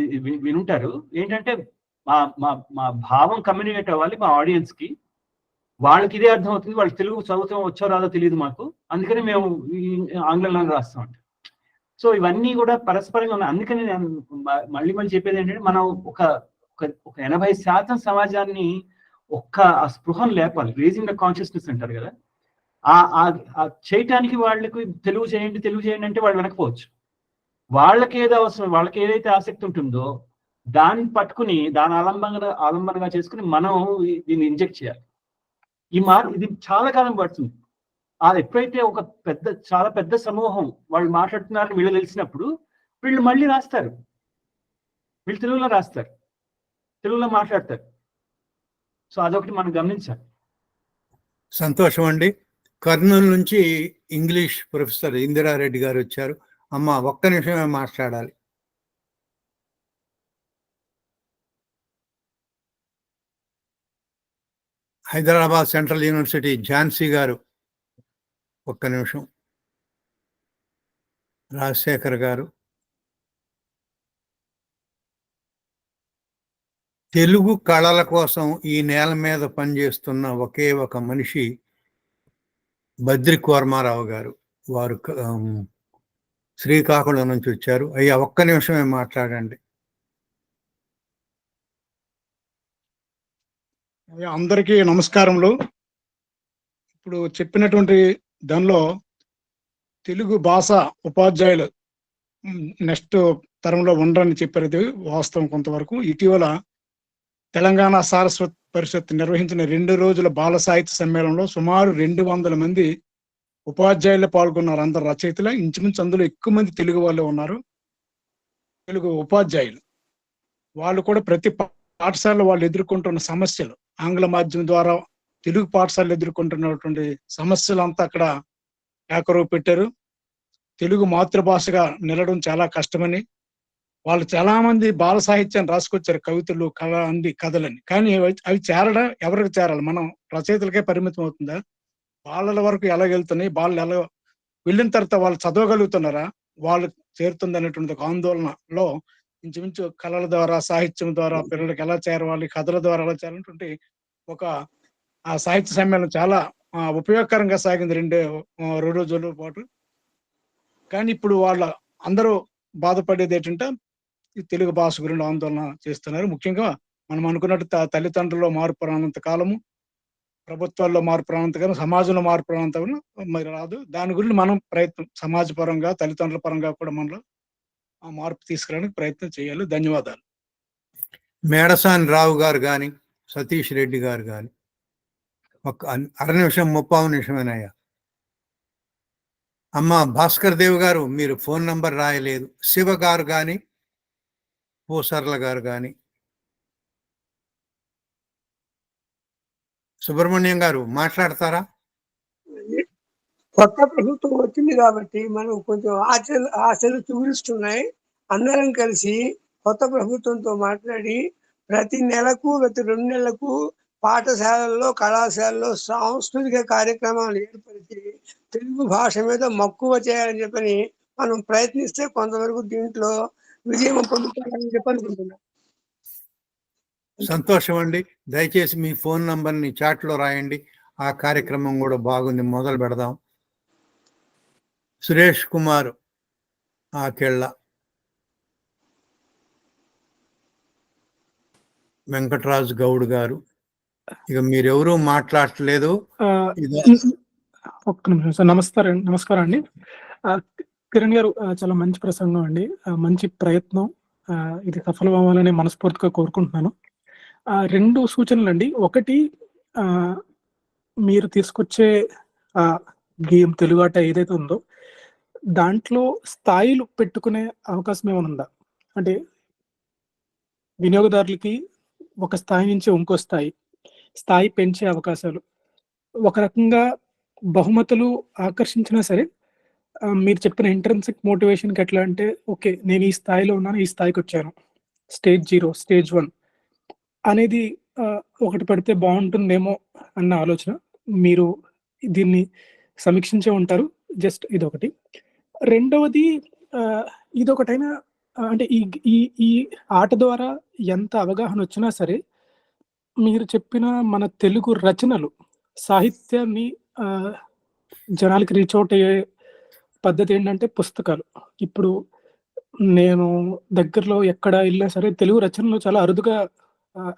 D: వినుంటారు, ఏంటంటే మా భావం కమ్యూనికేట్ అవ్వాలి మా ఆడియన్స్ కి, వాళ్ళకి ఇదే అర్థం అవుతుంది, వాళ్ళు తెలుగు చదువుతాం వచ్చో రాదో తెలియదు మాకు, అందుకని మేము ఆంగ్లంలో రాస్తాం అంటే. సో ఇవన్నీ కూడా పరస్పరంగా ఉన్నాయి. అందుకని నేను మళ్ళీ చెప్పేది ఏంటంటే, మనం ఒక 80% సమాజాన్ని ఆ స్పృహను లేపాలి, రేజింగ్ ద కాన్షియస్నెస్ అంటారు కదా, చేయటానికి వాళ్ళకి తెలుగు చేయండి అంటే వాళ్ళు వెనకపోవచ్చు. వాళ్ళకి ఏదో అవసరం, వాళ్ళకి ఏదైతే ఆసక్తి ఉంటుందో దాన్ని పట్టుకుని దాని ఆలంబనగా చేసుకుని మనం దీన్ని ఇంజెక్ట్ చేయాలి. ఇది చాలా కాలం పడుతుంది. ఎప్పుడైతే ఒక చాలా పెద్ద సమూహం వాళ్ళు మాట్లాడుతున్నారని వీళ్ళు తెలిసినప్పుడు వీళ్ళు మళ్ళీ రాస్తారు, వీళ్ళు తెలుగులో రాస్తారు, తెలుగులో మాట్లాడతారు. సో అదొకటి మనం గమనించాలి.
B: సంతోషం అండి. కర్నూలు నుంచి ఇంగ్లీష్ ప్రొఫెసర్ ఇందిరారెడ్డి గారు వచ్చారు. అమ్మ ఒక్క నిమిషమే మాట్లాడాలి. హైదరాబాద్ సెంట్రల్ యూనివర్సిటీ ఝాన్సీ గారు ఒక్క నిమిషం. రాజశేఖర్ గారు. తెలుగు కళల కోసం ఈ నేల మీద పనిచేస్తున్న ఒకే ఒక మనిషి బద్రి కోర్మారావు గారు. వారు శ్రీకాకుళం నుంచి వచ్చారు. అయ్యా ఒక్క నిమిషమే మాట్లాడండి.
P: అందరికీ నమస్కారములు. ఇప్పుడు చెప్పినటువంటి దానిలో తెలుగు భాష ఉపాధ్యాయులు నెక్స్ట్ తరంలో ఉండరని చెప్పారు. వాస్తవం కొంతవరకు. ఇటీవల తెలంగాణ సారస్వత పరిషత్ నిర్వహించిన 2 రోజుల బాల సాహిత్య సమ్మేళనంలో సుమారు 200 మంది ఉపాధ్యాయులు పాల్గొన్నారు. అందరు రచయితలు, ఇంచుమించు అందులో ఎక్కువ మంది తెలుగు వాళ్ళే ఉన్నారు, తెలుగు ఉపాధ్యాయులు. వాళ్ళు కూడా ప్రతి పాఠశాలలో వాళ్ళు ఎదుర్కొంటున్న సమస్యలు, ఆంగ్ల మాధ్యమం ద్వారా తెలుగు పాఠశాలలు ఎదుర్కొంటున్నటువంటి సమస్యలంతా అక్కడ ఏకరువు పెట్టారు. తెలుగు మాతృభాషగా నిలడం చాలా కష్టమని, వాళ్ళు చాలా మంది బాల సాహిత్యాన్ని రాసుకొచ్చారు, కవితలు, కథలని. కానీ అవి చేరడం ఎవరికి చేరాలి? మనం రచయితలకే పరిమితం అవుతుందా? బాలల వరకు ఎలా వెళ్తున్నాయి? బాలలు ఎలా వెళ్ళిన తర్వాత వాళ్ళు చదవగలుగుతున్నారా? వాళ్ళు చేరుతుంది అనేటువంటి ఒక ఆందోళనలో ఇంచుమించు కళల ద్వారా, సాహిత్యం ద్వారా పిల్లలకి ఎలా చేరవాలి, కథల ద్వారా ఎలా చేరాలంటే ఒక ఆ సాహిత్య సమ్మేళనం చాలా ఉపయోగకరంగా సాగింది 2 రోజుల పాటు. కానీ ఇప్పుడు వాళ్ళ అందరూ బాధపడేది ఏంటంటే ఈ తెలుగు భాష గురించి ఆందోళన చేస్తున్నారు. ముఖ్యంగా మనం అనుకున్నట్టు తల్లిదండ్రుల్లో మార్పు రానంత కాలము, ప్రభుత్వాల్లో మార్పు రానంత కాలం, సమాజంలో మార్పు రానంత మరి రాదు. దాని గురించి మనం ప్రయత్నం, సమాజ పరంగా, తల్లిదండ్రుల పరంగా కూడా మనలో ఆ మార్పు తీసుకురావడానికి ప్రయత్నం చేయాలి. ధన్యవాదాలు.
B: మేడసాని రావు గారు కానీ, సతీష్ రెడ్డి గారు కానీ ఒక 1/2 నిమిషం 30 నిమిషమేనయ్యా. అమ్మ భాస్కర్ దేవ్ గారు మీరు ఫోన్ నంబర్ రాయలేదు. శివ గారు కానీ, పూసర్ల గారు కానీ, సుబ్రహ్మణ్యం గారు మాట్లాడతారా?
Q: కొత్త ప్రభుత్వం వచ్చింది కాబట్టి మనం కొంచెం ఆశలు చూపిస్తున్నాయి. అందరం కలిసి కొత్త ప్రభుత్వంతో మాట్లాడి ప్రతి నెలకు, ప్రతి 2 నెలలకు పాఠశాలల్లో, కళాశాలలో సాంస్కృతిక కార్యక్రమాలు ఏర్పరిచి తెలుగు భాష మీద మక్కువ చేయాలని చెప్పని మనం ప్రయత్నిస్తే కొంతవరకు దీంట్లో విజయం పొందుతారని చెప్పనుకుంటున్నాం.
B: సంతోషం అండి. దయచేసి మీ ఫోన్ నంబర్ని చాట్లో రాయండి. ఆ కార్యక్రమం కూడా బాగుంది, మొదలు పెడదాం. సురేష్ కుమార్ ఆకెళ్ళ, వెంకటరాజు గౌడ్ గారు, ఇక మీరెవరూ మాట్లాడట్లేదు.
R: ఒక్క నిమిషం సార్. నమస్కారం అండి. కిరణ్ గారు చాలా మంచి ప్రసంగం అండి, మంచి ప్రయత్నం. ఇది సఫలం అవ్వాలని మనస్ఫూర్తిగా కోరుకుంటున్నాను. 2 సూచనలు అండి. ఒకటి, మీరు తీసుకొచ్చే గేమ్ తెలుగు ఆట ఏదైతే ఉందో దాంట్లో స్థాయిలు పెట్టుకునే అవకాశం ఏమైనా ఉందా? అంటే వినియోగదారులకి ఒక స్థాయి నుంచి ఇంకో స్థాయి పెంచే అవకాశాలు, ఒక రకంగా బహుమతులు ఆకర్షించినా సరే మీరు చెప్పిన ఇంట్రెన్సిక్ మోటివేషన్కి ఎట్లా అంటే, ఓకే నేను ఈ స్థాయిలో ఉన్నాను, ఈ స్థాయికి వచ్చాను, స్టేజ్ 0, స్టేజ్ 1 అనేది ఒకటి పెడితే బాగుంటుందేమో అన్న ఆలోచన. మీరు దీన్ని సమీక్షించే ఉంటారు. జస్ట్ ఇదొకటి. రెండవది, ఇదొకటైనా అంటే ఈ ఆట ద్వారా ఎంత అవగాహన వచ్చినా సరే మీరు చెప్పిన మన తెలుగు రచనలు, సాహిత్యాన్ని జనాలకి రీచ్ అవుట్ అయ్యే పద్ధతి ఏంటంటే పుస్తకాలు. ఇప్పుడు నేను దగ్గరలో ఎక్కడ వెళ్ళినా సరే తెలుగు రచనలు చాలా అరుదుగా,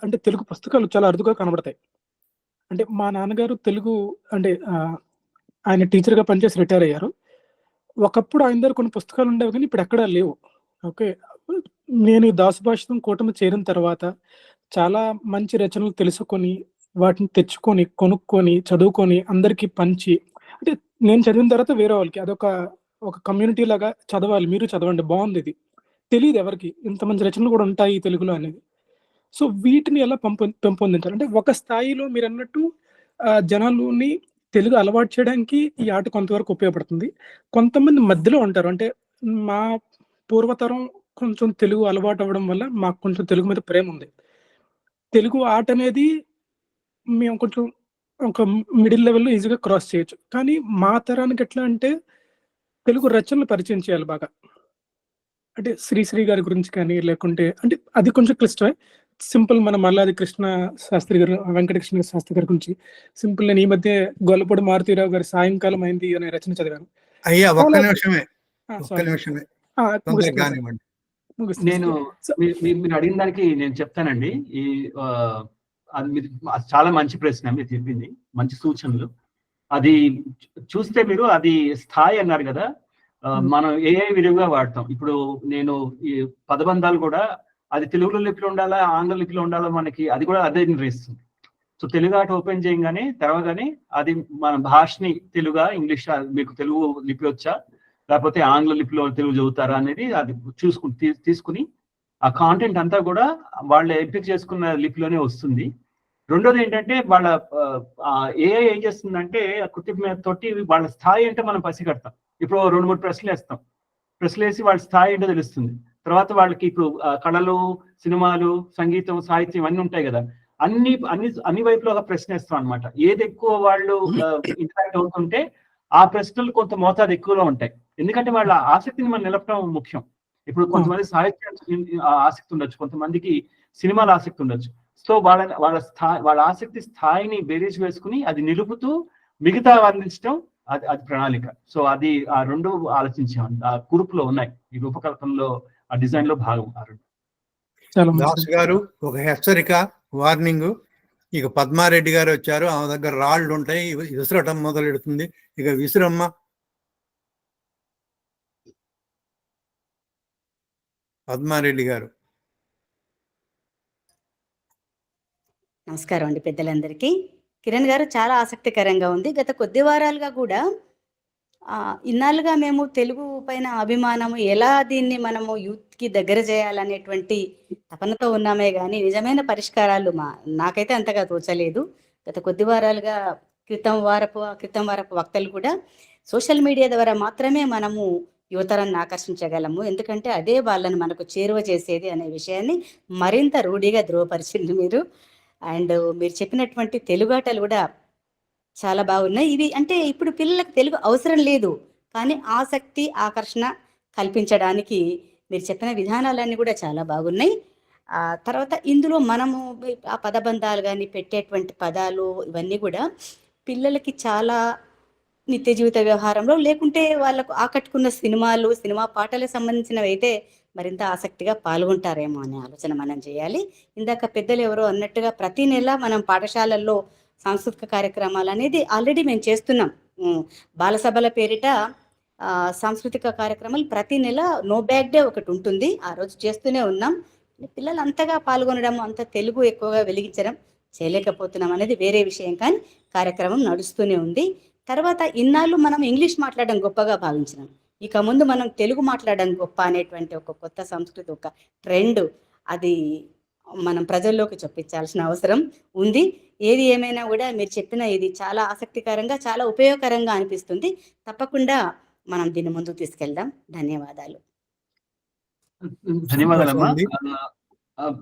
R: అంటే తెలుగు పుస్తకాలు చాలా అరుదుగా కనబడతాయి. అంటే మా నాన్నగారు తెలుగు, అంటే ఆయన టీచర్గా పనిచేసి రిటైర్ అయ్యారు. ఒకప్పుడు ఆయన దగ్గర కొన్ని పుస్తకాలు ఉండేవి కానీ ఇప్పుడు ఎక్కడా లేవు. ఓకే, నేను ఈ దాసుభాషితం కూటమి చేరిన తర్వాత చాలా మంచి రచనలు తెలుసుకొని వాటిని తెచ్చుకొని, కొనుక్కొని, చదువుకొని అందరికీ పంచి, అంటే నేను చదివిన తర్వాత వేరే వాళ్ళకి అదొక ఒక కమ్యూనిటీ లాగా చదవాలి, మీరు చదవండి, బాగుంది ఇది. తెలియదు ఎవరికి ఇంత మంచి రచనలు కూడా ఉంటాయి తెలుగులో అనేది. సో వీటిని ఎలా పెంపొందించాలి అంటే ఒక స్థాయిలో మీరు అన్నట్టు జనాలని తెలుగు అలవాటు చేయడానికి ఈ ఆట కొంతవరకు ఉపయోగపడుతుంది. కొంతమంది మధ్యలో ఉంటారు, అంటే మా పూర్వతరం కొంచెం తెలుగు అలవాటు అవ్వడం వల్ల మాకు కొంచెం తెలుగు మీద ప్రేమ ఉంది. తెలుగు ఆట అనేది మేము కొంచెం ఒక మిడిల్ లెవెల్‌లో ఈజీగా క్రాస్ చేయొచ్చు. కానీ మా తరానికి ఎట్లా అంటే తెలుగు రచనలు పరిచయం చేయాలి బాగా. అంటే శ్రీశ్రీ గారి గురించి కానీ లేకుంటే అంటే అది కొంచెం క్లిష్టమే. సింపుల్ మన మల్లాది కృష్ణ శాస్త్రి గారు, వెంకటకృష్ణ శాస్త్రి గారి గురించి సింపుల్ నేను ఈ మధ్య గొల్లపూడి మారుతీరావు గారి 'సాయంకాలం అయింది' అనే రచన చదివాను.
B: అయ్యా ఒక్క
R: చాలా
B: నిమిషమే, ఒక్క
R: సారీ.
B: నిమిషమే తొందరగా
R: ముగిస్తున్నాను సార్.
B: కానివ్వండి.
D: నేను
R: ముగిస్తున్నాను.
D: మీరు అడిగిన దానికి నేను చెప్తానండి. ఈ అది మీరు చాలా మంచి ప్రశ్న మీరు చెప్పింది, మంచి సూచనలు. అది చూస్తే మీరు అది స్థాయి అన్నారు కదా, మనం ఏ విధంగా వాడతాం. ఇప్పుడు నేను ఈ పదబంధాలు కూడా అది తెలుగులో లిపిలో ఉండాలా ఆంగ్ల లిపిలో ఉండాలా మనకి అది కూడా అదే నిర్ణయిస్తుంది. సో తెలుగు ఆట ఓపెన్ చేయగానే తెరవగానే అది మన భాషని తెలుగా ఇంగ్లీష్ మీకు తెలుగు లిపి వచ్చా లేకపోతే ఆంగ్ల లిపిలో తెలుగు చదువుతారా అనేది అది తీసుకుని ఆ కాంటెంట్ అంతా కూడా వాళ్ళు ఎంపిక చేసుకున్న లిపిలోనే వస్తుంది. రెండోది ఏంటంటే వాళ్ళ ఏఐ ఏం చేస్తుందంటే కృత్రిమ తోటి వాళ్ళ స్థాయి అంటే మనం పసిగడతాం. ఇప్పుడు 2-3 ప్రశ్నలు వేస్తాం, ప్రశ్నలు వేసి వాళ్ళ స్థాయి ఏంటో తెలుస్తుంది. తర్వాత వాళ్ళకి ఇప్పుడు కళలు, సినిమాలు, సంగీతం, సాహిత్యం అన్నీ ఉంటాయి కదా, అన్ని వైపులో ఒక ప్రశ్న వేస్తాం అనమాట. ఏది ఎక్కువ వాళ్ళు ఇంటరాక్ట్ అవుతుంటే ఆ ప్రశ్నలు కొంత మోతాదు ఎక్కువలో ఉంటాయి. ఎందుకంటే వాళ్ళ ఆసక్తిని మనం నిలపడం ముఖ్యం. ఇప్పుడు కొంతమంది సాహిత్యం ఆసక్తి ఉండొచ్చు, కొంతమందికి సినిమాల ఆసక్తి ఉండొచ్చు. సో వాళ్ళ ఆసక్తి స్థాయిని బేరీజ్ వేసుకుని అది నిలుపుతూ మిగతా అందించడం అది ప్రణాళిక. సో అది ఆ రెండు ఆలోచించాం, ఆ కురుపులో ఉన్నాయి ఈ రూపకల్పనలో, ఆ డిజైన్ లో భాగం.
B: దాస్ గారు ఒక హెచ్చరిక, వార్నింగ్. ఇక పద్మారెడ్డి గారు వచ్చారు, ఆమె దగ్గర రాళ్ళు ఉంటాయి, విసురటం మొదలెడుతుంది. ఇక విసురమ్మ. పద్మారెడ్డి గారు.
S: నమస్కారం అండి పెద్దలందరికీ. కిరణ్ గారు చాలా ఆసక్తికరంగా ఉంది. గత కొద్ది వారాలుగా కూడా ఇన్నాళ్ళుగా మేము తెలుగు పైన అభిమానము ఎలా దీన్ని మనము యూత్కి దగ్గర చేయాలనేటువంటి తపనతో ఉన్నామే కానీ నిజమైన పరిష్కారాలు నాకైతే అంతగా తోచలేదు. గత కొద్ది వారాలుగా క్రితం వారపు వక్తలు కూడా సోషల్ మీడియా ద్వారా మాత్రమే మనము యువతరాన్ని ఆకర్షించగలము, ఎందుకంటే అదే వాళ్ళని మనకు చేరువ చేసేది అనే విషయాన్ని మరింత రూఢిగా ధృవపరిచింది మీరు. అండ్ మీరు చెప్పినటువంటి తెలుగు ఆటలు కూడా చాలా బాగున్నాయి. ఇవి అంటే ఇప్పుడు పిల్లలకు తెలుగు అవసరం లేదు, కానీ ఆసక్తి, ఆకర్షణ కల్పించడానికి మీరు చెప్పిన విధానాలన్నీ కూడా చాలా బాగున్నాయి. తర్వాత ఇందులో మనము ఆ పదబంధాలు కానీ పెట్టేటువంటి పదాలు ఇవన్నీ కూడా పిల్లలకి చాలా నిత్య జీవిత వ్యవహారంలో లేకుంటే వాళ్ళకు ఆకట్టుకున్న సినిమా పాటలకు సంబంధించినవి అయితే మరింత ఆసక్తిగా పాల్గొంటారేమో అనే ఆలోచన మనం చేయాలి. ఇందాక పెద్దలు ఎవరో అన్నట్టుగా ప్రతి నెల మనం పాఠశాలల్లో సాంస్కృతిక కార్యక్రమాలు అనేది ఆల్రెడీ మేము చేస్తున్నాం. బాలసభల పేరిట సాంస్కృతిక కార్యక్రమాలు ప్రతి నెల నో బ్యాగ్ డే ఒకటి ఉంటుంది, ఆ రోజు చేస్తూనే ఉన్నాం. పిల్లలు అంతగా పాల్గొనడం, అంత తెలుగు ఎక్కువగా వెలిగించడం చేయలేకపోతున్నాం అనేది వేరే విషయం, కానీ కార్యక్రమం నడుస్తూనే ఉంది. తర్వాత ఇన్నాళ్ళు మనం ఇంగ్లీష్ మాట్లాడడం గొప్పగా భావించినాం, ఇక ముందు మనం తెలుగు మాట్లాడడం గొప్ప అనేటువంటి ఒక కొత్త సంస్కృతి, ఒక ట్రెండ్, అది మనం ప్రజల్లోకి చొప్పించాల్సిన అవసరం ఉంది. ఏది ఏమైనా కూడా మీరు చెప్పిన ఇది చాలా ఆసక్తికరంగా, చాలా ఉపయోగకరంగా అనిపిస్తుంది. తప్పకుండా మనం దీన్ని ముందుకు తీసుకెళ్దాం. ధన్యవాదాలు.
D: ధన్యవాదాలమ్మా.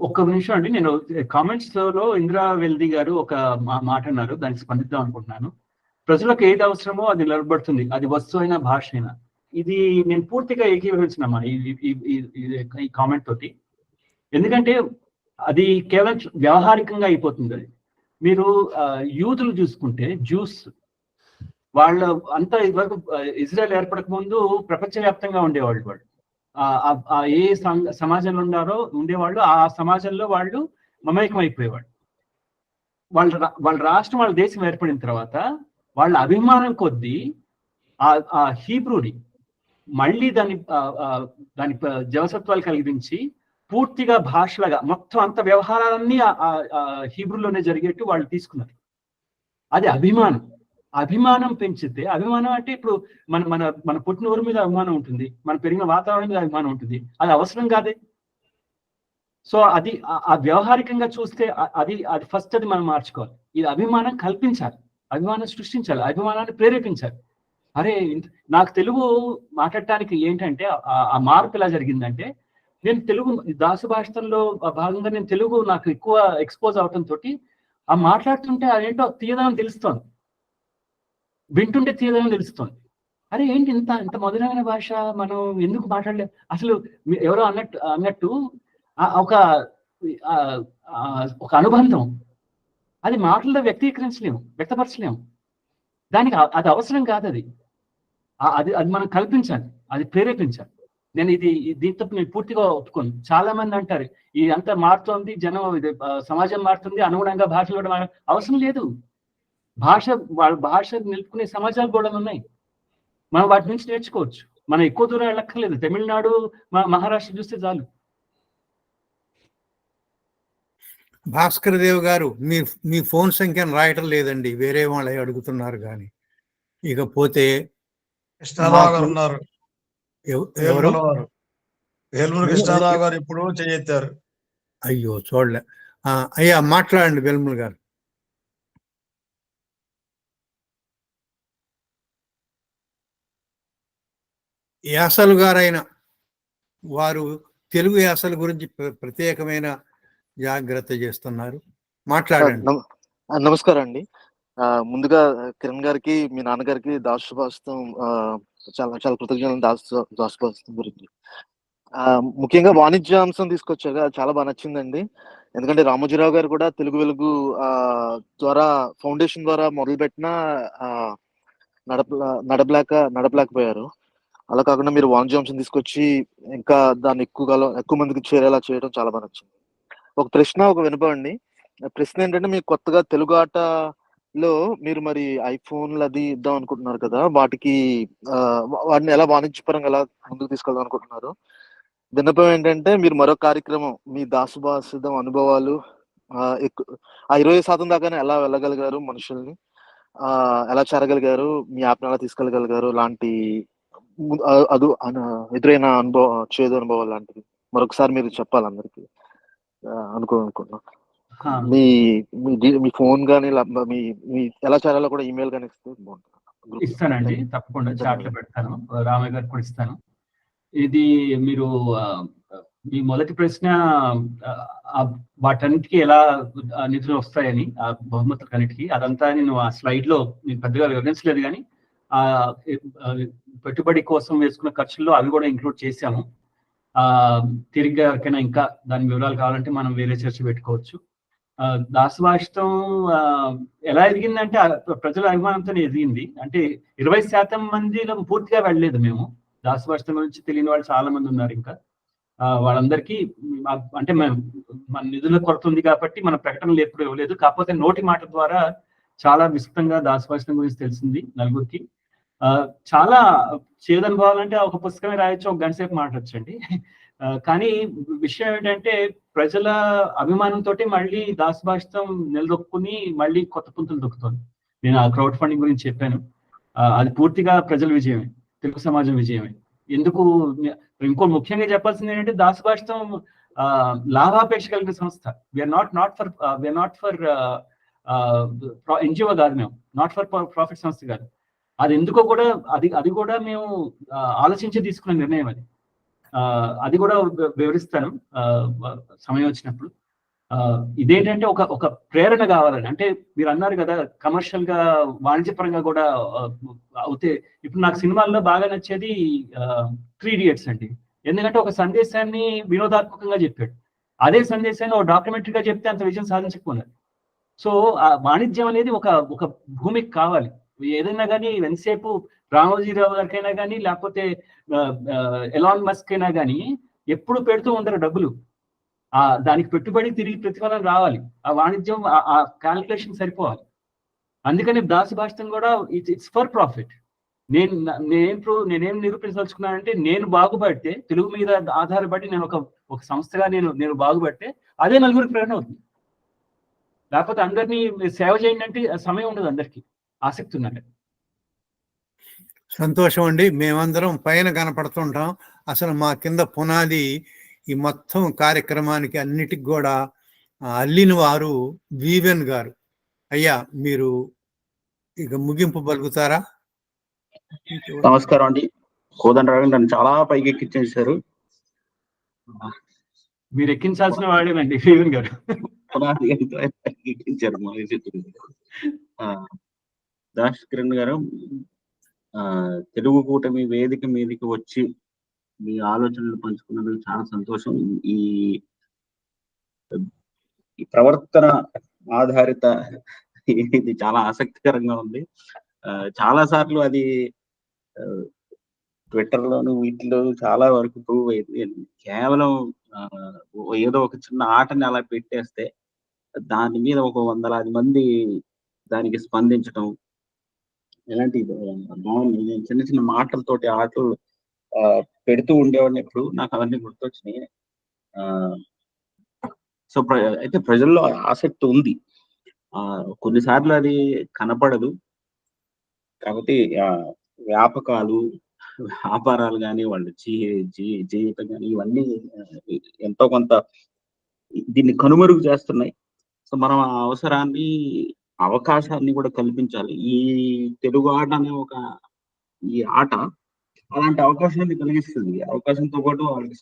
D: ఒక్క నిమిషం అండి, నేను కామెంట్స్ లో ఇందిరా వెల్ది గారు ఒక మాట అన్నారు, దానికి స్పందిద్దాం అనుకుంటున్నాను. ప్రజలకు ఏది అవసరమో అది నిలబడుతుంది, అది వస్తువు అయినా భాష అయినా. ఇది నేను పూర్తిగా ఏకీభవించినమ్మా ఈ కామెంట్ తోటి. ఎందుకంటే అది కేవలం వ్యవహారికంగా అయిపోతుంది. అది మీరు యూదులు చూసుకుంటే జ్యూస్ వాళ్ళ అంతా ఇదివరకు ఇజ్రాయెల్ ఏర్పడక ముందు ప్రపంచవ్యాప్తంగా ఉండేవాళ్ళు. వాళ్ళు ఏ సమాజంలో ఉండేవాళ్ళు ఆ సమాజంలో వాళ్ళు మమేకం అయిపోయేవాళ్ళు. వాళ్ళ రాష్ట్రం, వాళ్ళ దేశం ఏర్పడిన తర్వాత వాళ్ళ అభిమానం కొద్దీ ఆ హీబ్రూని మళ్ళీ దాని జవసత్వాలు కలిగించి పూర్తిగా భాషలాగా మొత్తం అంత వ్యవహారాలన్నీ హీబ్రూలోనే జరిగేట్టు వాళ్ళు తీసుకున్నారు. అది అభిమానం. అభిమానం పెంచితే, అభిమానం అంటే ఇప్పుడు మన మన మన పుట్టిన ఊరి మీద అభిమానం ఉంటుంది, మన పెరిగిన వాతావరణం మీద అభిమానం ఉంటుంది. అది అవసరం కాదే. సో అది ఆ వ్యవహారికంగా చూస్తే అది ఫస్ట్ అది మనం మార్చుకోవాలి. ఇది అభిమానం కల్పించాలి, అభిమానం సృష్టించాలి, అభిమానాన్ని ప్రేరేపించాలి. అరే నాకు తెలుగు మాట్లాడటానికి ఏంటంటే ఆ మార్పు ఎలా జరిగిందంటే, నేను తెలుగు దాసు భాషలో భాగంగా నేను తెలుగు నాకు ఎక్కువ ఎక్స్పోజ్ అవటంతో ఆ మాట్లాడుతుంటే అదేంటో తీయదనం తెలుస్తోంది, వింటుంటే తీయదనం తెలుస్తోంది. అరే ఏంటి ఇంత ఇంత మధురమైన భాష, మనం ఎందుకు మాట్లాడలేదు అసలు. ఎవరో అన్నట్టు ఒక ఒక అనుబంధం అది మాటల్లో వ్యక్తీకరించలేము, వ్యక్తపరచలేము. దానికి అది అవసరం కాదు. అది అది మనం కల్పించాలి, అది ప్రేరేపించాలి. నేను దీంతో నేను పూర్తిగా ఒప్పుకోను. చాలా మంది అంటారు ఇదంతా మారుతోంది, జనం సమాజం మారుతుంది, అనుగుణంగా భాషలు కూడా అవసరం లేదు. భాష నిలుపుకునే సమాజాలు కూడా ఉన్నాయి, మనం వాటి నుంచి నేర్చుకోవచ్చు. మనం ఎక్కువ దూరం వెళ్ళక్కర్లేదు, తమిళనాడు మహారాష్ట్ర చూస్తే చాలు.
B: భాస్కర్ దేవ్ గారు, మీ ఫోన్ సంఖ్యను రాయటం లేదండి, వేరే వాళ్ళు అడుగుతున్నారు. కానీ ఇకపోతే
F: కృష్ణారావు గారు ఉన్నారు,
B: ఎవరు?
F: వేల్ముల కృష్ణారావు గారు ఇప్పుడు చేయెత్తారు.
B: అయ్యో చూడలే. అయ్యా మాట్లాడండి వేల్ముల గారు. యాసలు గారైన వారు తెలుగు యాసల గురించి ప్రత్యేకమైన జాగ్రత్త చేస్తున్నారు, మాట్లాడండి.
T: నమస్కారం అండి. ముందుగా కిరణ్ గారికి, మీ నాన్నగారికి దాసు భాషితం చాలా చాలా కృతజ్ఞతలు. దాసు భాషితం గురించి ముఖ్యంగా వాణిజ్యాంశం తీసుకొచ్చారు, అది చాలా బాగా నచ్చిందండి. ఎందుకంటే రామోజీరావు గారు కూడా తెలుగు వెలుగు ద్వారా ఫౌండేషన్ ద్వారా మొదలుపెట్టిన నడపలేకపోయారు. అలా కాకుండా మీరు వాణిజ్యాంశం తీసుకొచ్చి ఇంకా దాన్ని ఎక్కువ మందికి చేరేలా చేయడం చాలా బాగా నచ్చింది. ఒక ప్రశ్న, ఒక వినపండి. ప్రశ్న ఏంటంటే, మీకు కొత్తగా తెలుగు ఆటలో మీరు మరి ఐఫోన్లు అది ఇద్దాం అనుకుంటున్నారు కదా, వాటిని ఎలా వాణిజ్యపరంగా ఎలా ముందుకు తీసుకెళ్దాం అనుకుంటున్నారు? విన్నపం ఏంటంటే, మీరు మరో కార్యక్రమం, మీ దాసు భాషితం అనుభవాలు ఆ 20% దాకానే ఎలా వెళ్ళగలిగారు, మనుషుల్ని ఎలా చేరగలిగారు, మీ యాప్ని ఎలా తీసుకెళ్ళగలిగారు లాంటి ఎదురైన చేదు అనుభవాలు లాంటివి మరొకసారి మీరు చెప్పాలి అందరికి అనుకుంటున్నాను. మీ ఫోన్ కానీ మీ ఎలా చేరాలో కూడా ఈమెయిల్ కానీ ఇస్తే బాగుంటుంది.
D: ఇస్తానండి, తప్పకుండా చాట్లో పెడతాను, రామయ్య గారు కూడా ఇస్తాను. ఇది మీరు మీ మొదటి ప్రశ్న వాటన్నిటికీ ఎలా నిధులు వస్తాయని, ఆ బహుమతులన్నిటికీ, అదంతా నేను ఆ స్లైడ్ లో నేను పెద్దగా వివరించలేదు. కానీ పెట్టుబడి కోసం వేసుకున్న ఖర్చుల్లో అవి కూడా ఇంక్లూడ్ చేశాము. తిరిగ్గా ఎవరికైనా ఇంకా దాని వివరాలు కావాలంటే మనం వేరే చర్చ పెట్టుకోవచ్చు. దాసు భాషితం ఎలా ఎదిగిందంటే ప్రజల అభిమానంతో ఎదిగింది. అంటే 20% మందిలో పూర్తిగా వెళ్ళలేదు మేము. దాసు భాషితం గురించి తెలియని వాళ్ళు చాలా మంది ఉన్నారు. ఇంకా వాళ్ళందరికీ అంటే మన నిధుల కొరత ఉంది కాబట్టి మన ప్రకటనలు ఎప్పుడు ఇవ్వలేదు. కాకపోతే నోటి మాట ద్వారా చాలా విస్తృతంగా దాసు భాషితం గురించి తెలిసింది నలుగురికి. చాలా చేదనుభవాలంటే ఒక పుస్తకమే రాయొచ్చు, ఒక గంట సేపు మాట్లాడచ్చండి. కానీ విషయం ఏంటంటే, ప్రజల అభిమానంతో మళ్ళీ దాసు భాషితం నిలదొక్కుని మళ్ళీ కొత్త పుంతులు దొక్కుతుంది. నేను ఆ క్రౌడ్ ఫండింగ్ గురించి చెప్పాను, అది పూర్తిగా ప్రజల విజయమే, తెలుగు సమాజం విజయమే. ఎందుకు ఇంకో ముఖ్యంగా చెప్పాల్సింది ఏంటంటే, దాసు భాషితం లాభాపేక్ష కలిగిన సంస్థ. వీఆర్ నాట్ ఫర్ ఎన్జిఓ కాదు, మేము నాట్ ఫర్ ప్రాఫిట్ సంస్థ కాదు. అది ఎందుకో కూడా అది కూడా మేము ఆలోచించి తీసుకున్న నిర్ణయం. అది కూడా వివరిస్తాను సమయం వచ్చినప్పుడు. ఇదేంటంటే ఒక ప్రేరణ కావాలని. అంటే మీరు అన్నారు కదా, కమర్షియల్ గా వాణిజ్యపరంగా కూడా అవుతే. ఇప్పుడు నాకు సినిమాల్లో బాగా నచ్చేది 3 Idiots అండి. ఎందుకంటే ఒక సందేశాన్ని వినోదాత్మకంగా చెప్పాడు, అదే సందేశాన్ని ఒక డాక్యుమెంటరీగా చెప్తే అంత విజయం సాధించకపోయినారు. సో ఆ వాణిజ్యం అనేది ఒక భూమికి కావాలి. ఏదైనా కానీ ఎంతసేపు రామోజీరావు గారికైనా కానీ, లేకపోతే ఎలాన్ మస్క్ అయినా కానీ ఎప్పుడు పెడుతూ ఉండరు డబ్బులు. దానికి పెట్టుబడి తిరిగి ప్రతిఫలం రావాలి, ఆ వాణిజ్యం ఆ క్యాల్కులేషన్ సరిపోవాలి. అందుకని దాసు భాషితం కూడా ఇట్స్ ఫర్ ప్రాఫిట్. నేనేం నిరూపించదలుచుకున్నానంటే, నేను బాగుపడితే, తెలుగు మీద ఆధారపడి నేను ఒక సంస్థగా నేను బాగుపడితే అదే నలుగురికి ప్రేరణ అవుతుంది. లేకపోతే అందరినీ సేవ చేయండి అంటే సమయం ఉండదు అందరికీ. ఆసక్తి ఉన్నది.
B: సంతోషం అండి. మేమందరం పైన కనపడుతుంటాం. అసలు మా కింద పునాది ఈ మొత్తం కార్యక్రమానికి అన్నిటికి కూడా అల్లిన వారు వీవెన్ గారు. అయ్యా, మీరు ఇక ముగింపు పలుకుతారా?
M: నమస్కారం అండి. కోదండరావు నన్ను చాలా పైకి ఎక్కించేశారు.
D: మీరు ఎక్కించాల్సిన వాడేనండి వీవెన్ గారు.
M: ఎక్కించారు దాస్ కిరణ్ గారు. తెలుగు కూటమి వేదిక మీదకి వచ్చి మీ ఆలోచనలు పంచుకున్నందుకు చాలా సంతోషం. ఈ ప్రవర్తన ఆధారిత ఇది చాలా ఆసక్తికరంగా ఉంది. చాలా సార్లు అది ట్విట్టర్ లోను వీటిలో చాలా వరకు ప్రూవ్ అయింది. కేవలం ఏదో ఒక చిన్న ఆటని అలా పెట్టేస్తే దాని మీద ఒక 100 మంది దానికి స్పందించడం ఇలాంటి బాగుంది. నేను చిన్న చిన్న మాటలతోటి ఆటలు పెడుతూ ఉండేవాడిని. ఎప్పుడు నాకు అవన్నీ గుర్తొచ్చినాయి. సో అయితే ప్రజల్లో ఆసక్తి ఉంది. కొన్నిసార్లు అది కనపడదు. కాబట్టి వ్యాపకాలు, వ్యాపారాలు కానీ వాళ్ళ జీవితం కానీ ఇవన్నీ ఎంతో కొంత దీన్ని కనుమరుగు చేస్తున్నాయి. సో మనం ఆ అవసరాన్ని, అవకాశాన్ని కూడా కల్పించాలి. ఈ తెలుగు ఆట అనే ఈ ఆట అలాంటి అవకాశాన్ని కలిగిస్తుంది. అవకాశంతో పాటు వాళ్ళకి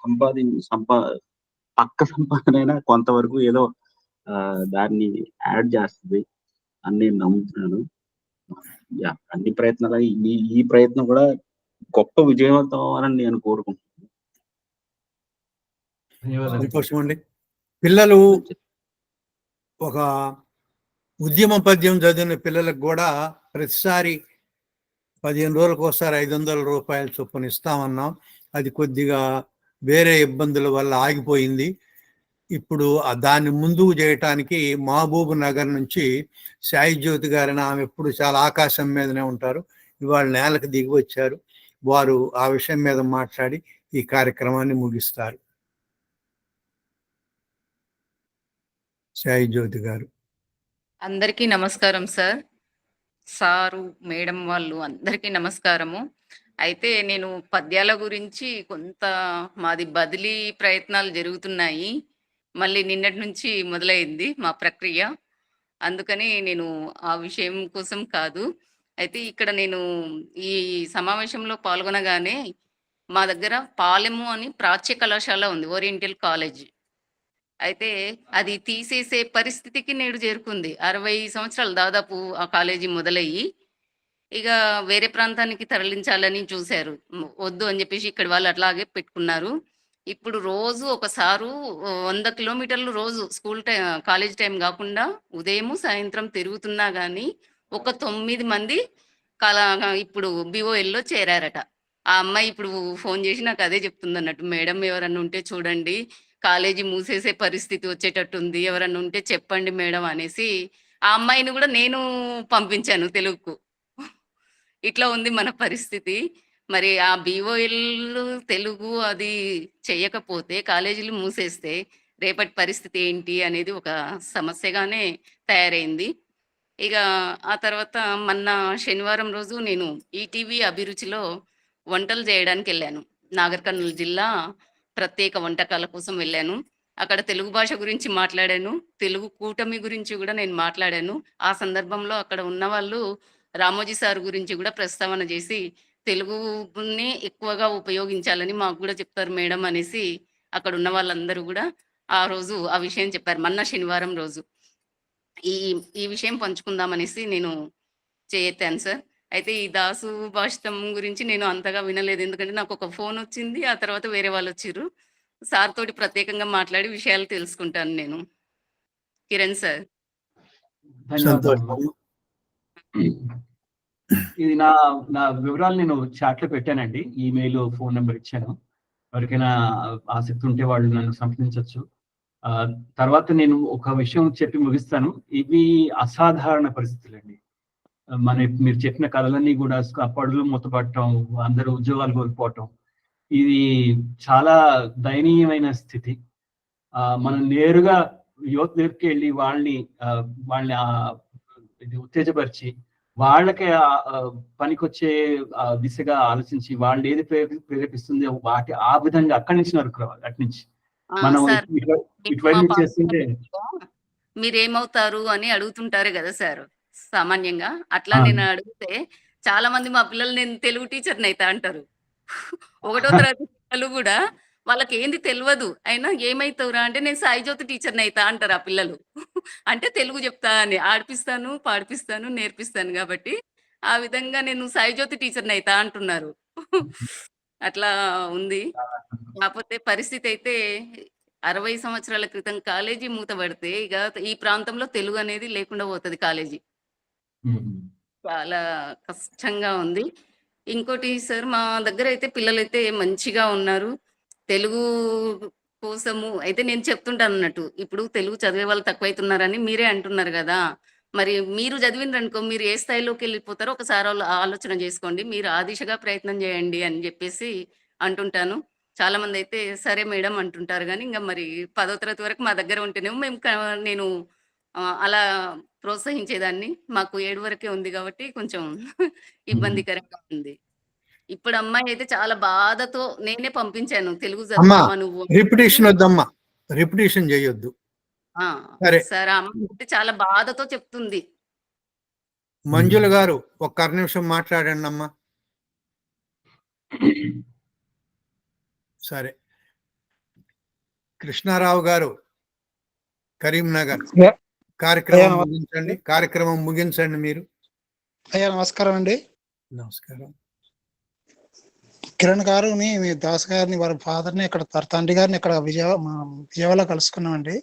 M: పక్క సంపాదన కొంతవరకు ఏదో దాన్ని యాడ్ చేస్తుంది అని నేను నమ్ముతున్నాను. అన్ని ప్రయత్నాలు ఈ ప్రయత్నం కూడా గొప్ప విజయవంతం అవ్వాలని నేను కోరుకుంటున్నాను.
B: సంతోషం అండి. పిల్లలు ఒక ఉద్యమ పద్యం చదివిన పిల్లలకు కూడా ప్రతిసారి 15 రోజులకు ఒకసారి 500 రూపాయల చొప్పున ఇస్తామన్నాం. అది కొద్దిగా వేరే ఇబ్బందుల వల్ల ఆగిపోయింది. ఇప్పుడు దాన్ని ముందుకు చేయటానికి మహబూబ్ నగర్ నుంచి సాయి జ్యోతి గారిని, ఆమె ఎప్పుడు చాలా ఆకాశం మీదనే ఉంటారు, ఇవాళ నేలకు దిగి వచ్చారు. వారు ఆ విషయం మీద మాట్లాడి ఈ కార్యక్రమాన్ని ముగిస్తారు. సాయి జ్యోతి గారు.
U: అందరికీ నమస్కారం సార్, సారు, మేడం వాళ్ళు అందరికీ నమస్కారము. అయితే నేను పద్యాల గురించి కొంత మాది బదిలీ ప్రయత్నాలు జరుగుతున్నాయి. మళ్ళీ నిన్నటి నుంచి మొదలైంది మా ప్రక్రియ. అందుకని నేను ఆ విషయం కోసం కాదు. అయితే ఇక్కడ నేను ఈ సమావేశంలో పాల్గొనగానే మా దగ్గర పాలెము అని ప్రాచ్య కళాశాల ఉంది, ఓరియంటల్ కాలేజ్. అయితే అది తీసేసే పరిస్థితికి నేడు చేరుకుంది. 60 సంవత్సరాలు దాదాపు ఆ కాలేజీ మొదలయ్యి ఇక వేరే ప్రాంతానికి తరలించాలని చూశారు. వద్దు అని చెప్పేసి ఇక్కడ వాళ్ళు అట్లాగే పెట్టుకున్నారు. ఇప్పుడు రోజు ఒకసారు 100 కిలోమీటర్లు రోజు స్కూల్ టైం, కాలేజ్ టైం కాకుండా ఉదయం సాయంత్రం తిరుగుతున్నా కానీ ఒక 9 మంది ఇప్పుడు బిఓఎల్లో చేరారట. ఆ అమ్మాయి ఇప్పుడు ఫోన్ చేసి నాకు అదే చెప్తుంది అన్నట్టు, మేడం ఎవరన్నా ఉంటే చూడండి, కాలేజీ మూసేసే పరిస్థితి వచ్చేటట్టుంది, ఎవరన్నా ఉంటే చెప్పండి మేడం అనేసి ఆ అమ్మాయిని కూడా నేను పంపించాను తెలుగుకు. ఇట్లా ఉంది మన పరిస్థితి. మరి ఆ బిఓఎల్ తెలుగు అది చెయ్యకపోతే, కాలేజీలు మూసేస్తే రేపటి పరిస్థితి ఏంటి అనేది ఒక సమస్యగానే తయారైంది. ఇక ఆ తర్వాత మొన్న శనివారం రోజు నేను ఈటీవీ అభిరుచిలో వంటలు చేయడానికి వెళ్ళాను. నాగర్ కర్నూలు జిల్లా ప్రత్యేక వంటకాల కోసం వెళ్ళాను. అక్కడ తెలుగు భాష గురించి మాట్లాడాను, తెలుగు కూటమి గురించి కూడా నేను మాట్లాడాను. ఆ సందర్భంలో అక్కడ ఉన్న వాళ్ళు రామోజీ సార్ గురించి కూడా ప్రస్తావన చేసి తెలుగుని ఎక్కువగా ఉపయోగించాలని మాకు కూడా చెప్తారు మేడం అనేసి అక్కడ ఉన్న వాళ్ళందరూ కూడా ఆ రోజు ఆ విషయం చెప్పారు. మొన్న శనివారం రోజు ఈ విషయం పంచుకుందామనేసి నేను చేయెత్తాను సార్. అయితే ఈ దాసు భాషితం గురించి నేను అంతగా వినలేదు, ఎందుకంటే నాకు ఒక ఫోన్ వచ్చింది, ఆ తర్వాత వేరే వాళ్ళు వచ్చిర్రు. సార్ తోటి ప్రత్యేకంగా మాట్లాడి విషయాలు తెలుసుకుంటాను నేను. కిరణ్ సార్.
D: ఇది నా వివరాలు నేను చాట్ లో పెట్టానండి. ఈమెయిల్, ఫోన్ నెంబర్ ఇచ్చాను. ఎవరికైనా ఆసక్తి ఉంటే వాళ్ళు నన్ను సంప్రదించవచ్చు. తర్వాత నేను ఒక విషయం చెప్పి ముగిస్తాను. ఇవి అసాధారణ పరిస్థితులండి. మీరు చెప్పిన కథలన్నీ కూడా పడులు మూతపడటం, అందరూ ఉద్యోగాలు కోల్పోవటం, ఇది చాలా దయనీయమైన స్థితి. మనం నేరుగా యువత దగ్గరికి వెళ్ళి వాళ్ళని ఉత్తేజపరిచి వాళ్ళకి పనికొచ్చే దిశగా ఆలోచించి వాళ్ళు ఏది ప్రేరేపిస్తుందో వాటి ఆ విధంగా అక్కడి నుంచి నరుకురావాలి. అటు నుంచి మనం
U: సార్
D: ఇటువైపు నుంచి చేస్తుంటే
U: మీరేమవుతారు అని అడుగుతుంటారు కదా సార్ సామాన్యంగా. అట్లా నేను అడిగితే చాలా మంది మా పిల్లలు నేను తెలుగు టీచర్ని అయితే అంటారు. 1వ తరగతి పిల్లలు కూడా వాళ్ళకి ఏంది తెలియదు అయినా ఏమైతావురా అంటే నేను సాయి జ్యోతి టీచర్ని అయితే అంటారు ఆ పిల్లలు. అంటే తెలుగు చెప్తా అని ఆడిపిస్తాను, పాడిపిస్తాను, నేర్పిస్తాను కాబట్టి ఆ విధంగా నేను సాయి జ్యోతి టీచర్ని అయితే అంటున్నారు. అట్లా ఉంది. కాకపోతే పరిస్థితి అయితే 60 సంవత్సరాల క్రితం కాలేజీ మూతబడితే ఇక ఈ ప్రాంతంలో తెలుగు అనేది లేకుండా పోతుంది కాలేజీ. చాలా కష్టంగా ఉంది. ఇంకోటి సార్ మా దగ్గర అయితే పిల్లలైతే మంచిగా ఉన్నారు. తెలుగు కోసము అయితే నేను చెప్తుంటాను అన్నట్టు. ఇప్పుడు తెలుగు చదివే వాళ్ళు తక్కువైతున్నారని మీరే అంటున్నారు కదా! మరి మీరు చదివిండ్రనుకో మీరు ఏ స్థాయిలోకి వెళ్ళిపోతారో ఒకసారి ఆలోచన చేసుకోండి. మీరు ఆ దిశగా ప్రయత్నం చేయండి అని చెప్పేసి అంటుంటాను. చాలా మంది అయితే సరే మేడం అంటుంటారు కానీ ఇంకా మరి 10వ తరగతి వరకు మా దగ్గర ఉంటేనేమో నేను అలా ప్రోత్సహించేదాన్ని. మాకు 7 వరకే ఉంది కాబట్టి కొంచెం ఇబ్బందికరంగా ఉంది. ఇప్పుడు అమ్మాయి అయితే చాలా బాధతో నేనే పంపించాను తెలుగు
B: అమ్మా
U: చదువుతావా నువ్వు
B: రిపిటేషన్ వద్దమ్మా, రిపిటేషన్ చేయొద్దు. సరే
U: సార్ ఆ అమ్మాయి అయితే చాలా బాధతో చెప్తుంది.
B: మంజుల గారు ఒక్క అర నిమిషం మాట్లాడండి అమ్మా. సరే కృష్ణారావు గారు కరీంనగర్ కార్యక్రమం ముగించండి మీరు.
A: అయ్యా నమస్కారం అండి.
B: నమస్కారం.
A: కిరణ్ గారిని మీ దాస్ గారిని వారి ఫాదర్ని ఇక్కడ వారి తండ్రి గారిని ఇక్కడ విజయవాడలో కలుసుకున్నామండి.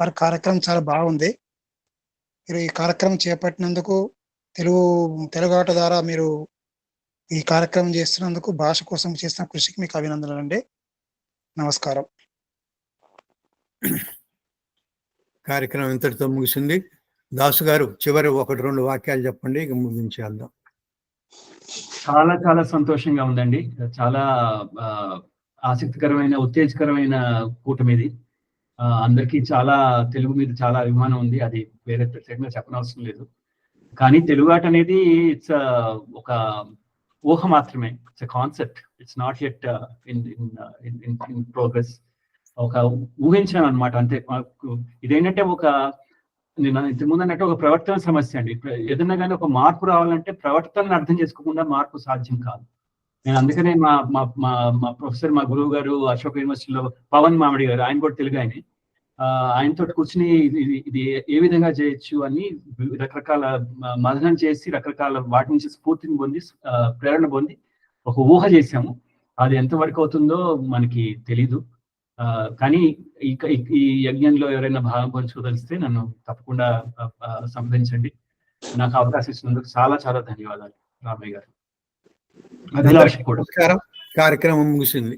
A: వారి కార్యక్రమం చాలా బాగుంది. మీరు ఈ కార్యక్రమం చేపట్టినందుకు తెలుగు ఆట ద్వారా మీరు ఈ కార్యక్రమం చేస్తున్నందుకు భాష కోసం చేసిన కృషికి మీకు అభినందనలు అండి. నమస్కారం.
B: కార్యక్రమం ఇంతటితో ముగిసింది. దాసు గారు చివరి 1-2 వాక్యాలు చెప్పండి, ఇక ముగించేద్దాం.
D: చాలా చాలా సంతోషంగా ఉందండి. చాలా ఆసక్తికరమైన ఉత్తేజకరమైన కూటమి ఇది. అందరికీ చాలా తెలుగు మీద చాలా అభిమానం ఉంది. అది వేరే ప్రత్యేకంగా చెప్పనవసరం లేదు. కానీ తెలుగు ఆట అనేది ఇట్స్ ఒక ఊహ మాత్రమే. It's a concept. It's not yet in progress. ఒక ఊహించాను అనమాట. అంతే. ఇదేంటంటే నేను ఇంతకుముందు అన్నట్టు ఒక ప్రవర్తన సమస్య అండి. ఏదన్నా కానీ ఒక మార్పు రావాలంటే ప్రవర్తనను అర్థం చేసుకోకుండా మార్పు సాధ్యం కాదు. నేను అందుకనే మా ప్రొఫెసర్, మా గురువు గారు అశోక్ యూనివర్సిటీలో పవన్ మామిడి గారు, ఆయన కూడా తెలుగు ఆయన, ఆయనతో కూర్చుని ఇది ఏ విధంగా చేయొచ్చు అని రకరకాల మదనం చేసి రకరకాల వాటి నుంచి స్ఫూర్తిని పొంది ప్రేరణ పొంది ఒక ఊహ చేశాము. అది ఎంతవరకు అవుతుందో మనకి తెలీదు. కానీ ఈ యజ్ఞంలో ఎవరైనా భాగం పంచుకోదలిస్తే నన్ను తప్పకుండా సంప్రదించండి. నాకు అవకాశం ఇచ్చినందుకు చాలా చాలా ధన్యవాదాలు రామయ్య గారు. అభిలాష్ కూడా.
B: కార్యక్రమం ముగిసింది.